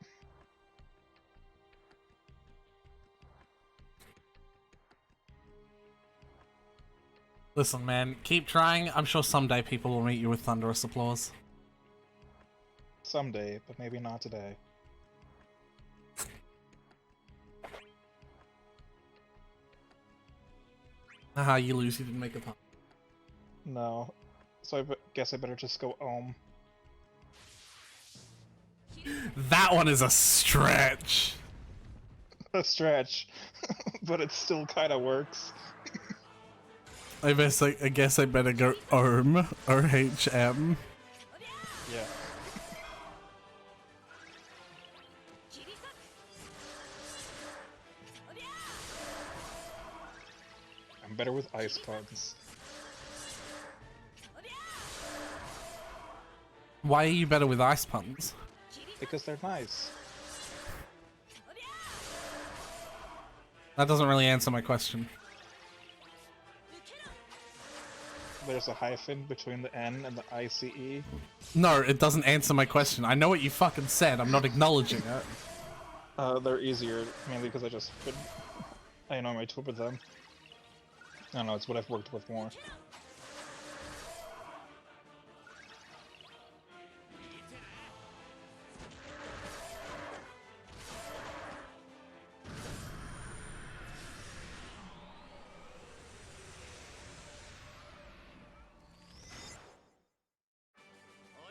Listen, man, keep trying. I'm sure someday people will meet you with thunderous applause. Someday, but maybe not today. Haha, you lose, you didn't make a pun. No. So I guess I better just go ohm. That one is a stretch. A stretch. But it still kinda works. I guess I better go OHM. OHM. Yeah. I'm better with ice puns. Why are you better with ice puns? Because they're nice. That doesn't really answer my question. There's a hyphen between the N and the ICE. No, it doesn't answer my question. I know what you fucking said. I'm not acknowledging it. They're easier, mainly because I know my twip with them. I don't know, it's what I've worked with more.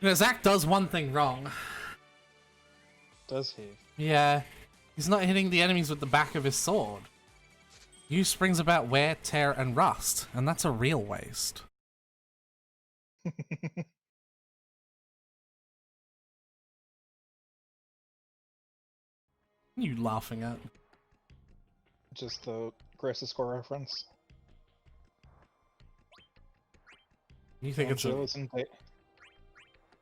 You know, Zach does one thing wrong. Does he? Yeah. He's not hitting the enemies with the back of his sword. Use springs about wear, tear, and rust, and that's a real waste. What are you laughing at? Just the Crisis Core reference. You think it's a... Angel isn't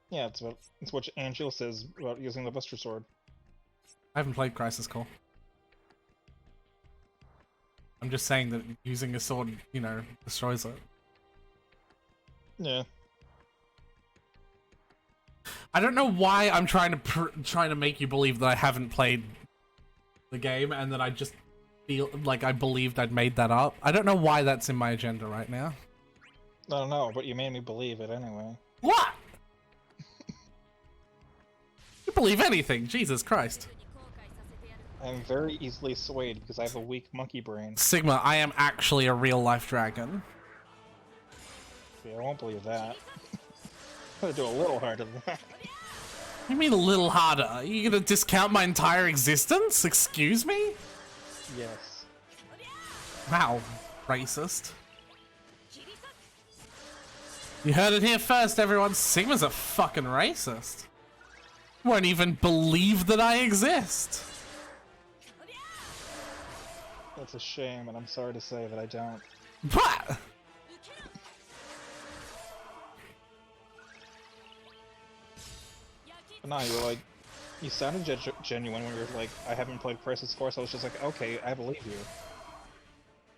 Yeah, it's what Angel says about using the Buster Sword. I haven't played Crisis Core. I'm just saying that using a sword, you know, destroys it. Yeah. I don't know why I'm trying to make you believe that I haven't played the game and that I just feel like I believed I'd made that up. I don't know why that's in my agenda right now. I don't know, but you made me believe it anyway. What? You believe anything, Jesus Christ. I'm very easily swayed because I have a weak monkey brain. Sigma, I am actually a real-life dragon. Yeah, I won't believe that. I'm gonna do a little harder than that. You mean a little harder? Are you gonna discount my entire existence? Excuse me? Yes. Wow, racist. You heard it here first, everyone. Sigma's a fucking racist. Won't even believe that I exist. That's a shame, and I'm sorry to say that I don't. What? But no, you were like, you sounded genuine when you were like, I haven't played Crisis Core, so I was just like, okay, I believe you.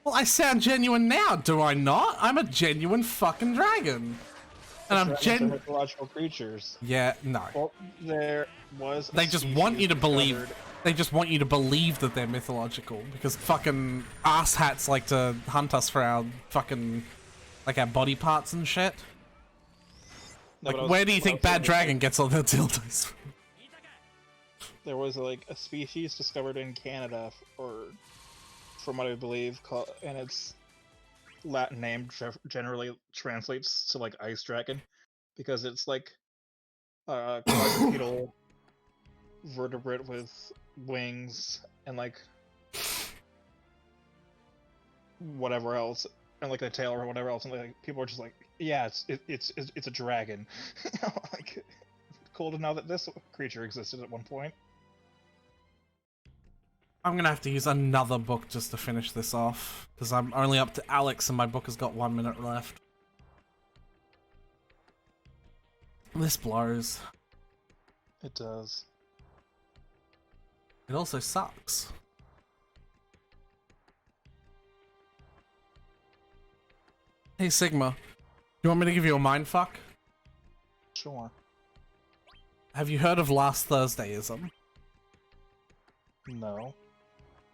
Well, I sound genuine now, do I not? I'm a genuine fucking dragon. And I'm Dragons are mythological creatures. Yeah, no. Well, there was. They just want you to believe. They just want you to believe that they're mythological because fucking asshats like to hunt us for our fucking, like, our body parts and shit. No, Like, where do you think Bad Dragon gets all their dildos from? There was like a species discovered in Canada, or from what I believe, called, and its Latin name generally translates to like ice dragon, because it's like a quadrupedal vertebrate with wings and like whatever else, and like a tail or whatever else, and like people are just like, yeah, it's a dragon. Like, cool to know that this creature existed at one point. I'm gonna have to use another book just to finish this off, because I'm only up to Alex and my book has got 1 minute left. This blows. It does. It also sucks. Hey Sigma, you want me to give you a mindfuck? Sure. Have you heard of Last Thursdayism? No.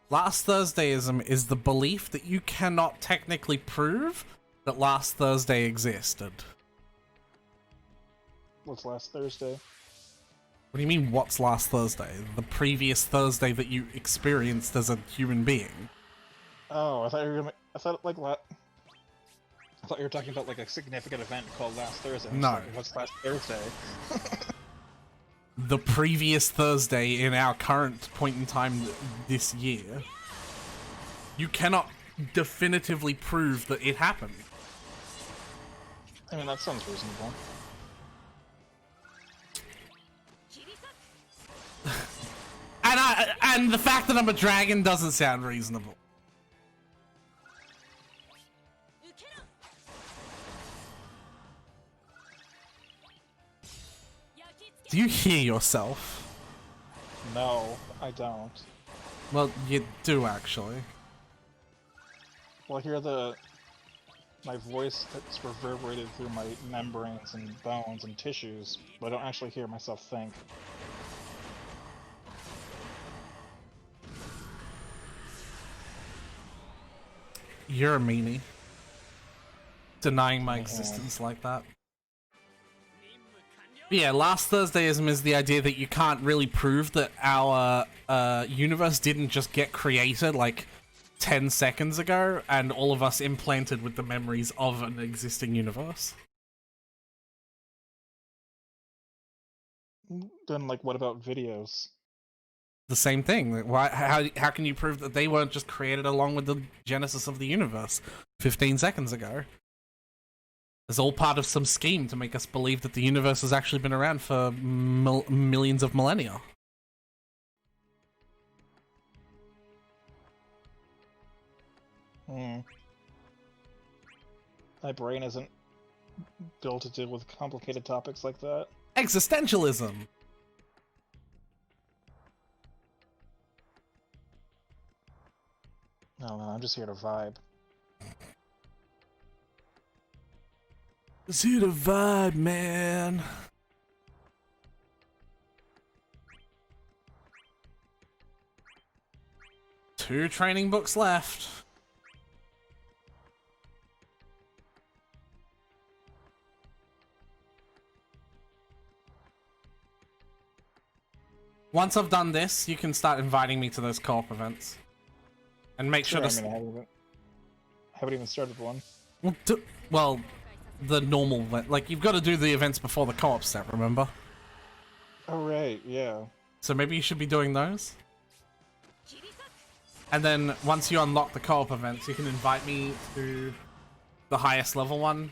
Last Thursdayism is the belief that you cannot technically prove that last Thursday existed. What's last Thursday? What do you mean, what's last Thursday? The previous Thursday that you experienced as a human being. Oh, I thought you were gonna. I thought you were talking about like a significant event called Last Thursday. No. Like, what's last Thursday? The previous Thursday in our current point in time this year. You cannot definitively prove that it happened. I mean, that sounds reasonable. And the fact that I'm a dragon doesn't sound reasonable. Do you hear yourself? No, I don't. Well, you do actually. Well, I hear my voice that's reverberated through my membranes and bones and tissues, but I don't actually hear myself think. You're a meanie. Denying my existence like that. But yeah, last Thursdayism is the idea that you can't really prove that our universe didn't just get created like 10 seconds ago and all of us implanted with the memories of an existing universe. Then, like, what about videos? The same thing. Why? How can you prove that they weren't just created along with the genesis of the universe 15 seconds ago? It's all part of some scheme to make us believe that the universe has actually been around for millions of millennia. My brain isn't built to deal with complicated topics like that. Existentialism! No, I'm just here to vibe. It's here to vibe, man. Two training books left. Once I've done this, you can start inviting me to those co-op events. And make sure to... I mean, I haven't even started one. Well, the normal... Like, you've got to do the events before the co-op set, remember? Oh, right, yeah. So maybe you should be doing those? And then, once you unlock the co-op events, you can invite me to the highest level one.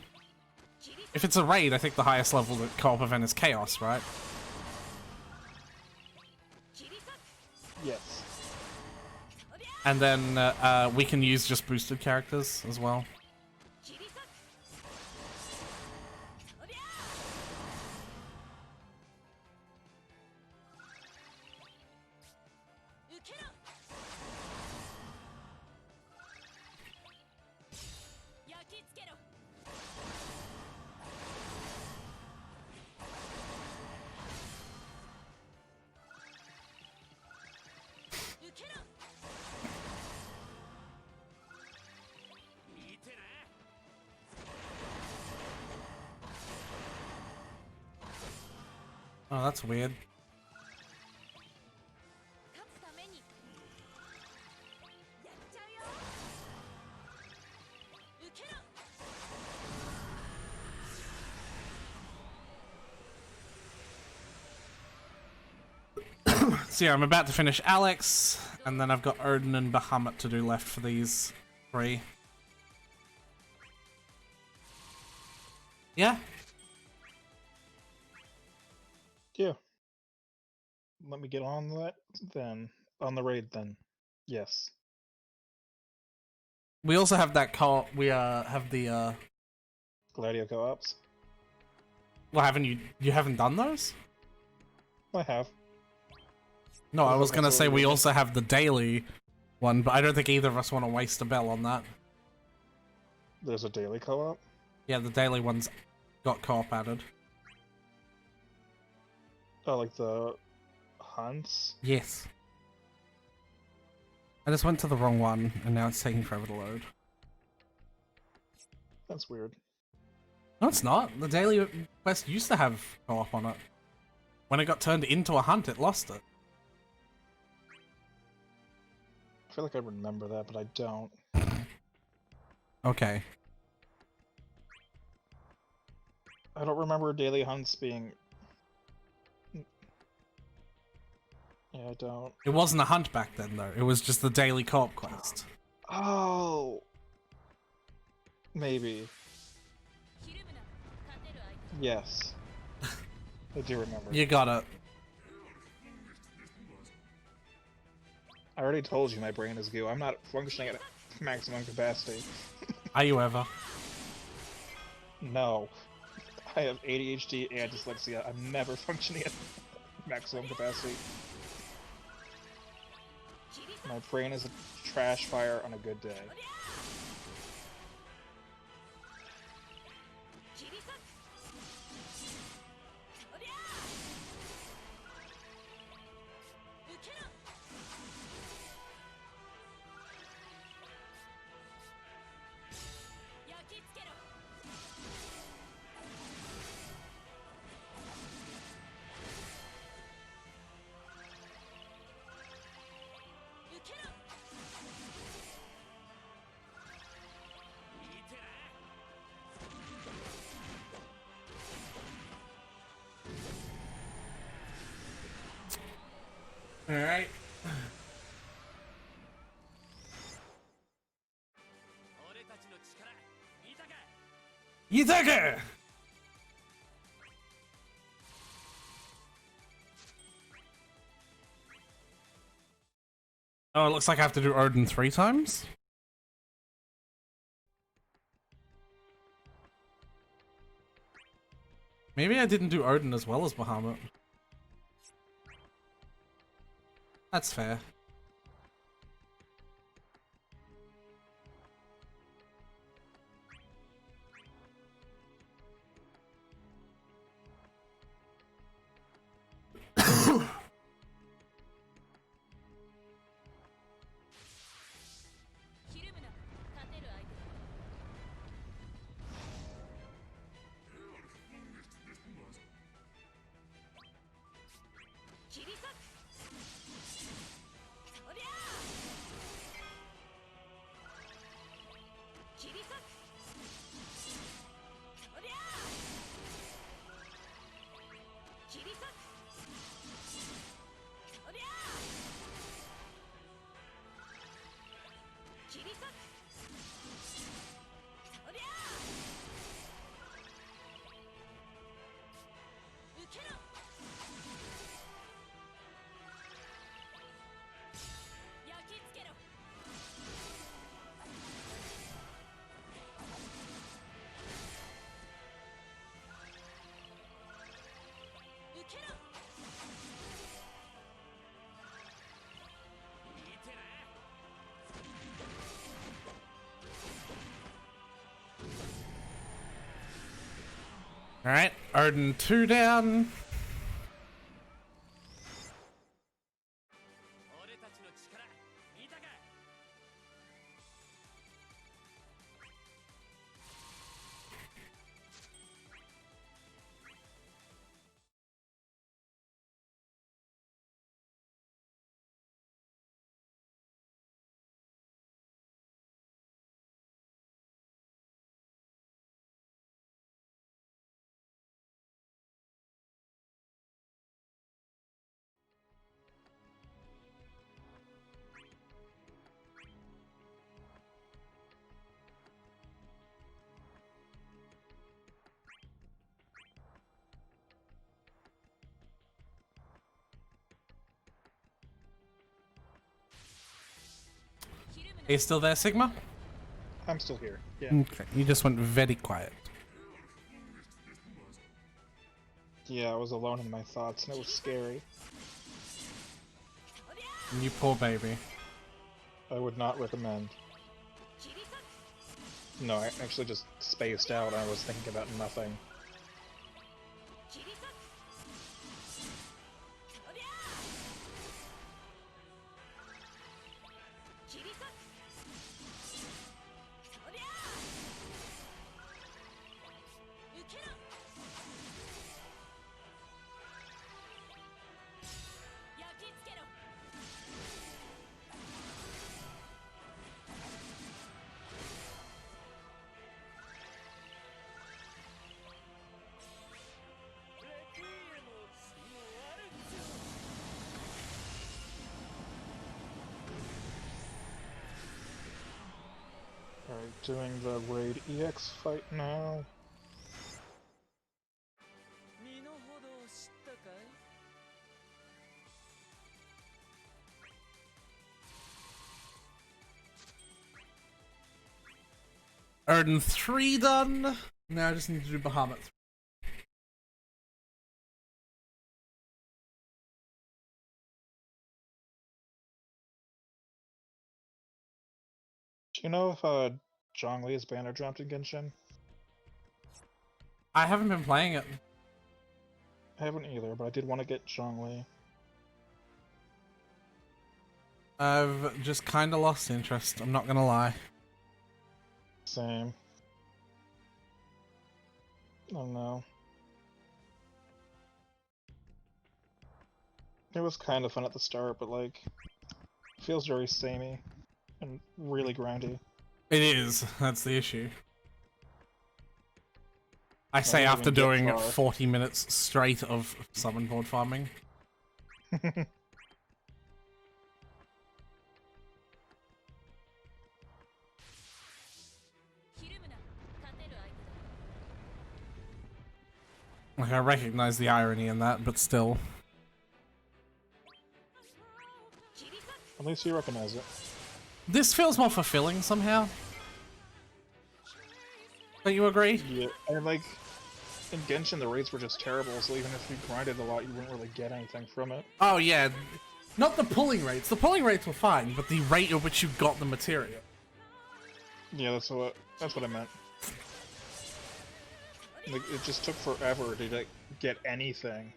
If it's a raid, I think the highest level co-op event is Chaos, right? Yes. And then we can use just boosted characters as well. Oh, that's weird. So yeah, I'm about to finish Alex, and then I've got Odin and Bahamut to do left for these 3. Yeah? Yeah. Let me get on that then. On the raid then. Yes. We also have that co-op, we have the Gladio co-ops. well, you haven't done those? I have. No, I was That's gonna what say we we did. also have the daily one, but I don't think either of us want to waste a bell on that. There's a daily co-op. Yeah, the daily one's got co-op added. Oh, like the hunts. Yes. I just went to the wrong one, and now it's taking forever to load. That's weird. No, it's not. The daily quest used to have co-op on it. When it got turned into a hunt, it lost it. I feel like I remember that, but I don't. Okay. I don't remember daily hunts being. Yeah, I don't. It wasn't a hunt back then, though. It was just the daily co-op quest. Oh. Maybe. Yes. I do remember. You got it. I already told you my brain is goo. I'm not functioning at maximum capacity. Are you ever? No. I have ADHD and dyslexia. I'm never functioning at maximum capacity. My brain is a trash fire on a good day. Alright. Yitaka! Oh, it looks like I have to do Odin 3 times? Maybe I didn't do Odin as well as Bahamut. That's fair. Alright, Odin 2 down. Are you still there, Sigma? I'm still here. Yeah. Okay, you just went very quiet. Yeah, I was alone in my thoughts, and it was scary. You poor baby. I would not recommend. No, I actually just spaced out. I was thinking about nothing. Alright, doing the Raid EX fight now. Erden 3 done. Now I just need to do Bahamut 3. Do you know if Zhongli's banner dropped in Genshin? I haven't been playing it. I haven't either, but I did want to get Zhongli. I've just kind of lost interest, I'm not gonna lie. Same. Oh no. It was kind of fun at the start, but like, it feels very samey and really grindy. It is, that's the issue. I say didn't after even get doing far. 40 minutes straight of summon board farming. Like, I recognize the irony in that, but still. At least you recognize it. This feels more fulfilling somehow. Don't you agree? Yeah, and like, in Genshin the raids were just terrible, so even if you grinded a lot, you wouldn't really get anything from it. Oh yeah, not the pulling rates. The pulling rates were fine, but the rate at which you got the material. Yeah, that's what I meant. Like, it just took forever to like, get anything.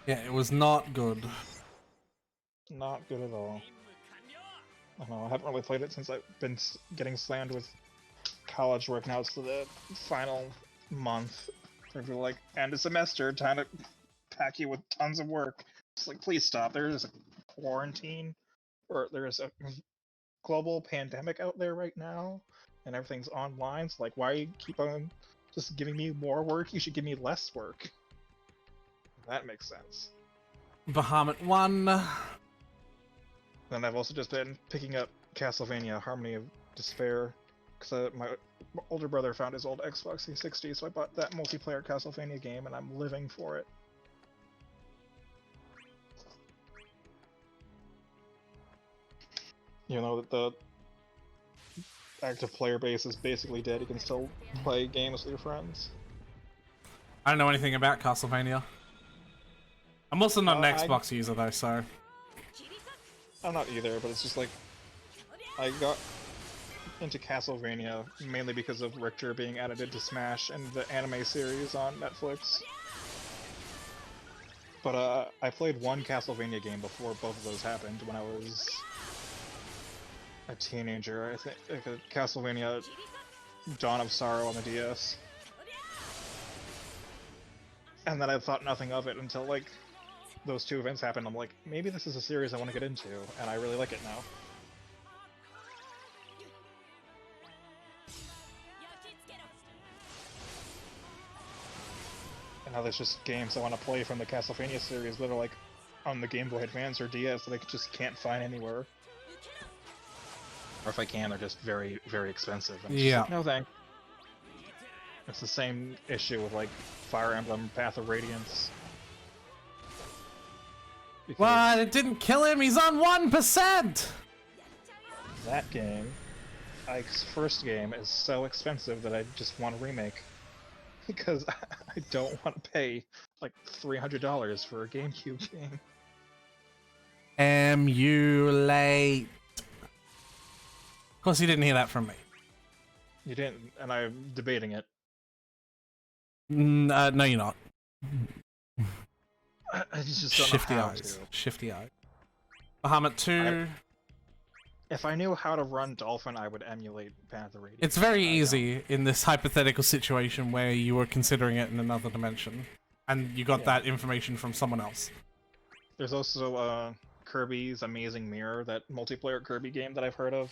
Yeah, it was not good. Not good at all. I don't know, I haven't really played it since I've been getting slammed with college work. Now it's the final month. They're like, end of semester, time to pack you with tons of work. It's like, please stop. There is a quarantine, or there is a global pandemic out there right now, and everything's online. So like, why you keep on just giving me more work? You should give me less work. That makes sense. Bahamut 1. Then I've also just been picking up Castlevania Harmony of Despair, because my older brother found his old Xbox 360, so I bought that multiplayer Castlevania game, and I'm living for it. You know that the active player base is basically dead. You can still play games with your friends. I don't know anything about Castlevania. I'm also not an I- Xbox user though, so... I'm not either, but it's just like, I got into Castlevania mainly because of Richter being added into Smash and the anime series on Netflix. But I played one Castlevania game before both of those happened when I was a teenager. I think like Castlevania Dawn of Sorrow on the DS. And then I thought nothing of it until like those two events happened. I'm like, maybe this is a series I want to get into, and I really like it now. Now there's just games I want to play from the Castlevania series that are like on the Game Boy Advance or DS that I just can't find anywhere. Or if I can, they're just very, very expensive. And it's just like, no thanks. It's the same issue with like Fire Emblem Path of Radiance. Because What? It didn't kill him. He's on 1%. that game, Ike's first game, is so expensive that I just want a remake. Because I don't want to pay like $300 for a GameCube game. Emulate. Of course, you didn't hear that from me. You didn't, and I'm debating it. No, you're not. I just don't Shifty know how eyes. to. Shifty eyes. Bahamut 2. If I knew how to run Dolphin, I would emulate Path of Radiance. It's very easy in this hypothetical situation where you were considering it in another dimension, and you got that information from someone else. There's also Kirby's Amazing Mirror, that multiplayer Kirby game that I've heard of,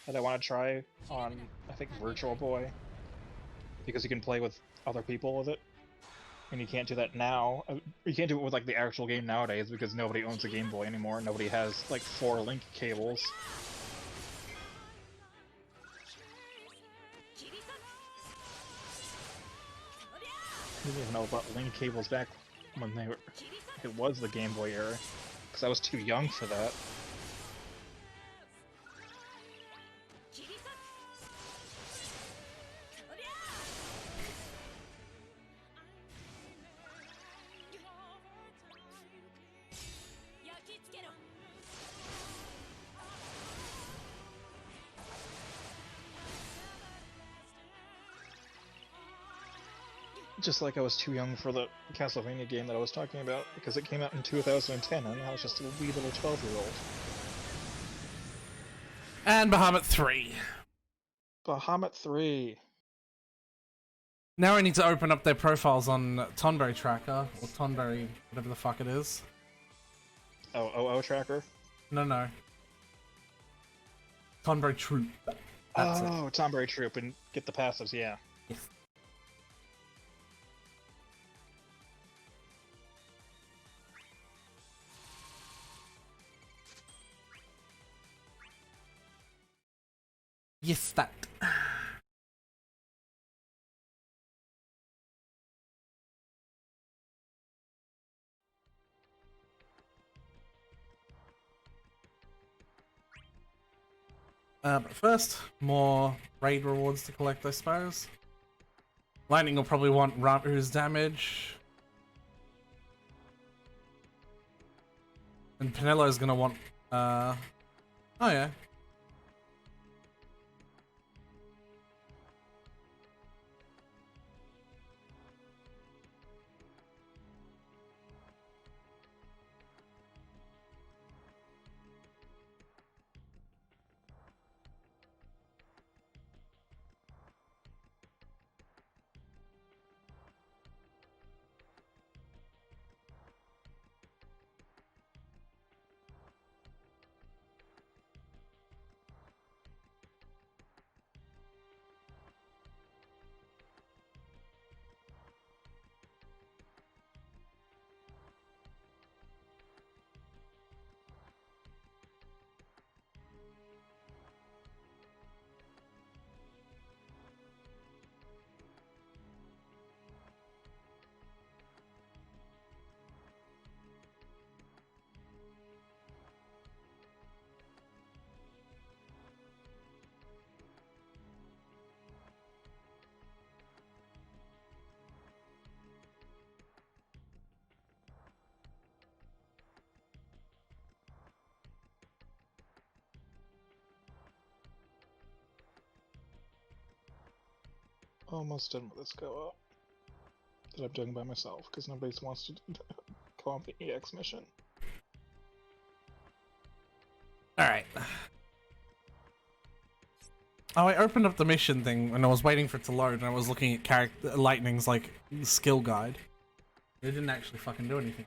that I want to try on, I think, Virtual Boy, because you can play with other people with it. And you can't do that now. You can't do it with like the actual game nowadays because nobody owns a Game Boy anymore. Nobody has like 4 link cables. I didn't even know about link cables back when they were. It was the Game Boy era, because I was too young for that. Just like I was too young for the Castlevania game that I was talking about, because it came out in 2010, and I was just a wee little 12-year-old. And Bahamut 3. Bahamut 3. Now I need to open up their profiles on Tonberry Tracker, or Tonberry, whatever the fuck it is. Oh, OO Tracker? No. Tonberry Troop. That's it. Tonberry Troop, and get the passives, yeah. Yes. Yes, that. But first, more raid rewards to collect, I suppose. Lightning will probably want Ramu's damage. And Pinello's gonna want, oh yeah. Almost done with this go-up that I'm doing by myself, because nobody wants to go on the EX mission. Alright. Oh, I opened up the mission thing and I was waiting for it to load and I was looking at Lightning's, like, skill guide. It didn't actually fucking do anything.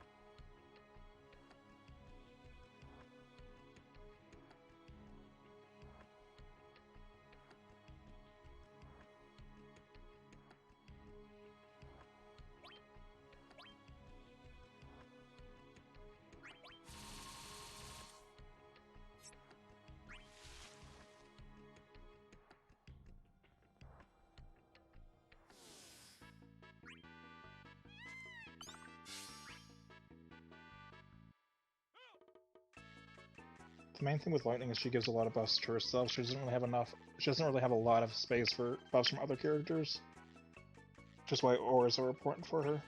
The main thing with Lightning is she gives a lot of buffs to herself. She doesn't really have enough. She doesn't really have a lot of space for buffs from other characters. Which is why auras are important for her.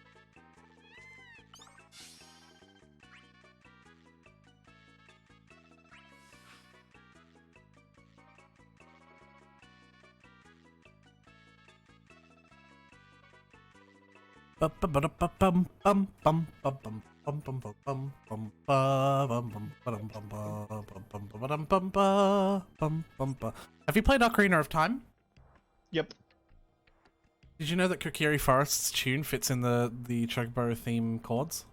Have you played Ocarina of Time? Yep. Did you know that Kokiri Forest's tune fits in the Chocobo theme chords?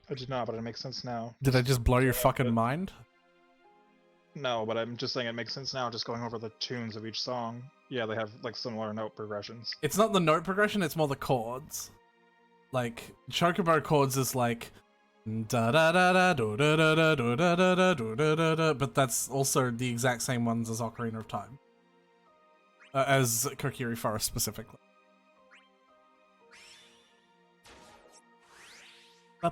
I did not, but it makes sense now. Did I just blow your fucking mind? No, but I'm just saying it makes sense now, just going over the tunes of each song. Yeah, they have, like, similar note progressions. It's not the note progression, it's more the chords. Like, Chocobo chords is like... da da da da do da da da do da da da do da da da, but that's also the exact same ones as Ocarina of Time. As Kokiri Forest specifically. I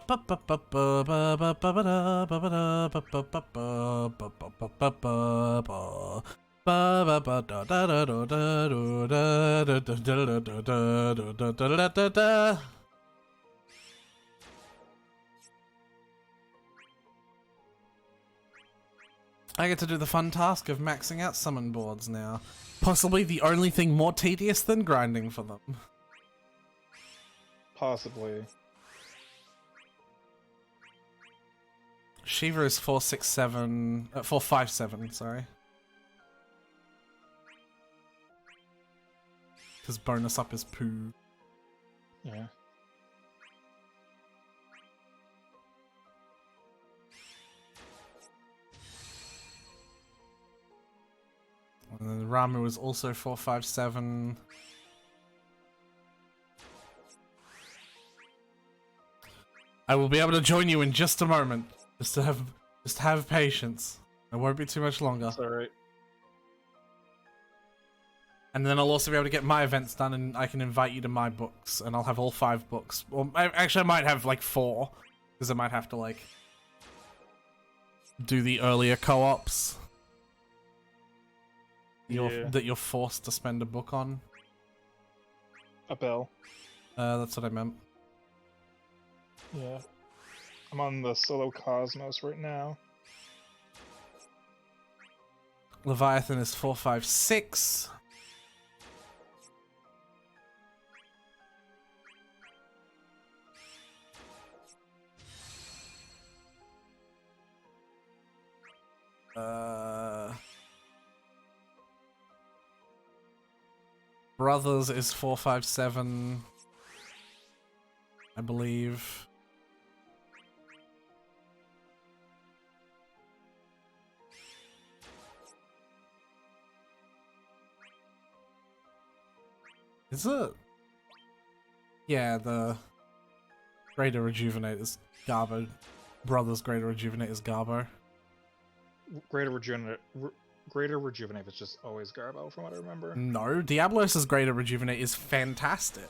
get to do the fun task of maxing out summon boards now. Possibly the only thing more tedious than grinding for them. Possibly. Shiva is 457, sorry. Because bonus up is poo. Yeah. And then Ramu is also 457. I will be able to join you in just a moment. Just have patience. It won't be too much longer. That's alright. And then I'll also be able to get my events done, and I can invite you to my books, and I'll have all 5 books. Well, actually, I might have like 4, because I might have to like do the earlier co-ops. That you're forced to spend a book on. A bell. That's what I meant. Yeah. I'm on the solo Cosmos right now. Leviathan is 456. Brothers is 457, I believe. Is it? Yeah, the Greater Rejuvenate is Garbo. Brothers Greater Rejuvenate is Garbo. Greater Rejuvenate is just always Garbo, from what I remember. No, Diablos' Greater Rejuvenate is fantastic.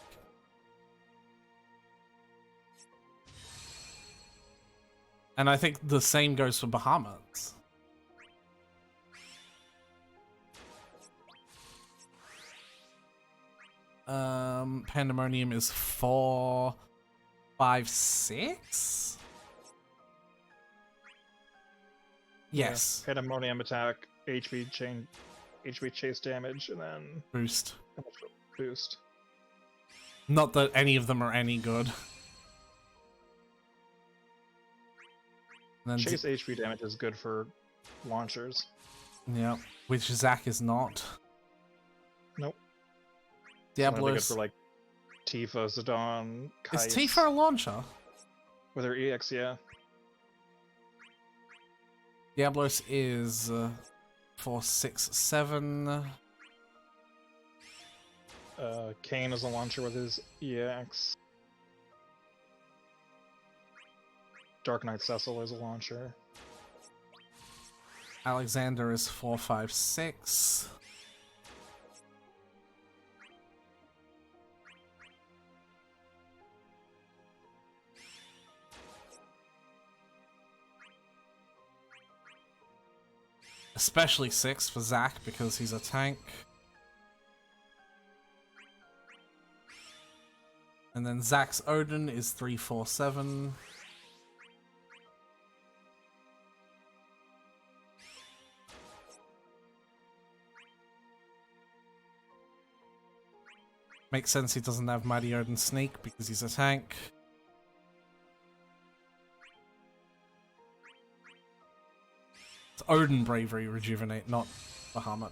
And I think the same goes for Bahamut's. Pandemonium is 456? Yes. Yeah. Pandemonium attack, HP chase damage, and then Boost. Boost. Not that any of them are any good. And then Chase HP damage is good for launchers. yeah, which Zack is not. Nope. Diablos. Good for like Tifa, Zidane, Is Kais. Tifa a launcher? With her EX, yeah. Diablos is 467. Kane is a launcher with his EX. Dark Knight Cecil is a launcher. Alexander is 456. Especially 6 for Zack because he's a tank. And then Zack's Odin is 347. Makes sense he doesn't have Mighty Odin Sneak because he's a tank. It's Odin Bravery Rejuvenate, not Bahamut.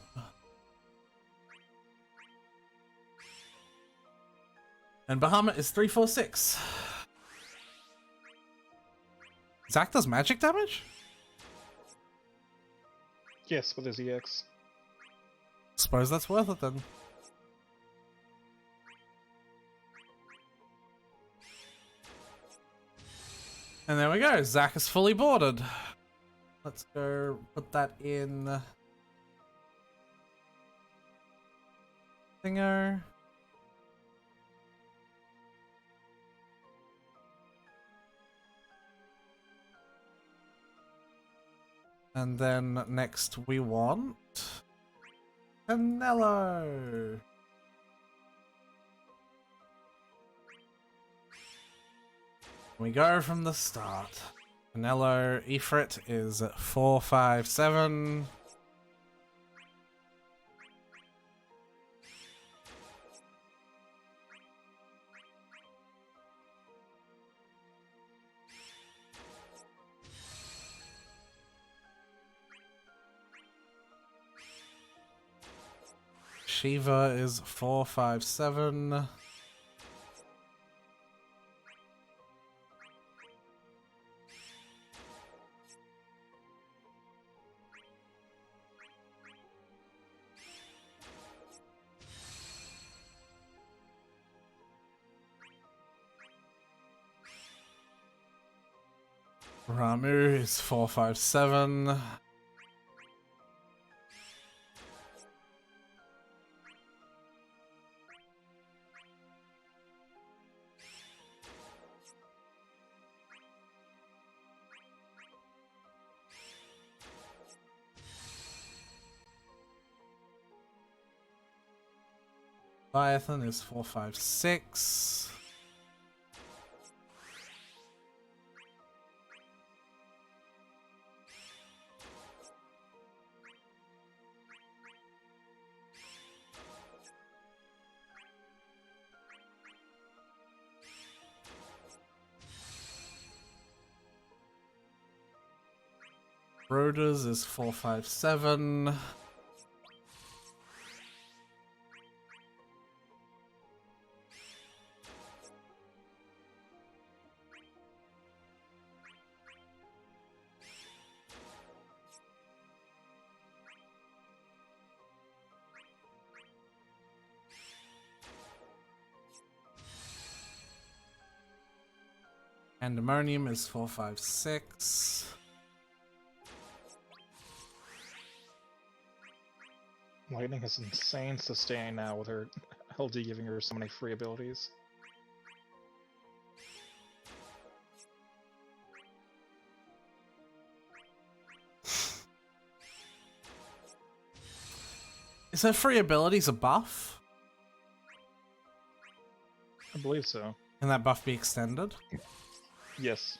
And Bahamut is 346. Zack does magic damage? Yes, with his EX. Suppose that's worth it then. And there we go, Zack is fully boarded. Let's go put that in Thingo. And then next we want Canelo. We go from the start. Canelo Ifrit is at 457. Shiva is 457. Ramu is 457. Leviathan is 456. Broders is 457. Pandemonium is 456. Lightning has insane sustain now with her LD giving her so many free abilities. Is her free abilities a buff? I believe so. Can that buff be extended? Yes.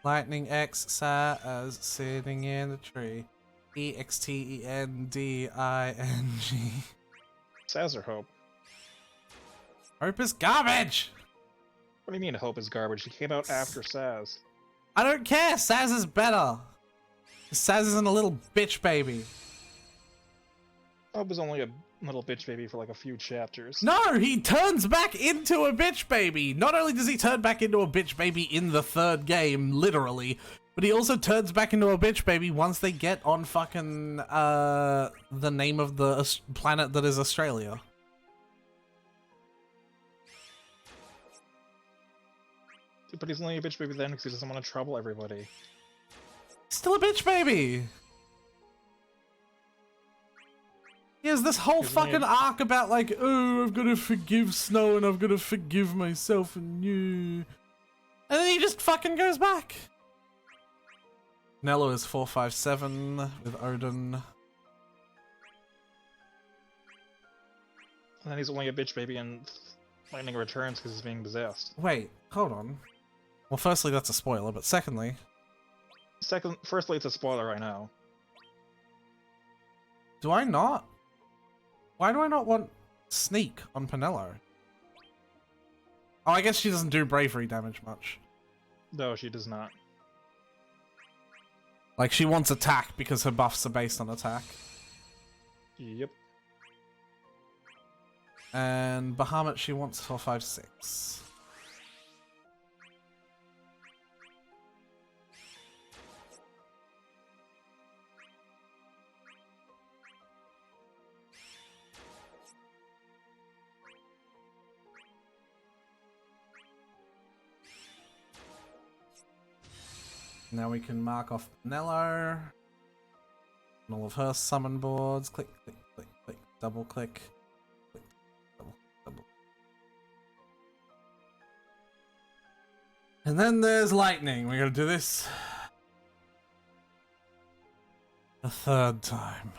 Lightning X Saz sitting in the tree. EXTENDING. Saz or Hope? Hope is garbage! What do you mean Hope is garbage? He came out after Saz. I don't care! Saz is better! Saz isn't a little bitch baby. Hope was only a little bitch baby for like a few chapters. No! He turns back into a bitch baby! Not only does he turn back into a bitch baby in the third game, literally, but he also turns back into a bitch baby once they get on fucking, the name of the planet that is Australia. But he's only a bitch baby then because he doesn't want to trouble everybody. Still a bitch baby! He has this whole Isn't fucking he- arc about like, oh, I've got to forgive Snow and I've got to forgive myself and you. And then he just fucking goes back. Nello is 457 with Odin. And then he's only a bitch baby and Lightning returns because he's being possessed. Wait, hold on. Well, firstly, that's a spoiler, but secondly... Firstly, it's a spoiler, I know. Do I not? Why do I not want Sneak on Penelo? Oh, I guess she doesn't do bravery damage much. No, she does not. Like, she wants attack because her buffs are based on attack. Yep. And Bahamut, she wants 456. Now we can mark off Nello. And all of her summon boards. Click, click, click, click, double click. Click, double, double. And then there's lightning. We're gonna do this a third time.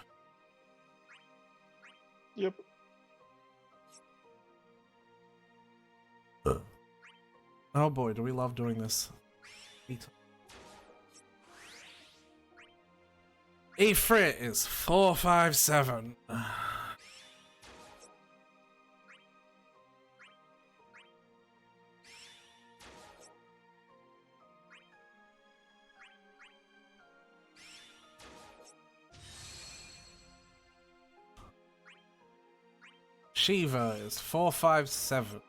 Yep. Oh boy, do we love doing this. Ifrit is 457. Shiva is 457.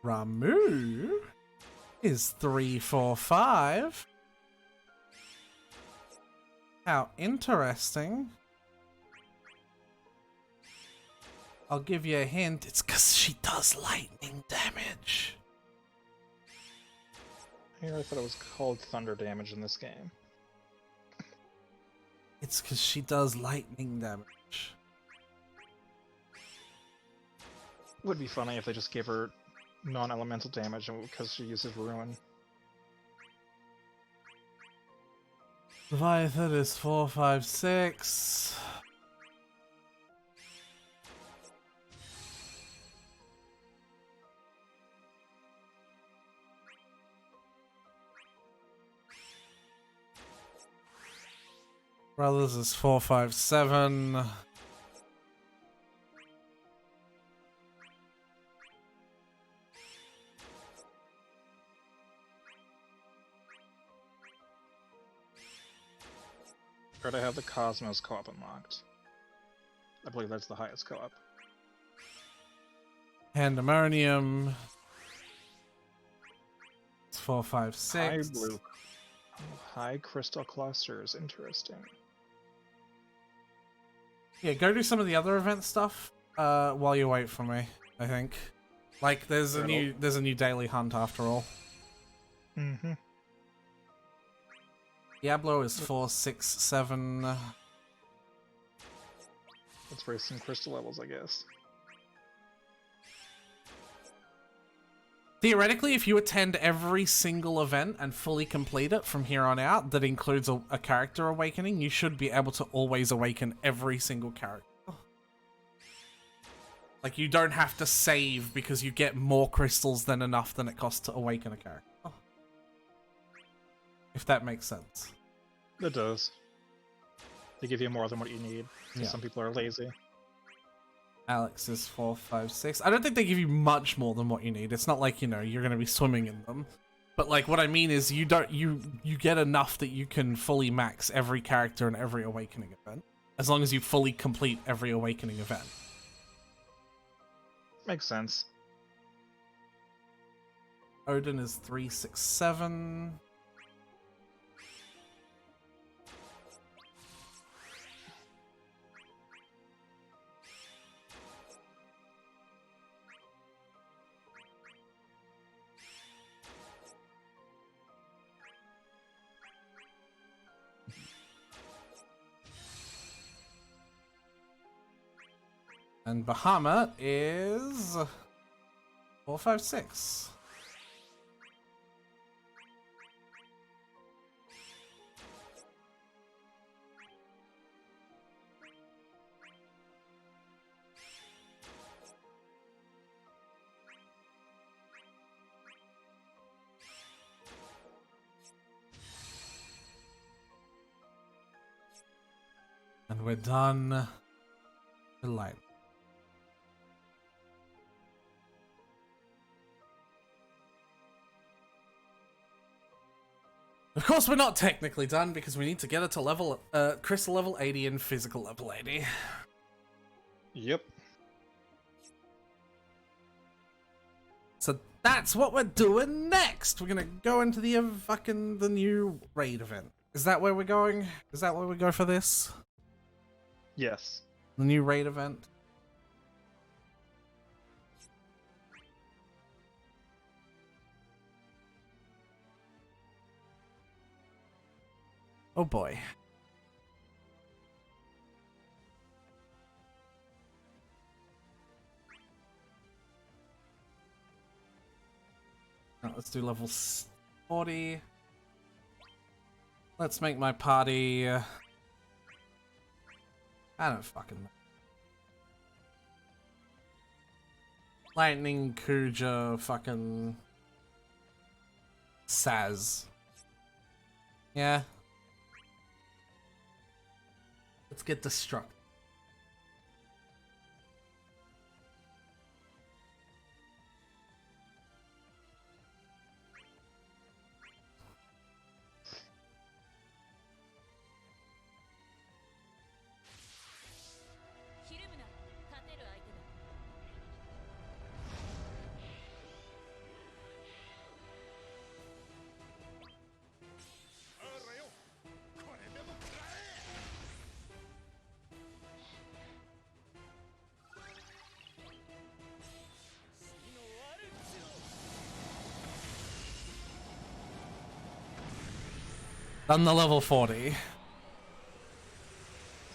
Ramu is 345. How interesting. I'll give you a hint. It's because she does lightning damage. Here I thought it was called thunder damage in this game. It's because she does lightning damage. Would be funny if they just gave her non-elemental damage because she uses ruin. Leviathan is 456. Brothers is 457. Or to have the Cosmos co-op unlocked. I believe that's the highest co-op. Pandemonium. It's High 456. blue. Oh, high crystal clusters. Interesting. Yeah, go do some of the other event stuff while you wait for me, I think. Like there's a new daily hunt after all. Mm-hmm. Diablo is 467. Let's raise some crystal levels, I guess. Theoretically, if you attend every single event and fully complete it from here on out, that includes a character awakening, you should be able to always awaken every single character. Like, you don't have to save because you get more crystals than enough than it costs to awaken a character. If that makes sense. It does. They give you more than what you need. Yeah. Some people are lazy. Alex is 456. I don't think they give you much more than what you need. It's not like, you know, you're going to be swimming in them. But like what I mean is you get enough that you can fully max every character in every awakening event. As long as you fully complete every awakening event. Makes sense. Odin is 367. And Bahamut is 456. And we're done. Light. Of course, we're not technically done because we need to get it to level, crystal level 80 and physical level 80. Yep. So that's what we're doing next. We're gonna go into the the new raid event. Is that where we're going? Is that where we go for this? Yes. The new raid event. Oh boy. Right, let's do level 40. Let's make my party... I don't fucking know. Lightning, Kuja, fucking... Saz. Yeah. Let's get Destruct. Done the level 40.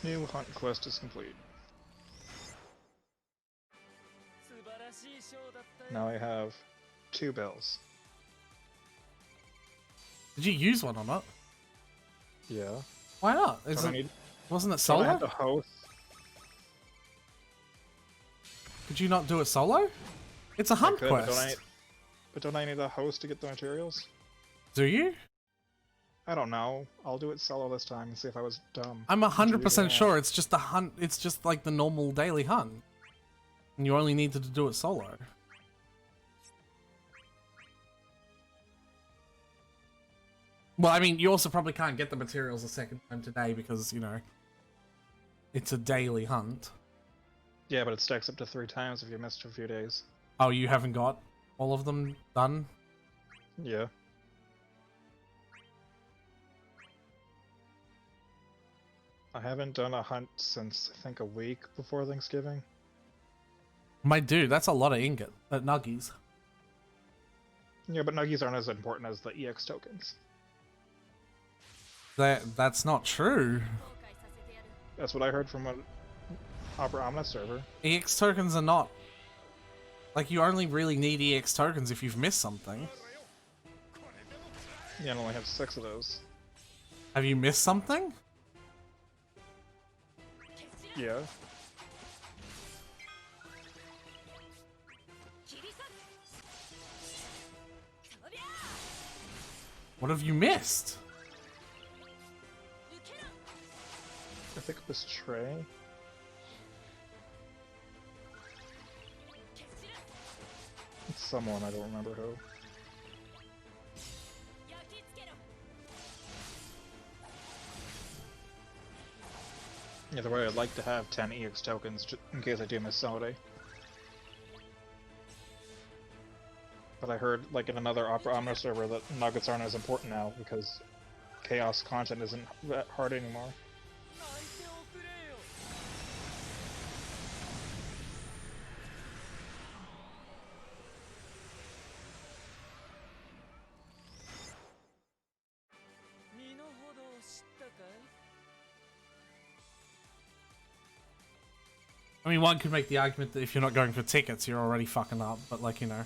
New hunt quest is complete. Now I have 2 bells. Did you use one or not? Yeah. Why not? Wasn't it solo? I had the host. Could you not do it solo? It's a hunt quest. But don't I need a host to get the materials? Do you? I don't know. I'll do it solo this time and see if I was dumb. I'm 100% sure it's just a hunt. It's just like the normal daily hunt. And you only needed to do it solo. Well, I mean, you also probably can't get the materials a second time today because, you know, it's a daily hunt. Yeah, but it stacks up to 3 times if you missed a few days. Oh, you haven't got all of them done? Yeah. I haven't done a hunt since, I think, a week before Thanksgiving. My dude, that's a lot of ingot. Nuggies. Yeah, but nuggies aren't as important as the EX tokens. That's not true. That's what I heard from an Opera Omnis server. EX tokens are not... Like, you only really need EX tokens if you've missed something. Yeah, I only have 6 of those. Have you missed something? Yeah. What have you missed? I think it was Trey. It's someone, I don't remember who. Either way, I'd like to have 10 EX tokens just in case I do miss somebody. But I heard, like in another Opera Omnis server, that nuggets aren't as important now because chaos content isn't that hard anymore. I mean, one could make the argument that if you're not going for tickets, you're already fucking up, but like, you know.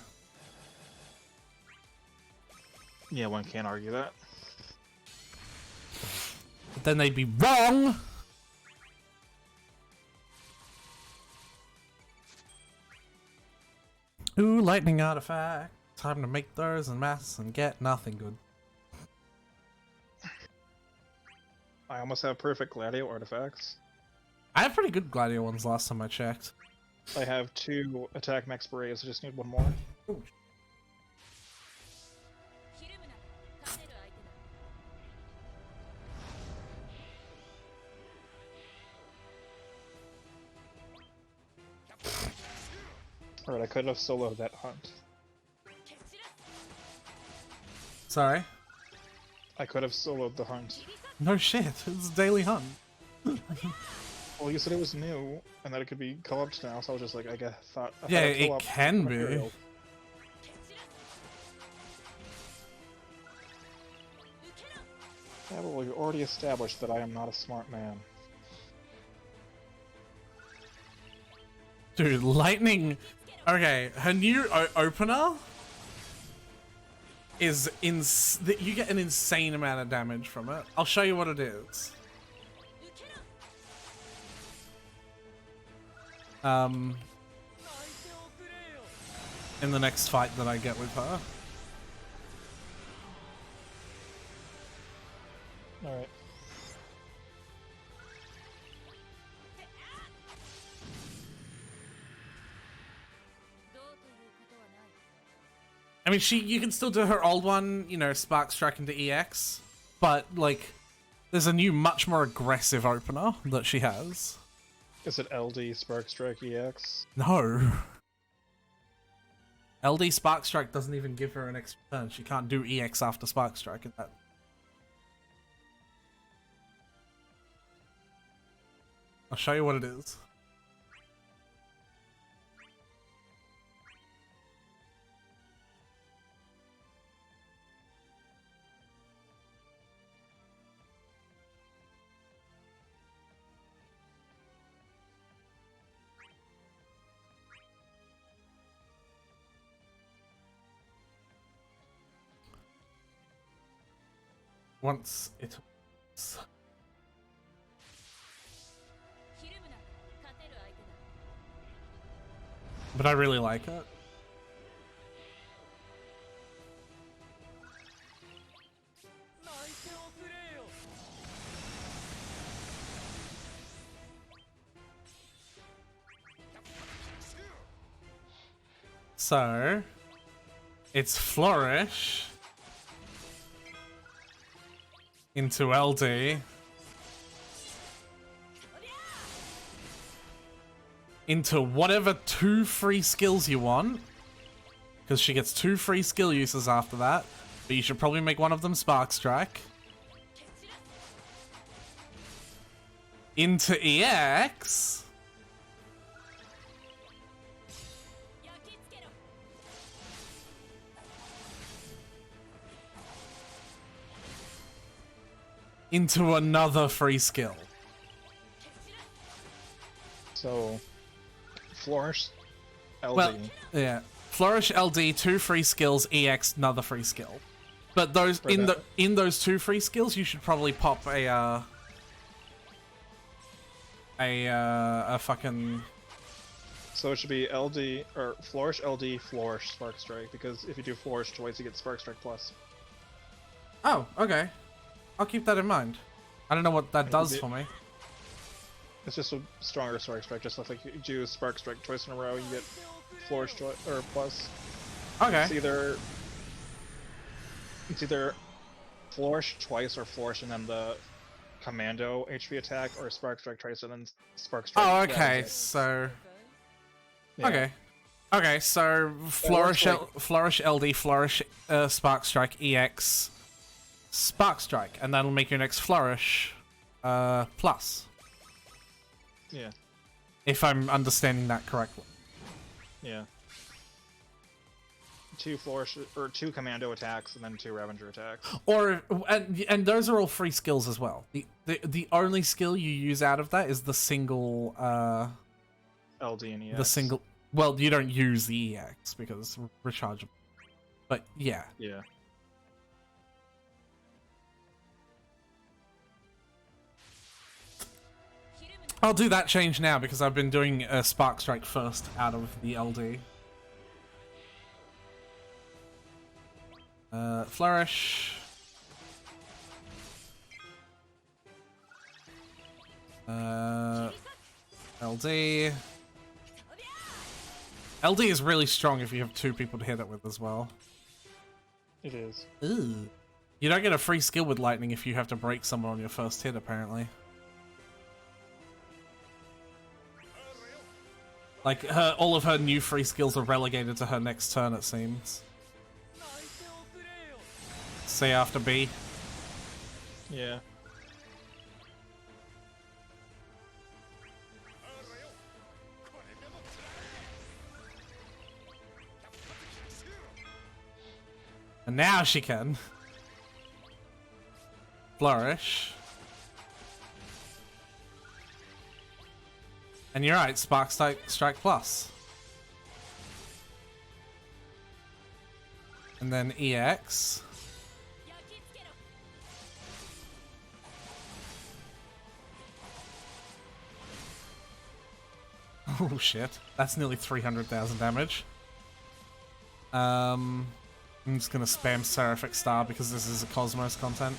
Yeah, one can't argue that. But then they'd be wrong! Ooh, lightning artifact. Time to make those en masse and get nothing good. I almost have perfect Gladio artifacts. I have pretty good Gladio ones last time I checked. I have 2 attack max berets, I just need 1 more. Ooh. Alright, I could have soloed that hunt. Sorry? I could have soloed the hunt. No shit, it's a daily hunt. Well, you said it was new, and that it could be co-oped now, so I was just like, I thought Yeah, I'd it co-op can be. material. Yeah, well, we've already established that I am not a smart man. Dude, lightning... Okay, her new opener is you get an insane amount of damage from it. I'll show you what it is. In the next fight that I get with her. Alright. I mean, you can still do her old one, you know, Spark Strike into EX, but, like, there's a new, much more aggressive opener that she has. Is it LD Spark Strike EX? No. LD Spark Strike doesn't even give her an extra turn. She can't do EX after Spark Strike. I'll show you what it is. Once it... But I really like it. So, it's Flourish into LD into whatever 2 free skills you want, because she gets 2 free skill uses after that, but you should probably make one of them Spark Strike. Into EX. Into another free skill. So, Flourish, LD. Well, yeah. Flourish, LD, 2 free skills, EX, another free skill. But those in those 2 free skills, you should probably pop a fucking. So it should be LD or Flourish, LD, Flourish, Spark Strike, because if you do Flourish twice, you get Spark Strike plus. Oh, okay. I'll keep that in mind. I don't know what that does for me. It's just a stronger Spark Strike, just like you do Spark Strike twice in a row, you get Flourish or plus. Okay. It's either Flourish twice or Flourish and then the Commando HP attack, or Spark Strike twice and then Spark Strike. Oh, okay. So. Yeah. Okay. Okay. So Flourish, Flourish LD, Flourish, Spark Strike EX, Spark Strike, and that'll make your next Flourish, plus. Yeah. If I'm understanding that correctly. Yeah. 2 Flourish or 2 Commando attacks and then 2 Ravager attacks. Or and those are all free skills as well. The only skill you use out of that is the single LD and EX. The single. Well, you don't use the EX because rechargeable. But yeah. Yeah. I'll do that change now because I've been doing a Spark Strike first out of the LD. Flourish. LD. LD is really strong if you have 2 people to hit it with as well. It is. Ooh. You don't get a free skill with lightning if you have to break someone on your first hit, apparently. Like, all of her new free skills are relegated to her next turn, it seems. Say after B. Yeah. And now she can. Flourish. And you're right, Spark Strike Plus. And then EX. Oh shit, that's nearly 300,000 damage. I'm just gonna spam Seraphic Star because this is a Cosmos content.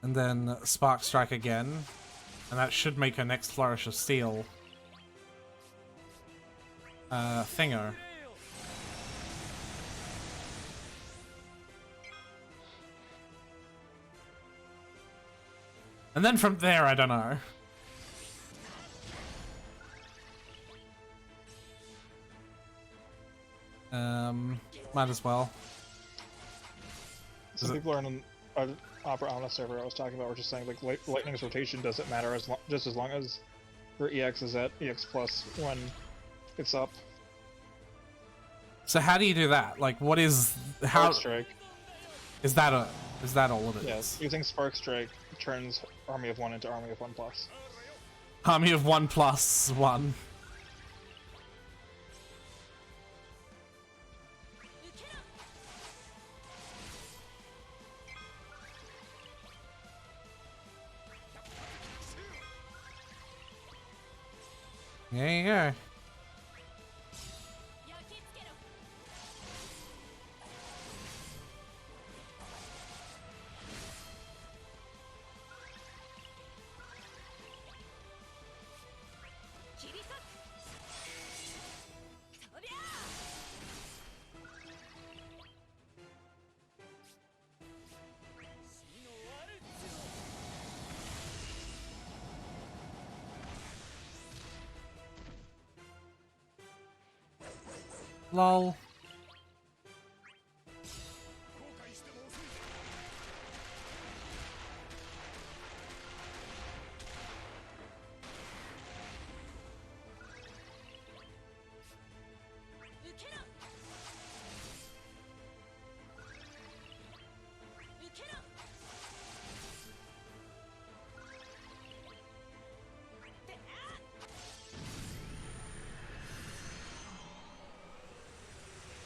And then Spark Strike again. And that should make her next Flourish of Steel. Thinger. And then from there, I don't know. Might as well. Some people are in an Opera Omnia server I was talking about were just saying like Lightning's rotation doesn't matter just as long as her EX is at EX plus when it's up. So how do you do that? Like, what is how? Spark Strike. Is that all it is? Yes, using Spark Strike turns Army of 1 into Army of 1 plus. Army of 1+1. There you go. Lol.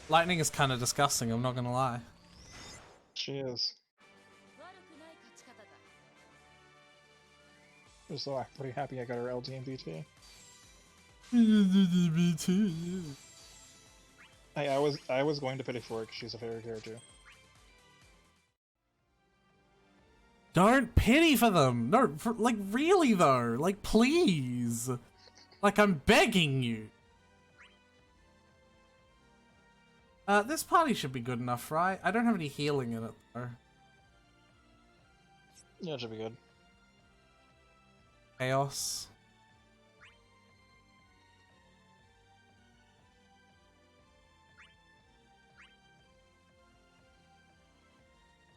Lightning is kind of disgusting, I'm not gonna lie. She is. Just I'm pretty happy I got her LD and BT. I was going to pity for her because she's a favorite character. Don't pity for them! No, like, really though! Like, please! Like, I'm begging you! This party should be good enough, right? I don't have any healing in it, though. Yeah, it should be good. Chaos.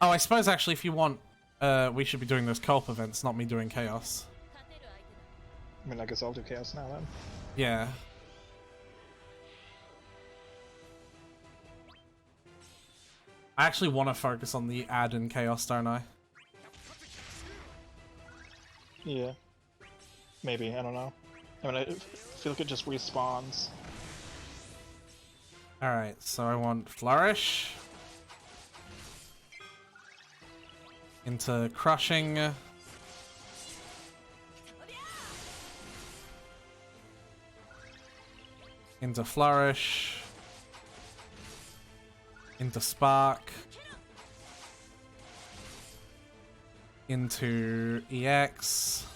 Oh, I suppose actually if you want, we should be doing those co-op events, not me doing Chaos. I mean, I guess I'll do Chaos now then. Yeah. I actually want to focus on the ad in Chaos, don't I? Yeah. Maybe, I don't know. I mean, I feel like it just respawns. Alright, so I want Flourish. Into Crushing. Into Flourish. Into Spark. Into EX.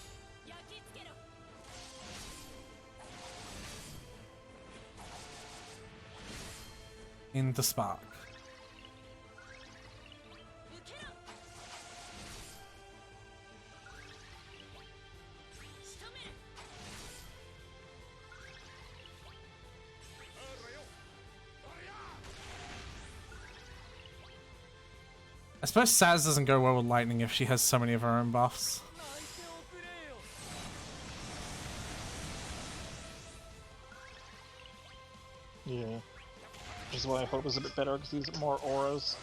Into Spark. I suppose Saz doesn't go well with lightning if she has so many of her own buffs. Yeah. Which is why I hope is a bit better, because these are more auras.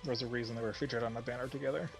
There's a reason they were featured on the banner together.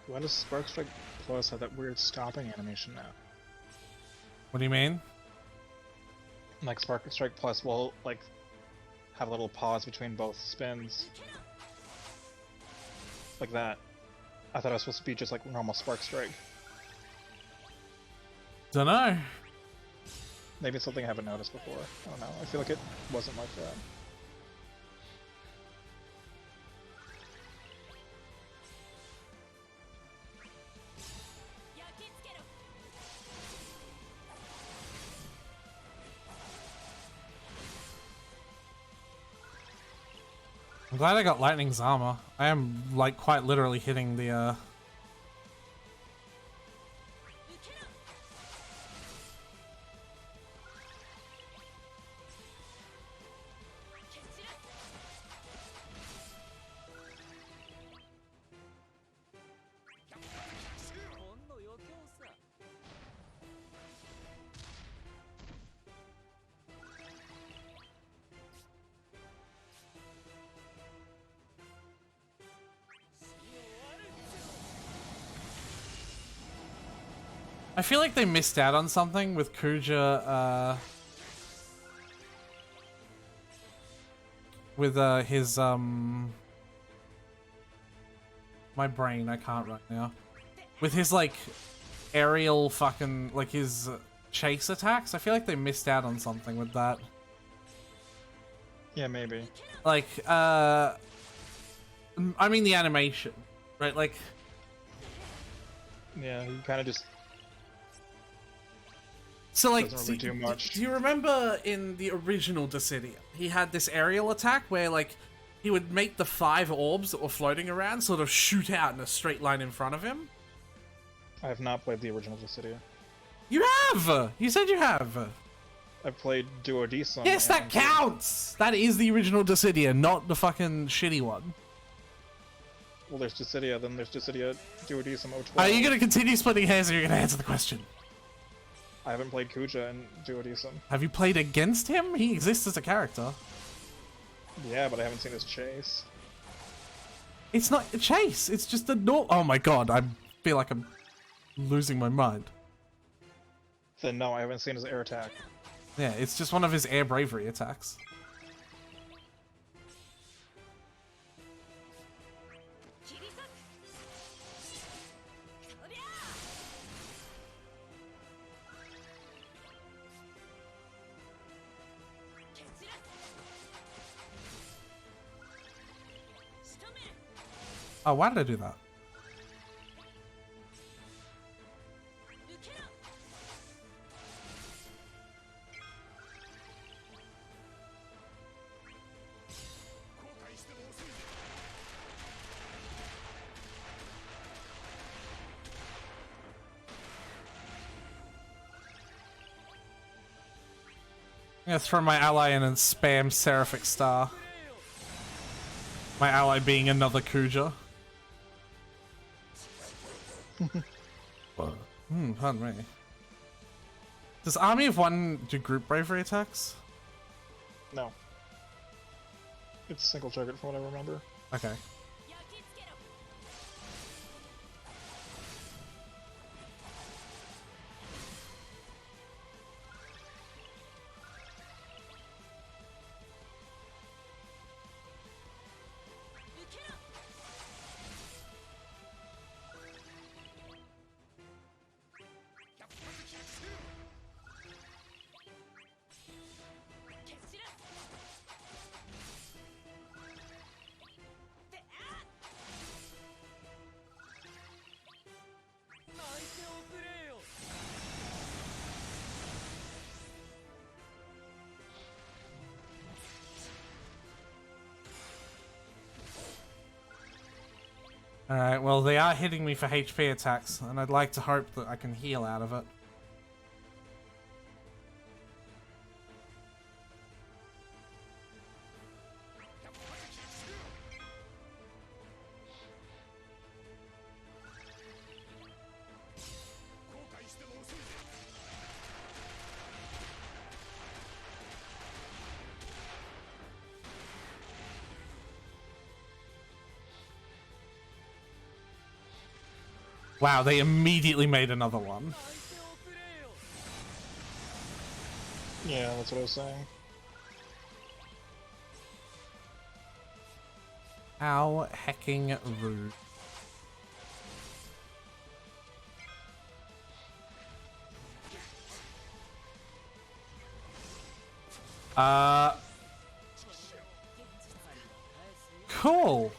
Why does Spark Strike Plus have that weird stopping animation now? What do you mean? Like Spark Strike Plus will like have a little pause between both spins. Like that. I thought it was supposed to be just like normal Spark Strike. Dunno. Maybe it's something I haven't noticed before. I don't know. I feel like it wasn't like that. I'm glad I got Lightning's armor. I am, like, quite literally hitting the, I feel like they missed out on something with Kuja, with, his, my brain, I can't right now. With his, like, aerial fucking, like, his chase attacks, I feel like they missed out on something with that. Yeah, maybe. Like, I mean the animation, right? Like... Yeah, you kind of just... So, like, doesn't really do much. Do you remember in the original Dissidia, he had this aerial attack where, like, he would make the 5 orbs that were floating around sort of shoot out in a straight line in front of him? I have not played the original Dissidia. You have! You said you have! I've played Duodecim. Yes, that counts! That is the original Dissidia, not the fucking shitty one. Well, there's Dissidia, then there's Dissidia Duodecim 012. Are you gonna continue splitting hairs or are you gonna answer the question? I haven't played Kuja and Duodecim. Have you played against him? He exists as a character. Yeah, but I haven't seen his chase. It's not a chase, it's just a no. Oh my god, I feel like I'm losing my mind. Then no, I haven't seen his air attack. Yeah, it's just one of his air bravery attacks. Oh, why did I do that? I'm gonna throw my ally in and spam Seraphic Star. My ally being another Kuja. Pardon me. Does Army of One do group bravery attacks? No. It's single target from what I remember. Okay. Alright, well they are hitting me for HP attacks, and I'd like to hope that I can heal out of it. Wow, they immediately made another one. Yeah, that's what I was saying. How hecking rude. Cool.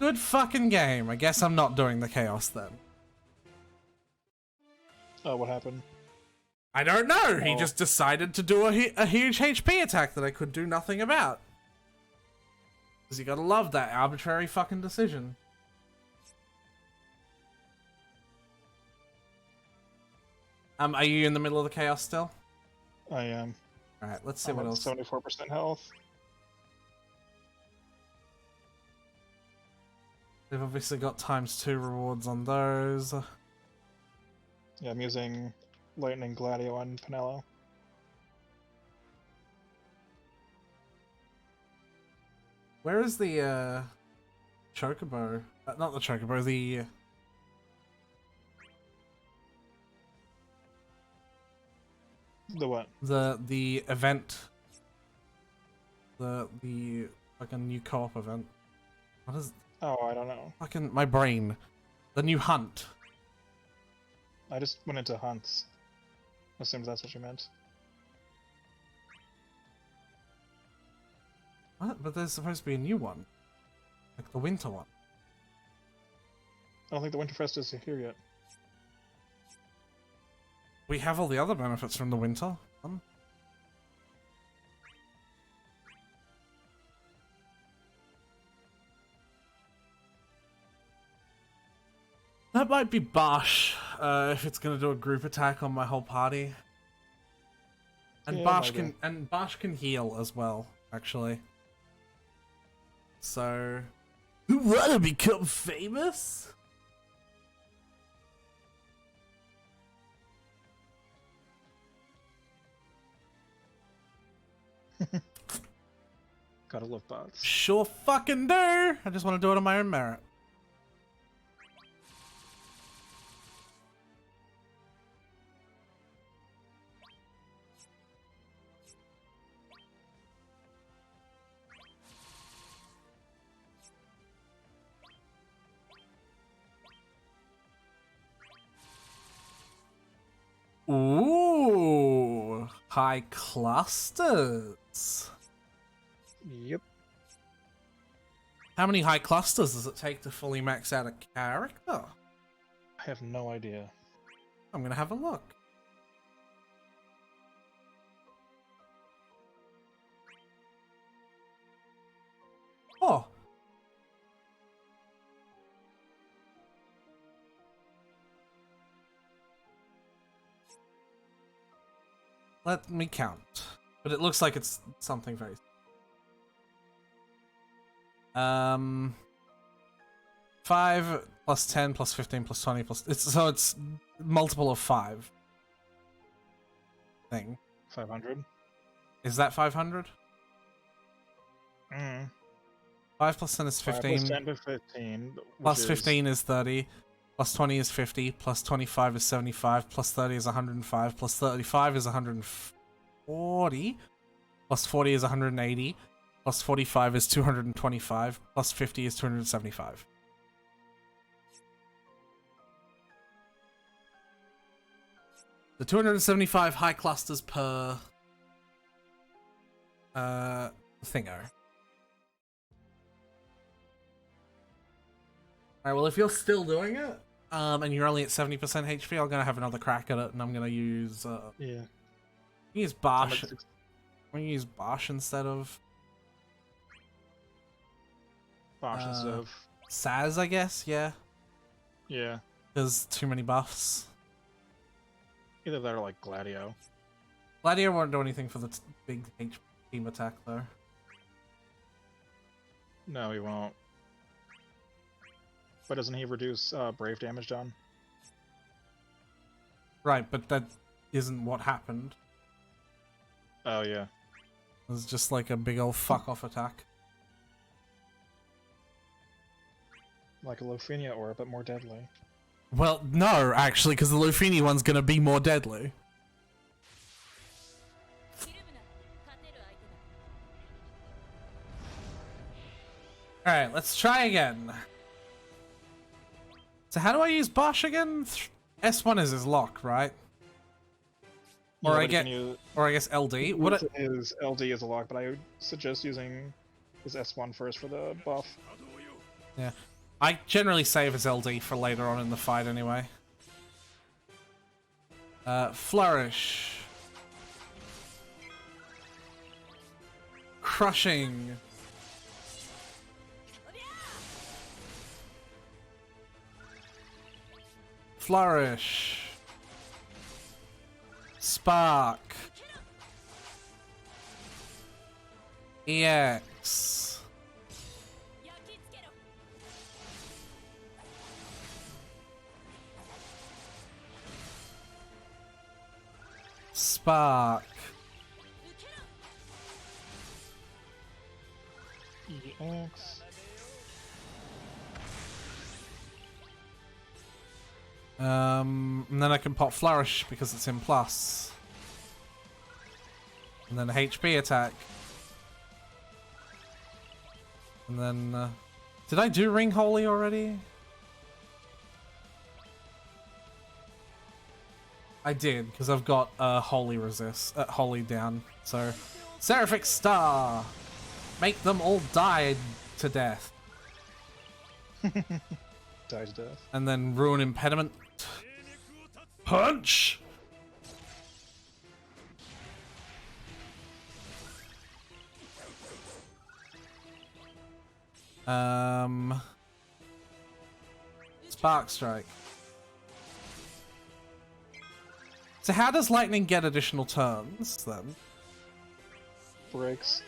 Good fucking game. I guess I'm not doing the chaos then. Oh, what happened? I don't know. He Oh. just decided to do a huge HP attack that I could do nothing about. Because you gotta love that arbitrary fucking decision. Are you in the middle of the chaos still? I am. Alright, let's see I'm what at else. 74% health. They've obviously got ×2 rewards on those. Yeah, I'm using Lightning Gladio on Pinello. Where is the Chocobo? Not the Chocobo, the The what? the event. The fucking new co-op event. What is Oh, I don't know. fucking my brain? The new hunt. I just went into hunts. Assumed that's what you meant. What? But there's supposed to be a new one. Like the winter one. I don't think the Winterfest is here yet. We have all the other benefits from the winter one. That might be Bosch, if it's gonna do a group attack on my whole party. And Yeah, Bosch maybe. Bosch can heal as well, actually. So, who wanna become famous? Gotta love bots. Sure fucking do. I just want to do it on my own merit. Ooh, high clusters. Yep. How many high clusters does it take to fully max out a character? I have no idea. I'm gonna have a look. Oh. Let me count. But it looks like it's something very... 5 plus 10 plus 15 plus 20 plus... It's multiple of 5. Thing. 500. Is that 500? Mm. 5 plus 10 is 15. 5 plus 10 is 15. Plus 15 is 30. Plus 20 is 50. Plus 25 is 75. Plus 30 is 105. Plus 35 is 140. Plus 40 is 180. Plus 45 is 225. Plus 50 is 275. The 275 high clusters per thingo. Alright, well if you're still doing it, and you're only at 70% HP, I'm gonna have another crack at it, and I'm gonna use Yeah. use Bosch. I'm gonna use Bosch instead of Bosch instead of Saz, I guess, yeah. Yeah. There's too many buffs. Either that or like Gladio. Gladio won't do anything for the big team attack though. No, he won't. But doesn't he reduce Brave damage done? Right, but that isn't what happened. Oh, yeah. It was just like a big old fuck off attack. Like a Lophinia aura, but more deadly. Well, no, actually, because the Lufini one's gonna be more deadly. Alright, let's try again. So how do I use Bosch again? S1 is his lock, right? Or Yeah, I guess LD. What his LD is a lock, but I would suggest using his S1 first for the buff. Yeah. I generally save his LD for later on in the fight anyway. Flourish. Crushing. Flourish. Spark. EX. Spark. EX. And then I can pop Flourish because it's in plus. And then a HP attack. And then, did I do Ring Holy already? I did, because I've got Holy resist, Holy down. So, Seraphic Star! Make them all die to death. Die to death. And then Ruin Impediment. Punch! Spark Strike. So how does Lightning get additional turns, then? Breaks.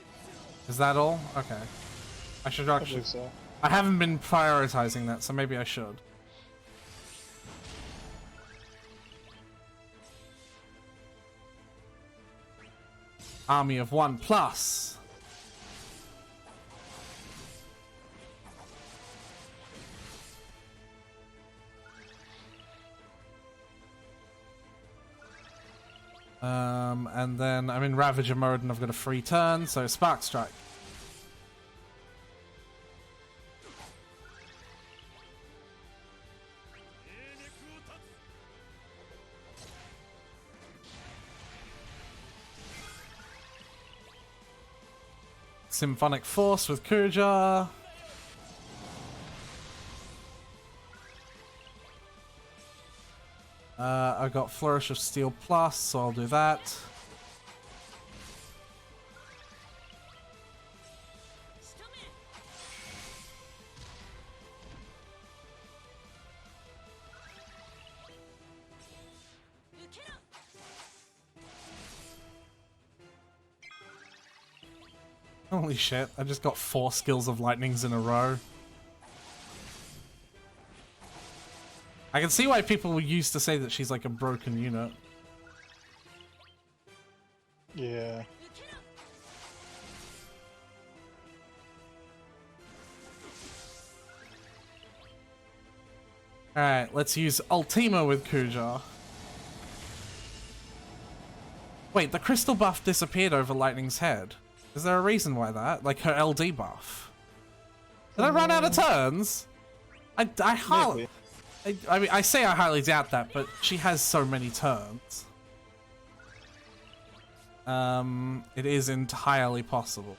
Is that all? Okay. I should I actually... believe so. I haven't been prioritizing that, so maybe I should. Army of 1 plus. And then I'm in Ravager mode and I've got a free turn, so Spark Strike. Symphonic Force with Kuja. I got Flourish of Steel Plus, so I'll do that. Holy shit, I just got 4 skills of lightnings in a row. I can see why people used to say that she's like a broken unit. Yeah. Alright, let's use Ultima with Kuja. Wait, the crystal buff disappeared over Lightning's head. Is there a reason why that? Like her LD buff? Did I run out of turns? I highly... I mean, I say I highly doubt that, but she has so many turns. It is entirely possible.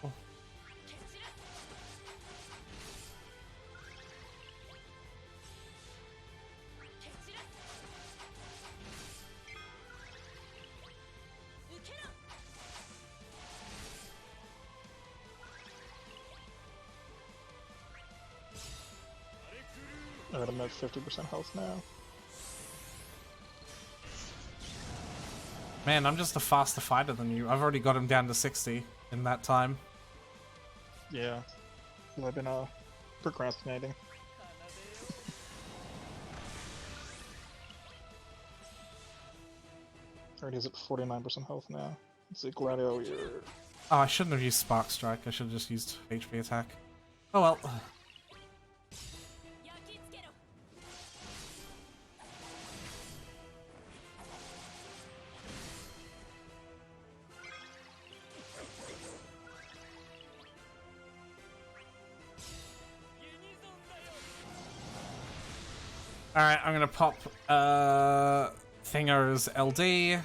Alright, I'm at 50% health now. Man, I'm just a faster fighter than you. I've already got him down to 60 in that time. Yeah. Well, I've been procrastinating. Alright, he's at 49% health now. Let's see, Gladio, you're... Oh, I shouldn't have used Spark Strike. I should have just used HP attack. Oh well. Alright, I'm gonna pop Thinger's LD.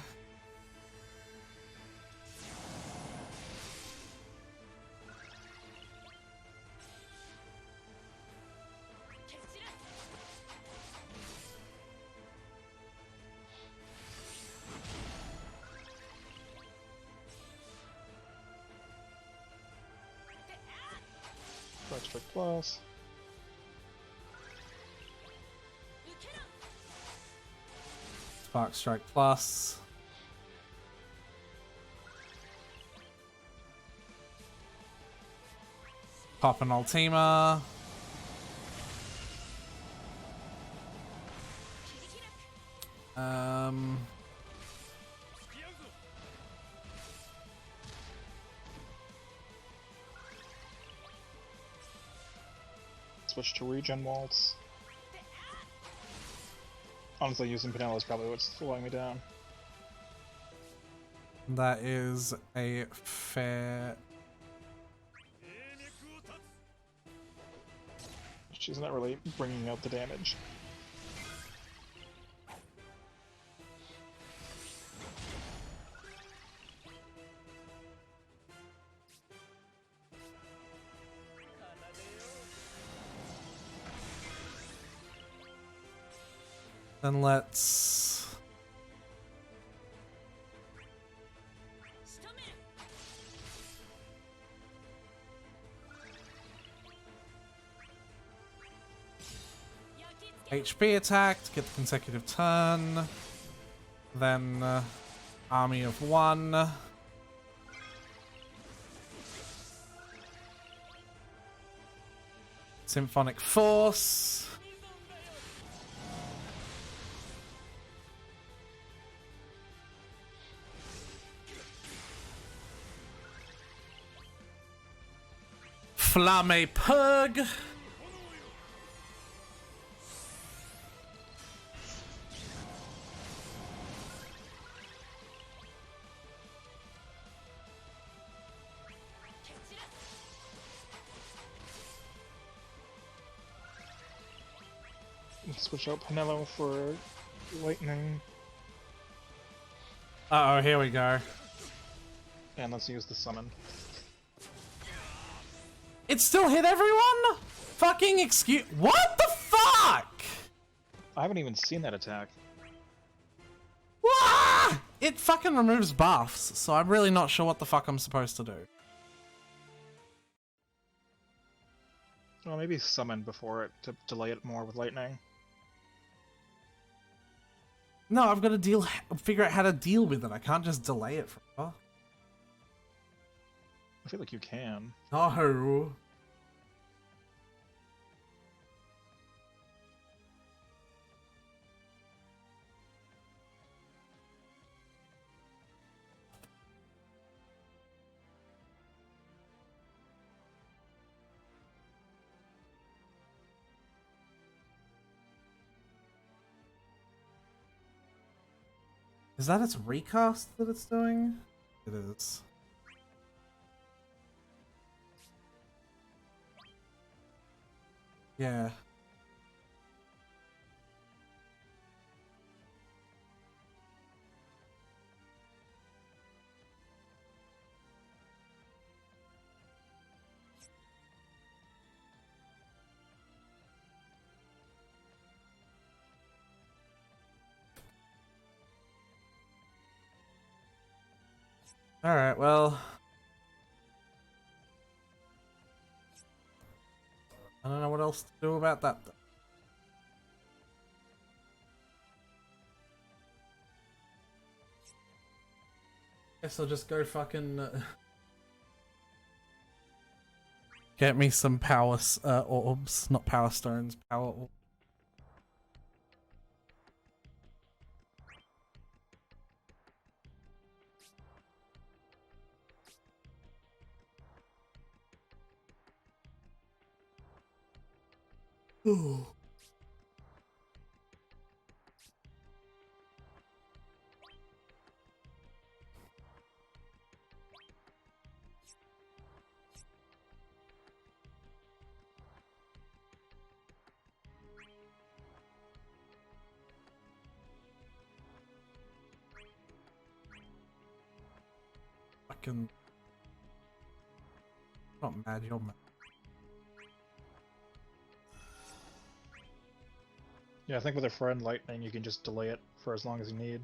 Strike Plus. Spark Strike Plus. Pop an Ultima. Switch to Regen Waltz. Honestly, using Penella is probably what's slowing me down. That is a fair... She's not really bringing out the damage. Then let's... HP attack to get the consecutive turn. Then Army of 1. Symphonic Force. Flamme Purg. Switch out Penello for Lightning. Uh oh, here we go. And let's use the summon. It still hit everyone? Fucking excuse. What the fuck? I haven't even seen that attack. It fucking removes buffs, so I'm really not sure what the fuck I'm supposed to do. Well, maybe summon before it to delay it more with lightning. No, I've got to figure out how to deal with it. I can't just delay it forever. I feel like you can. No. Is that its recast that it's doing? It is. Yeah. Alright, well... I don't know what else to do about that. Guess I'll just go fucking... get me some power orbs. Not power stones, power orbs. Ooh. Fucking... Not mad, you're mad. Yeah, I think with a friend lightning, you can just delay it for as long as you need.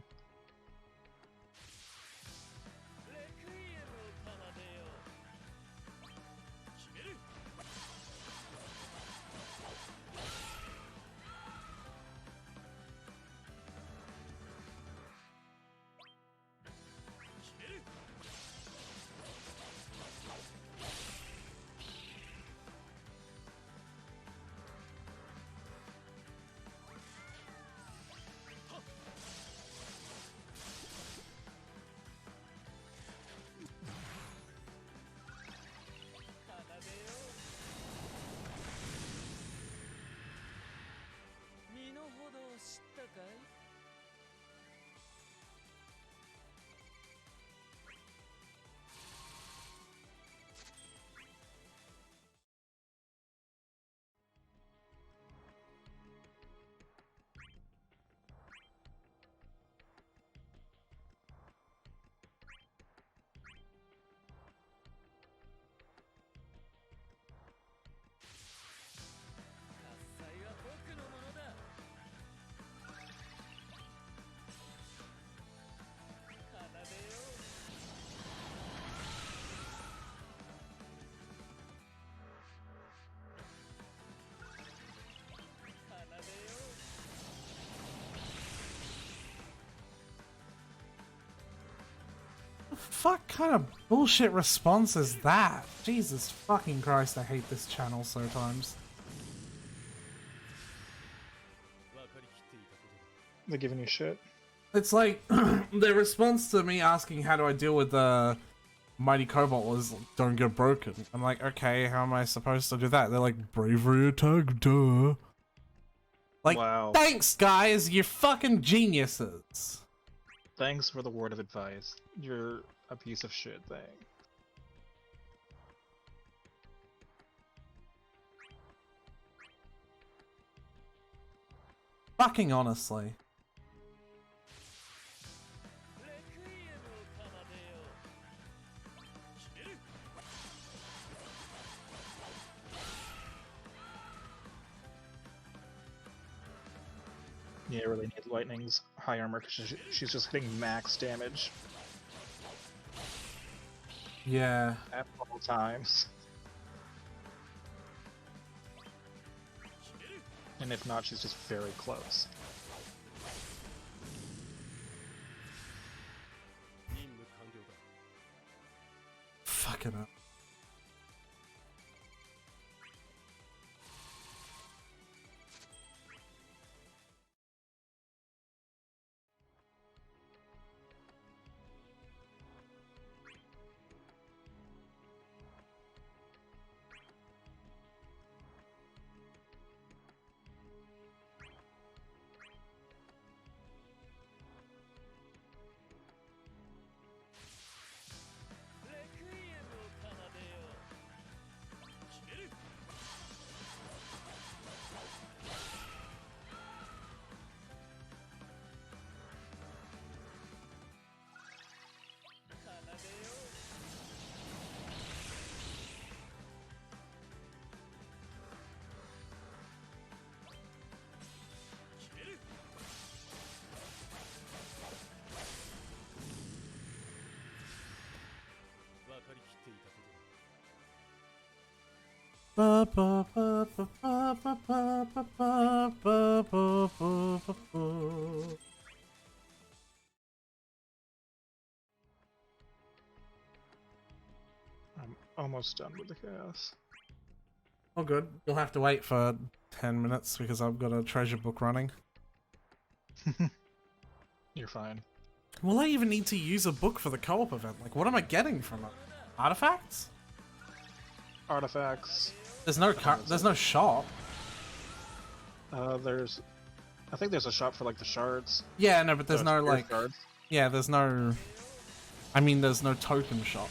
Fuck kind of bullshit response is that? Jesus fucking Christ, I hate this channel so times. They're giving you shit. It's like, their response to me asking how do I deal with the Mighty Cobalt was, don't get broken. I'm like, okay, how am I supposed to do that? They're like, bravery attack, duh. Like, Wow. thanks guys, you're fucking geniuses. Thanks for the word of advice. You're a piece of shit thing. Fucking honestly. Yeah, I really need lightnings high armor because she's just hitting max damage Yeah. at all times. And if not, she's just very close. Fucking hell. Ba, ba, ba, ba, ba, ba, ba, ba, ba, ba, ba, ba, ba. I'm almost done with the chaos. Oh, good. You'll have to wait for 10 minutes because I've got a treasure book running. You're fine. Will I even need to use a book for the co-op event? Like, what am I getting from it? Artifacts? Artifacts. There's no shop. I think there's a shop for like the shards. Yeah, no, but there's no spirit like. shards. Yeah, there's no. I mean, there's no token shop.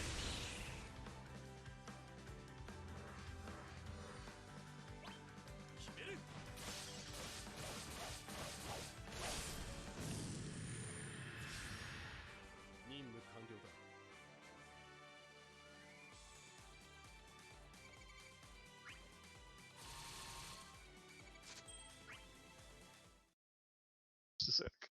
Sick.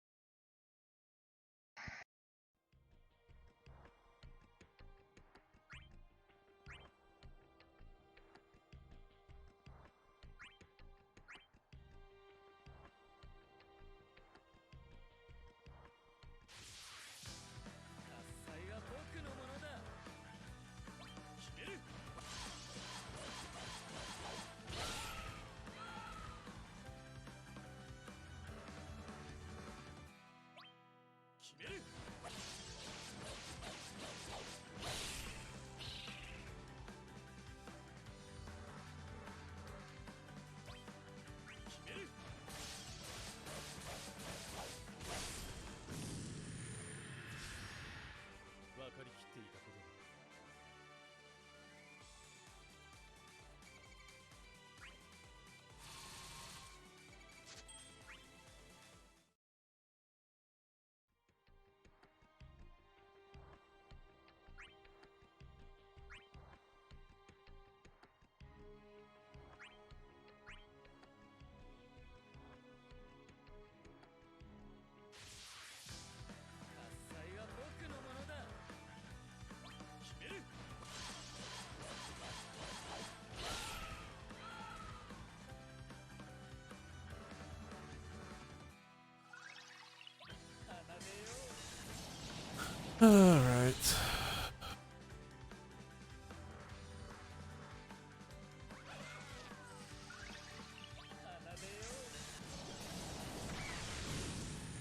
Alright.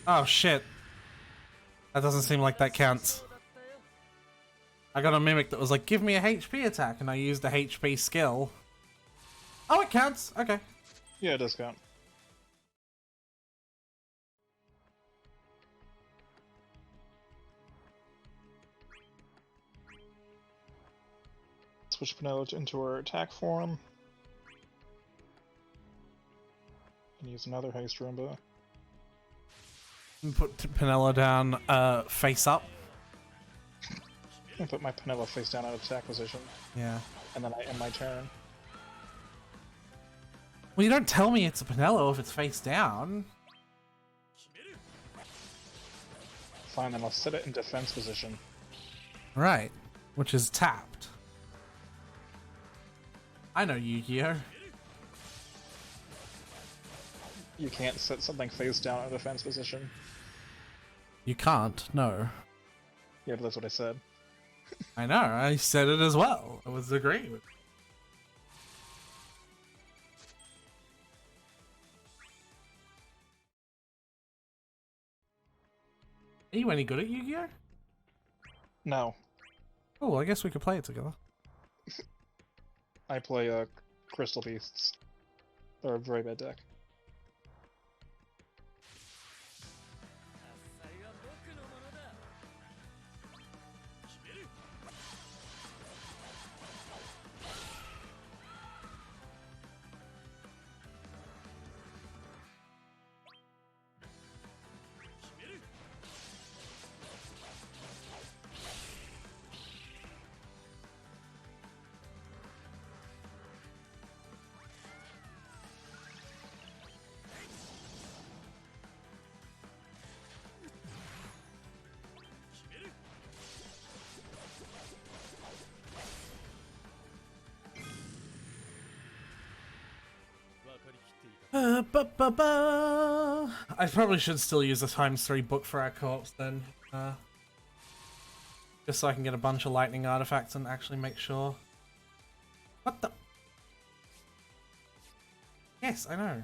Oh shit. That doesn't seem like that counts. I got a mimic that was like, give me a HP attack, and I used a HP skill. Oh, it counts. Okay. Yeah, it does count. Switch Penelope into her attack form. And use another haste Roomba. And put Penella down, face up. And put my Penella face down out of attack position. Yeah. And then I end my turn. Well, you don't tell me it's a Penello if it's face down. Fine, then I'll set it in defense position. Right, which is tapped. I know Yu-Gi-Oh! You can't set something face down in defense position. You can't, no. Yeah, but that's what I said. I know, I said it as well. I was agreeing with you. Are you any good at Yu-Gi-Oh? No, Oh, I guess we could play it together. I play Crystal Beasts. They're a very bad deck. I probably should still use a ×3 book for our co-ops then. Just so I can get a bunch of lightning artifacts and actually make sure. What the? Yes, I know.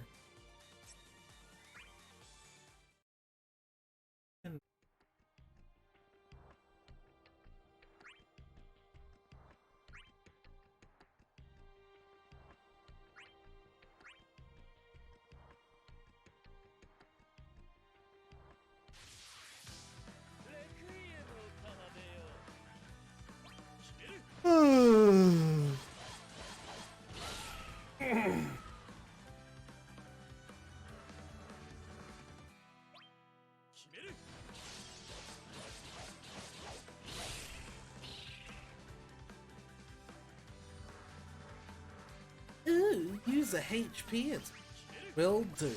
Ooh, use a HP. It will do.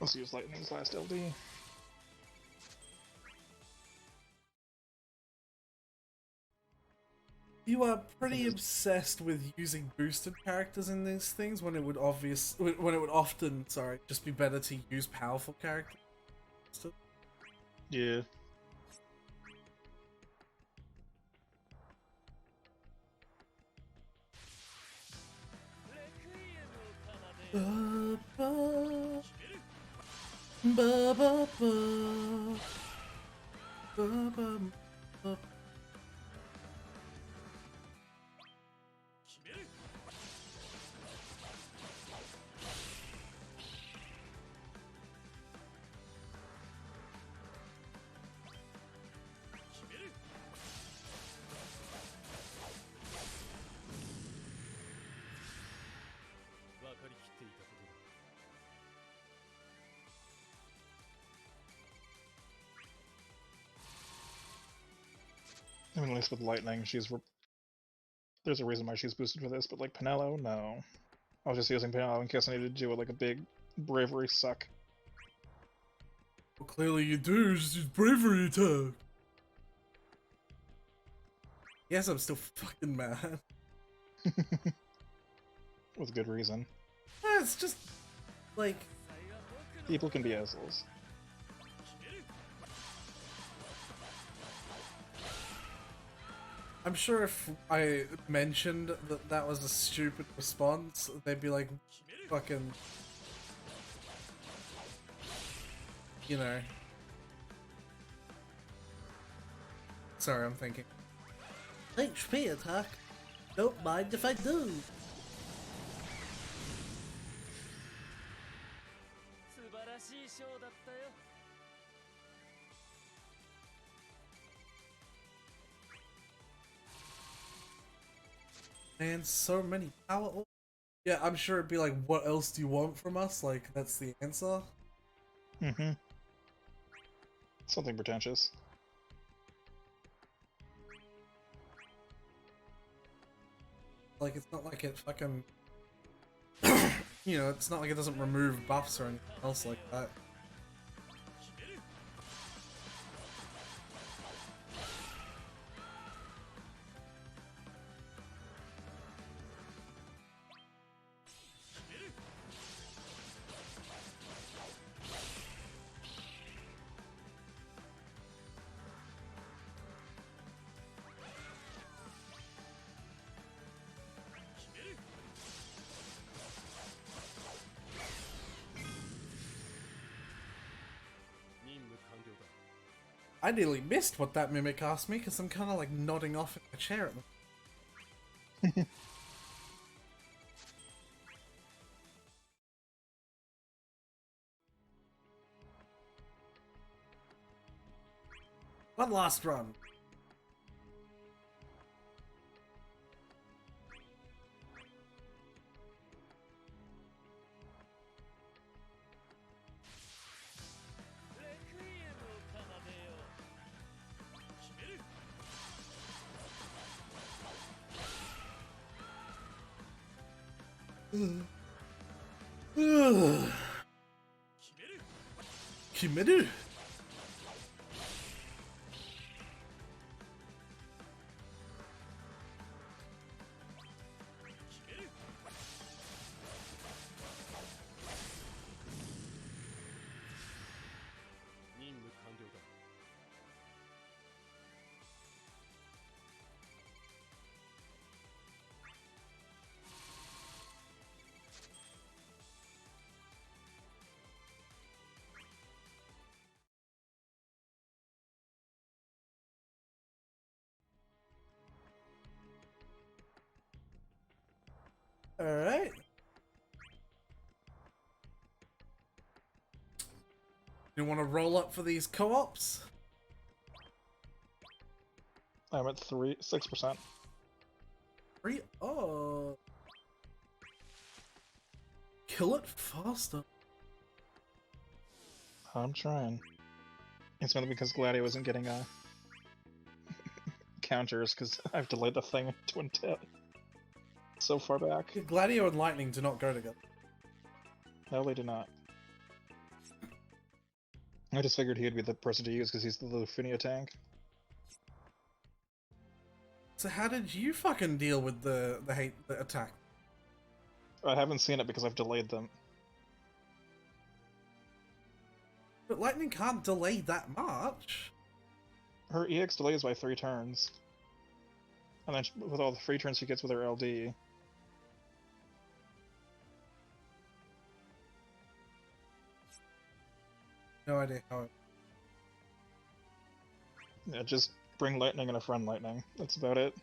Let's use Lightning's last LD. You are pretty obsessed with using boosted characters in these things when it would often, sorry, just be better to use powerful characters. Yeah. Ba, ba, ba, ba, ba. Ba, ba, ba. I mean, at least with Lightning, there's a reason why she's boosted for this, but like Pinello, no. I was just using Pinello in case I needed to do like a big bravery suck. Well, clearly you do, just use bravery attack. Yes, I'm still fucking mad. With good reason. It's just like People can be assholes. I'm sure if I mentioned that that was a stupid response, they'd be like, fucking, you know. Sorry, I'm thinking. HP attack. Don't mind if I do. And so many power. Yeah, I'm sure it'd be like, what else do you want from us? Like, that's the answer. Mm-hmm. Something pretentious. Like, it's not like it fucking. You know, it's not like it doesn't remove buffs or anything else like that. I nearly missed what that mimic asked me because I'm kind of like nodding off in the chair at them. One last run. Kimeru. Alright. You want to roll up for these co-ops? I'm at 6%. Oh. Kill it faster. I'm trying. It's mainly because Gladio wasn't getting counters because I've delayed the thing to intent so far back. Gladio and Lightning do not go together. No, they do not. I just figured he'd be the person to use because he's the Lufinia tank. So how did you fucking deal with the attack? I haven't seen it because I've delayed them. But Lightning can't delay that much. Her EX delays by 3 turns. And then with all the free turns she gets with her LD. No idea how it... Yeah, just bring Lightning and a friend Lightning. That's about it.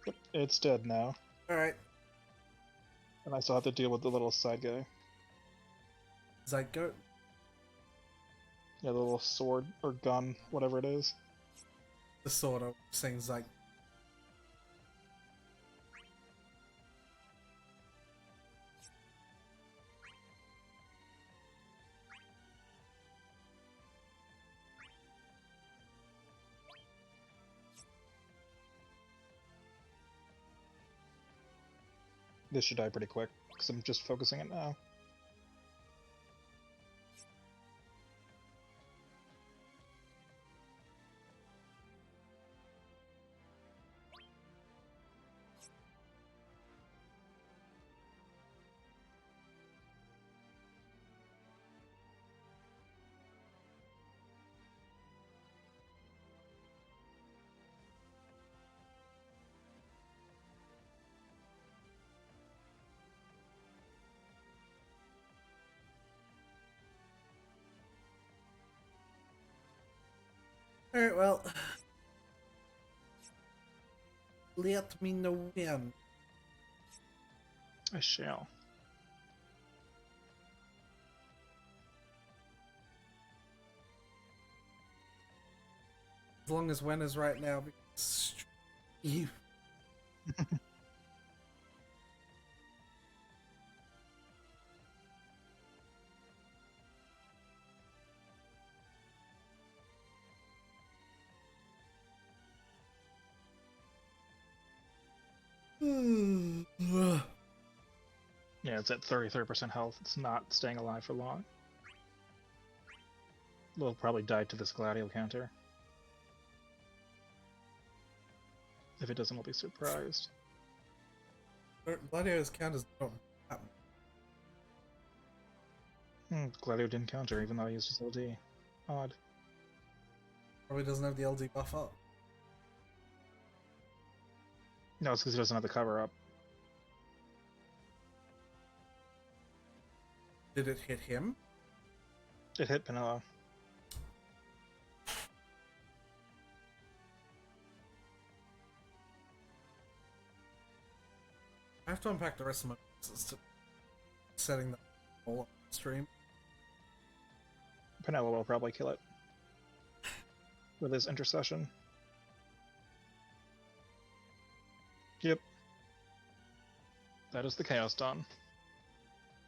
Yep, it's dead now. Alright. And I still have to deal with the little side guy. Zygote. Yeah, the little sword or gun, whatever it is. The sword of saying Zygote. This should die pretty quick, because I'm just focusing it now. Alright, well. Let me know when. I shall. As long as when is right now, because you. Yeah, it's at 33% health. It's not staying alive for long. We'll probably die to this Gladio counter. If it doesn't, I'll be surprised. Gladio's count as not happen. Gladio didn't counter even though I used his LD. Odd. Probably doesn't have the LD buff up. No, it's because he doesn't have the cover up. Did it hit him? It hit Vanilla. I have to unpack the rest of my pieces to setting the whole up stream. Penella will probably kill it. With his intercession. Yep. That is the Chaos Dawn.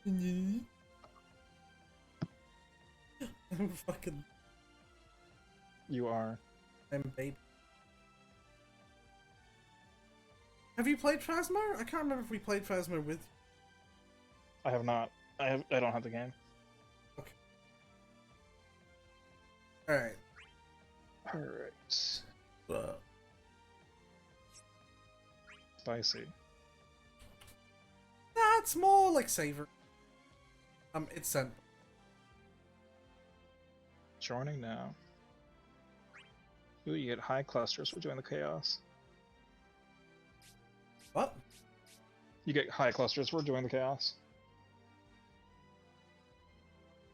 I'm fucking... You are. I'm baby. Have you played Phasmo? I can't remember if we played Phasmo with you. I have not. I don't have the game. Okay. Alright. Alright. Spicy. That's more like savor. It's sent. Joining now. Ooh, you get high clusters for doing the chaos. What? You get high clusters for doing the chaos.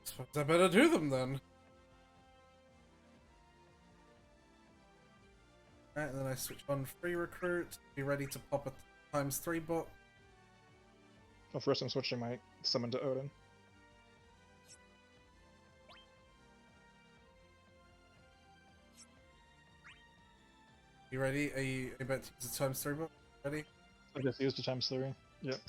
Suppose I better do them then. Alright, then I switch on free recruit. Be ready to pop a ×3 book. Well, first I'm switching my summon to Odin. You ready? Are you about to use the ×3 book? Ready? I just used a ×3. Yep.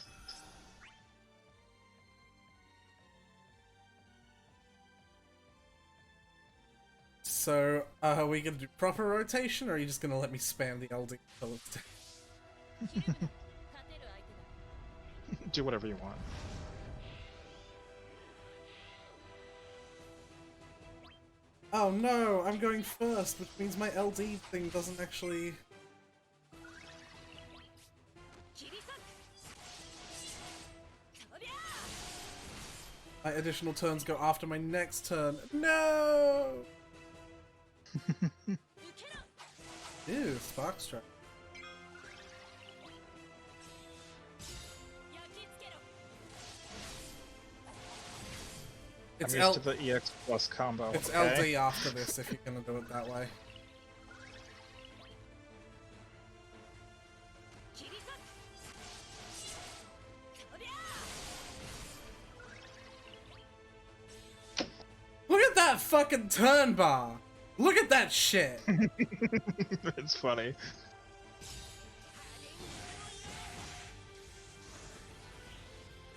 So, are we gonna do proper rotation, or are you just gonna let me spam the LD until it's dead? Do whatever you want. Oh no, I'm going first, which means my LD thing doesn't actually... My additional turns go after my next turn. No! Ew, Spark Strike. It's I'm used to the EX plus combo. It's okay? LD after this if you're gonna do it that way. Look at that fucking turn bar! Look at that shit! It's funny.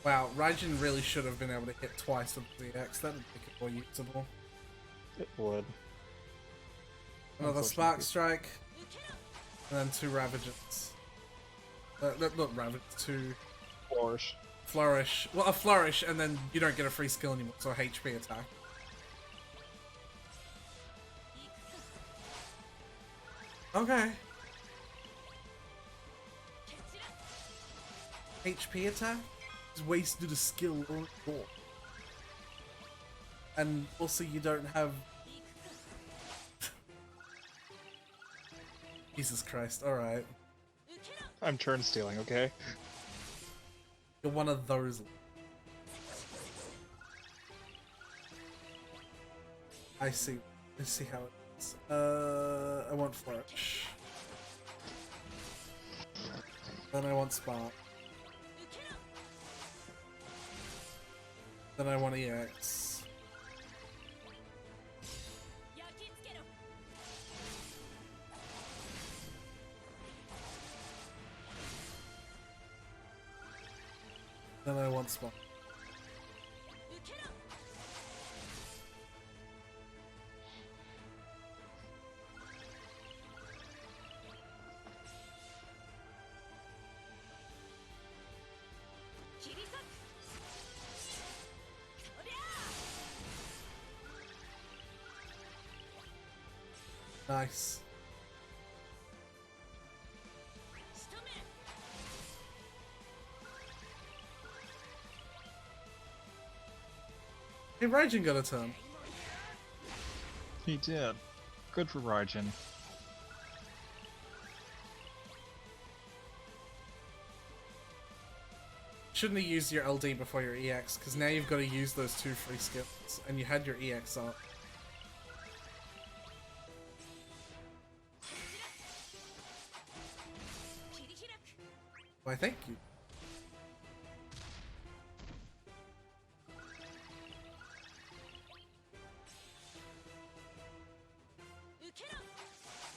Wow, Raijin really should have been able to hit twice with the ZX. That would make it more usable. It would. Another Spark Strike, and then 2 Ravages. Not Ravages, 2... Flourish. Flourish. Well, a Flourish, and then you don't get a free skill anymore, so a HP attack. Okay. HP attack? Just wasted a skill or more. And also you don't have... Jesus Christ, alright. I'm turn stealing, okay? You're one of those. I see how it I want Flourish. Then I want Spark. Then I want EX. Then I want Spark. Nice. Hey, Raijin got a turn. He did. Good for Raijin. Shouldn't have used your LD before your EX, because now you've got to use those 2 free skills, and you had your EX up. Why, thank you.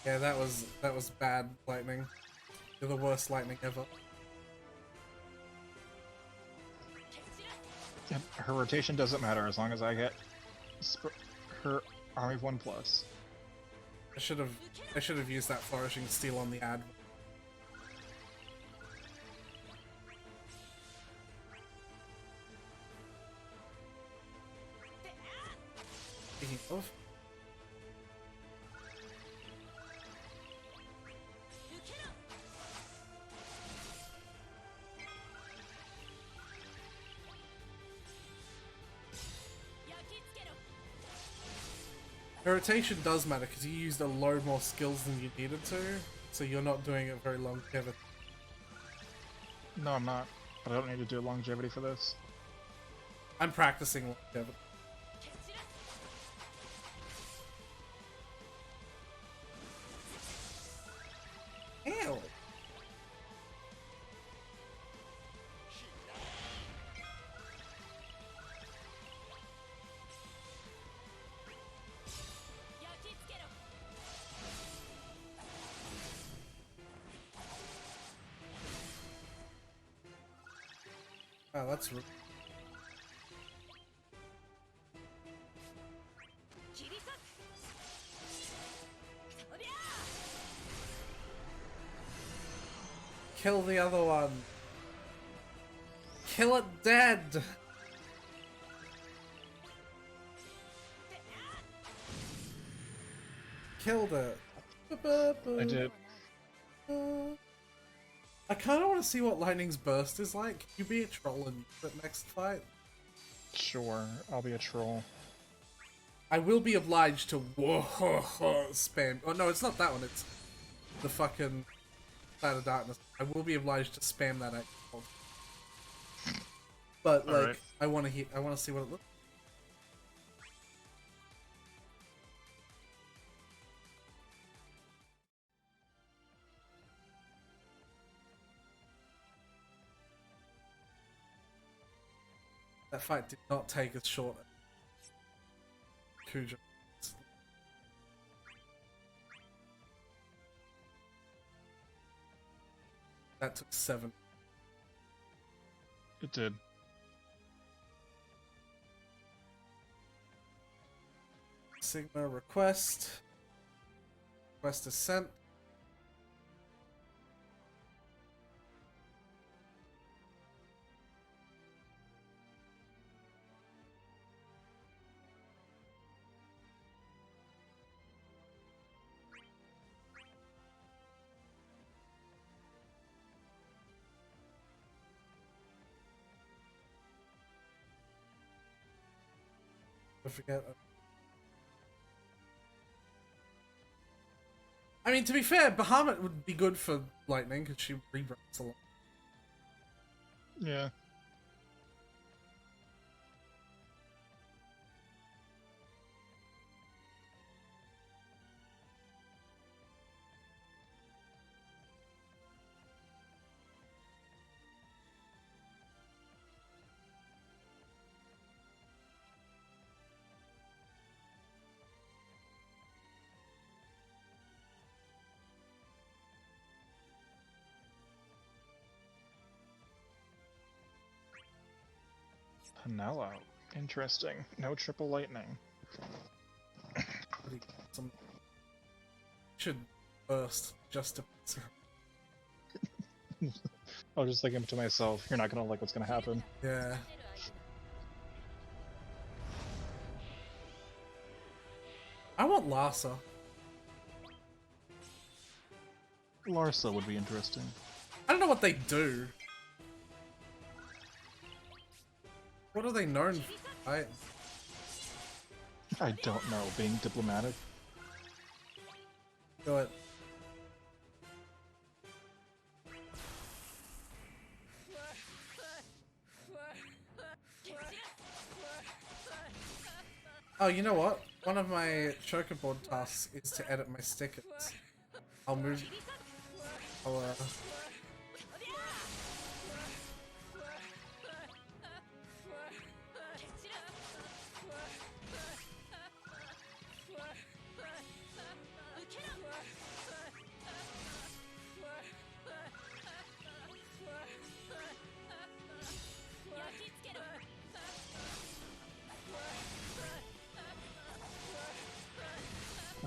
Yeah, that was bad lightning. You're the worst lightning ever. Yeah, her rotation doesn't matter as long as I get her army of 1+. I should have used that flourishing steal on the ad. Speaking of. Her rotation does matter because you used a load more skills than you needed to, so you're not doing it very longevity. No, I'm not. But I don't need to do longevity for this. I'm practicing longevity. Ew. Oh, that's rude. Kill the other one. Kill it dead. Killed it. I did. I kind of want to see what Lightning's burst is like. Can you be a troll in the next fight? Sure, I'll be a troll. I will be obliged to spam. Oh no, it's not that one. It's the fucking Cloud of Darkness. I will be obliged to spam that. But like, right. I want to see what it looks. That fight did not take as short as Kuja. That took 7. It did. Sigma request. Request is sent. I forget. I mean, to be fair, Bahamut would be good for Lightning because she rebrands a lot. Yeah. Penello. Interesting. No triple lightning. Some should burst just to. I was just thinking to myself, you're not gonna like what's gonna happen. Yeah. I want Larsa. Larsa would be interesting. I don't know what they do. What are they known for? I don't know. Being diplomatic. Do it. Oh, you know what? One of my chocobord tasks is to edit my stickers. I'll move. I'll,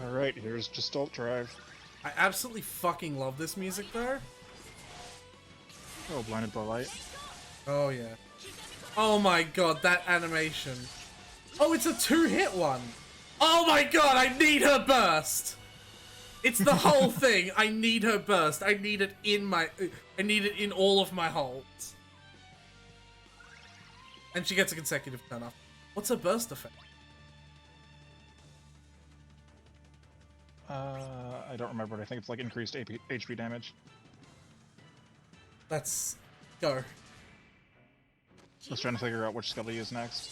Alright, here's Gestalt Drive. I absolutely fucking love this music though. Oh, blinded by light. Oh yeah. Oh my god, that animation. Oh, it's a two-hit one. Oh my god, I need her burst. It's the whole thing. I need her burst. I need it in all of my holds. And she gets a consecutive turn off. What's her burst effect? I don't remember, but I think it's like increased HP damage. Let's go. I was trying to figure out which skill to use next.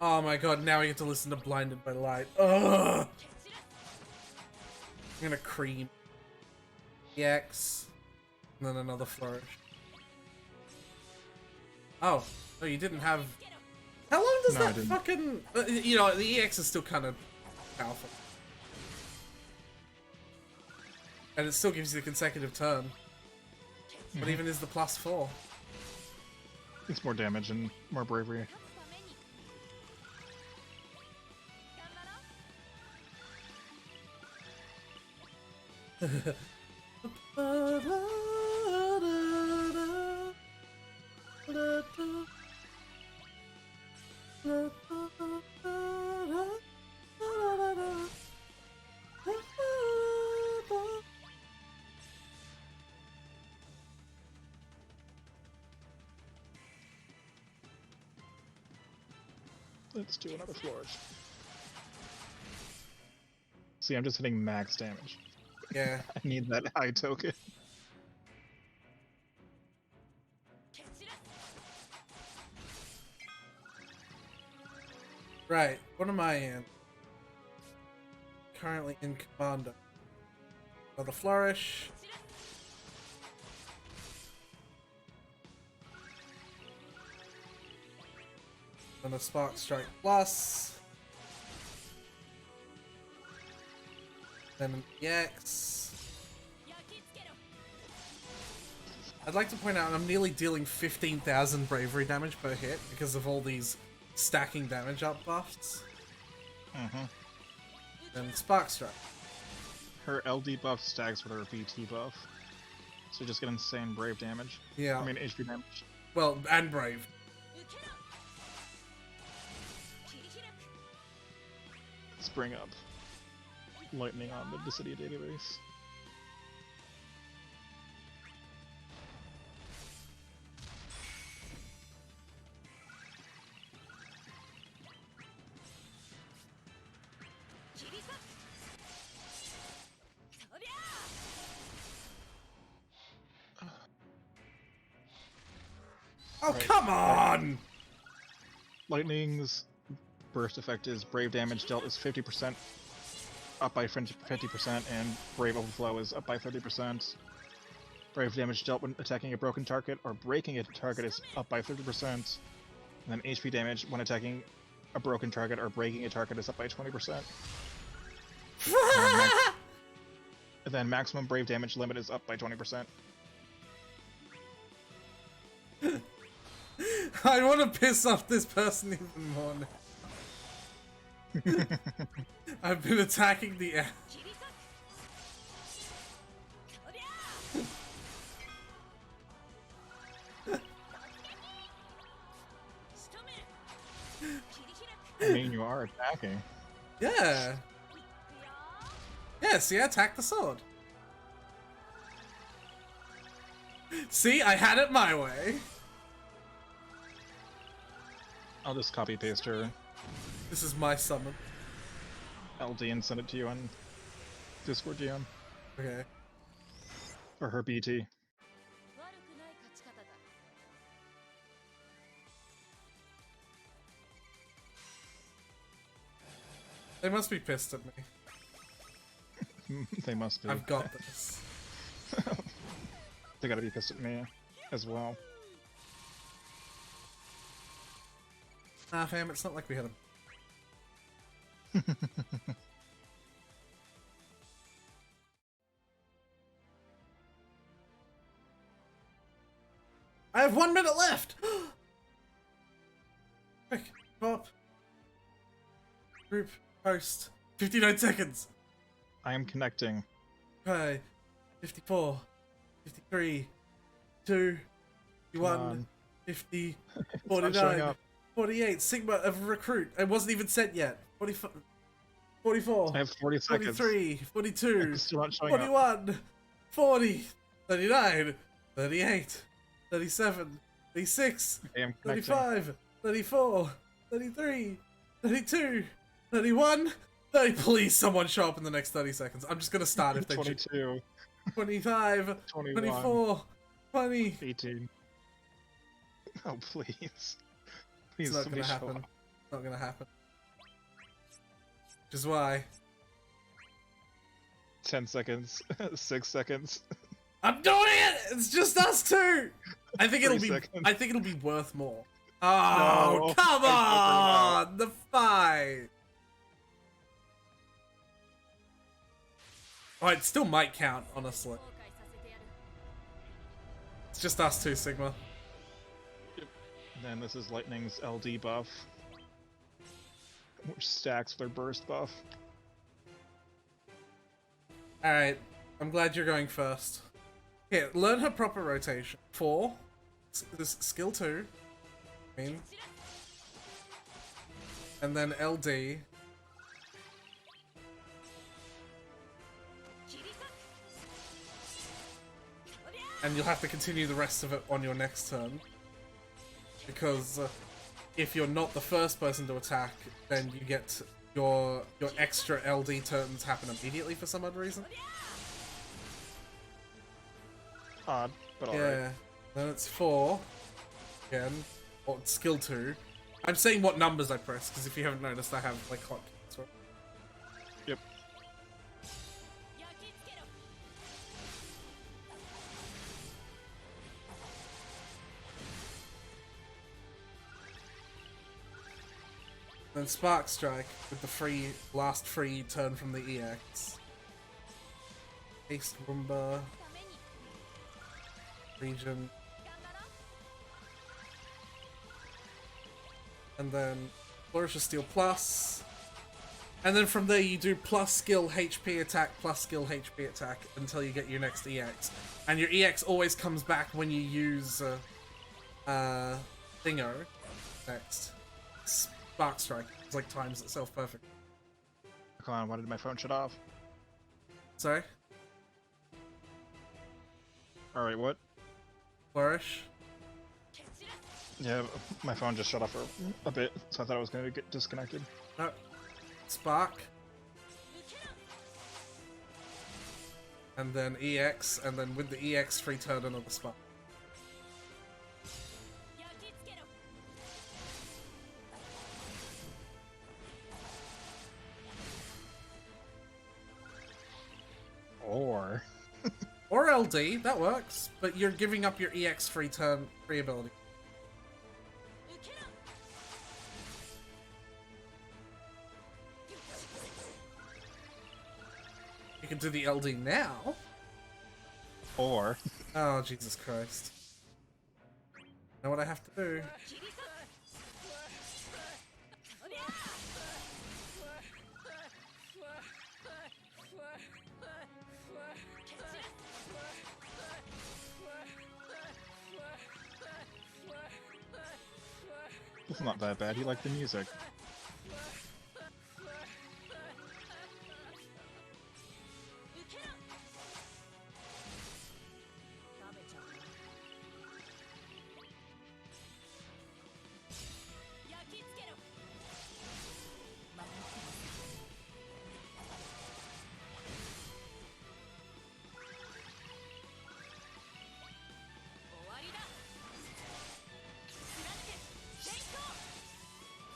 Oh my god, now I get to listen to Blinded by Light. Ugh! I'm gonna cream. EX. And then another flourish. Oh, you didn't have... How long does No, I that didn't. fucking... you know, the EX is still kind of powerful. And it still gives you the consecutive turn. What even is the +4? It's more damage and more bravery. Let's do another flourish. See, I'm just hitting max damage. Yeah. I need that high token. Right, what am I in? Currently in Commando. Another flourish. Then a Spark Strike Plus. Then an EX. I'd like to point out I'm nearly dealing 15,000 bravery damage per hit because of all these stacking damage up buffs. Then Spark Strike. Her LD buff stacks with her BT buff. So just get insane brave damage. Yeah. I mean HP damage. Well, and Brave. Let's bring up lightning on the Dissidia database. Oh, Right. come on! Lightning's burst effect is brave damage dealt is 50% up by 50%, and brave overflow is up by 30%. Brave damage dealt when attacking a broken target or breaking a target is up by 30%. And then HP damage when attacking a broken target or breaking a target is up by 20%. And then maximum brave damage limit is up by 20%. I want to piss off this person even more now. I've been attacking the air. I mean, you are attacking. Yeah. Yeah, see, I attacked the sword. See, I had it my way. I'll just copy paste her This is my summon. LD and send it to you on Discord GM. Okay. Or her BT. They must be pissed at me. They must be. I've got this. They gotta be pissed at me as well. Nah, fam, it's not like we had them. I have 1 minute left! Quick, pop. Group, post. 59 seconds. I am connecting. Okay. 54. 53. 2. 51. 50. It's not showing 49. up. 48. Sigma of recruit. It wasn't even sent yet. 44. I have 40 seconds. 43. 42. It's still not showing up. 41. 40. 39. 38. 37. 36. Okay, I'm connecting. 35. 34. 33. 32. 31. 30. Please, someone show up in the next 30 seconds. I'm just gonna start if they 22. 25. 21. 24. 20. 18. Oh, please. Please, It's not somebody gonna show happen. up. It's not gonna happen. Which is why 10 seconds. 6 seconds. I'm doing it. It's just us two. I think it'll 30 be. seconds. I think it'll be worth more. Oh, No, come I on! The fight. Oh, it still might count, honestly. It's just us two, Sigma. Then this is Lightning's LD buff, which stacks with their burst buff. Alright, I'm glad you're going first. Here, learn her proper rotation. 4. This skill 2. I mean. And then LD. And you'll have to continue the rest of it on your next turn. Because if you're not the first person to attack, then you get your extra LD turns happen immediately for some odd reason. Odd, but alright. Yeah. Then it's 4. Again. Or skill 2. I'm saying what numbers I press, because if you haven't noticed, I have like hotkeys, right? Yep. Then Spark Strike with the last free turn from the EX. Haste Roomba. Region. And then Flourish of Steel Plus. And then from there you do plus skill HP attack, plus skill HP attack until you get your next EX. And your EX always comes back when you use Thingo next. Spark Strike. It's like times itself perfect. Come on, why did my phone shut off? Sorry? Alright, what? Flourish. Yeah, my phone just shut off for a bit, so I thought I was going to get disconnected. No. Spark. And then EX, and then with the EX free turn another Spark. Or... Or LD, that works, but you're giving up your EX free turn free ability. You can do the LD now. Or Oh, Jesus Christ. Know what I have to do? it's not that bad. You like the music.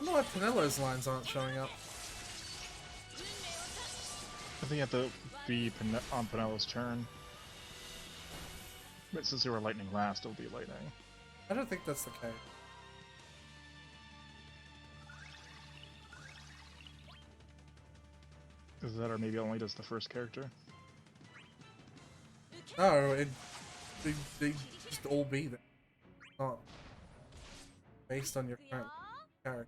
I don't know why Penelo's lines aren't showing up. I think you have to be on Penelo's turn. But since you were lightning last, it'll be lightning. I don't think that's the case. Is that, or maybe it only does the first character? No, they just all be there. Not based on your current character.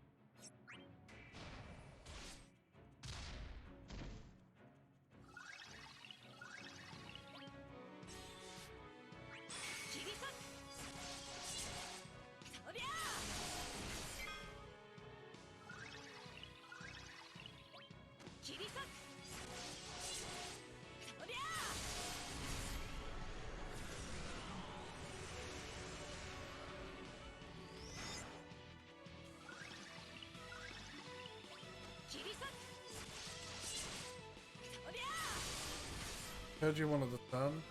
Heard you wanted the thumb.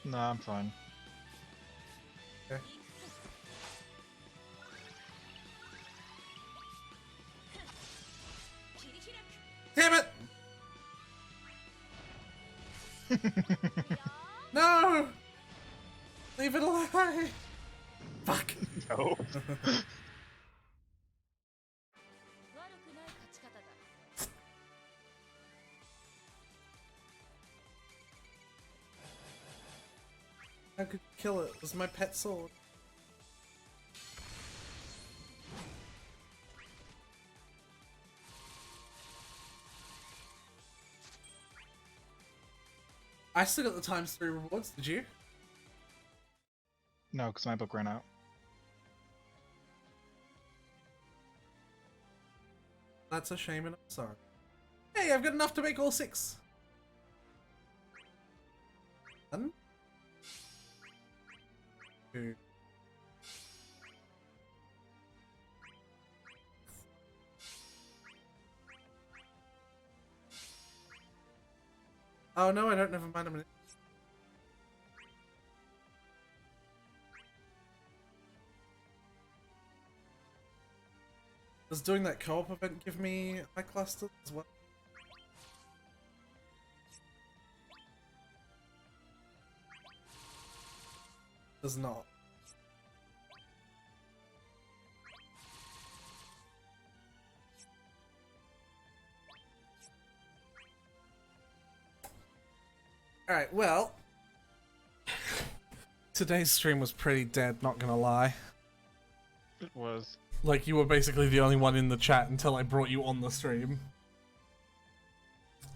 Nah, I'm fine. Okay. Damn it! No! Leave it alone! Fuck! No. I could kill it. It was my pet sword. I still got the times 3 rewards, did you? No, because my book ran out. That's a shame and I'm sorry. Hey, I've got enough to make all 6. 1, 2. Oh no, I don't. Never mind a minute. Does doing that co-op event give me high clusters as well? Does not. Alright, well, today's stream was pretty dead, not gonna lie. It was. Like, you were basically the only one in the chat until I brought you on the stream.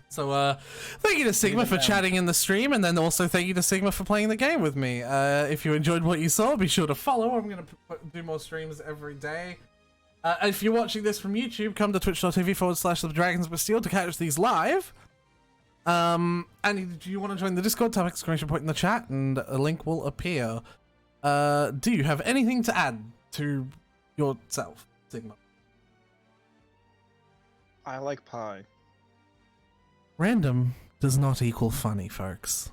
So, thank you to Sigma for chatting in the stream, and then also thank you to Sigma for playing the game with me. If you enjoyed what you saw, be sure to follow. I'm gonna do more streams every day. If you're watching this from YouTube, come to twitch.tv/thedragonsbastille to catch these live. And do you want to join the Discord? Type exclamation point in the chat and a link will appear. Do you have anything to add to yourself, Sigma? I like pie. Random does not equal funny, folks.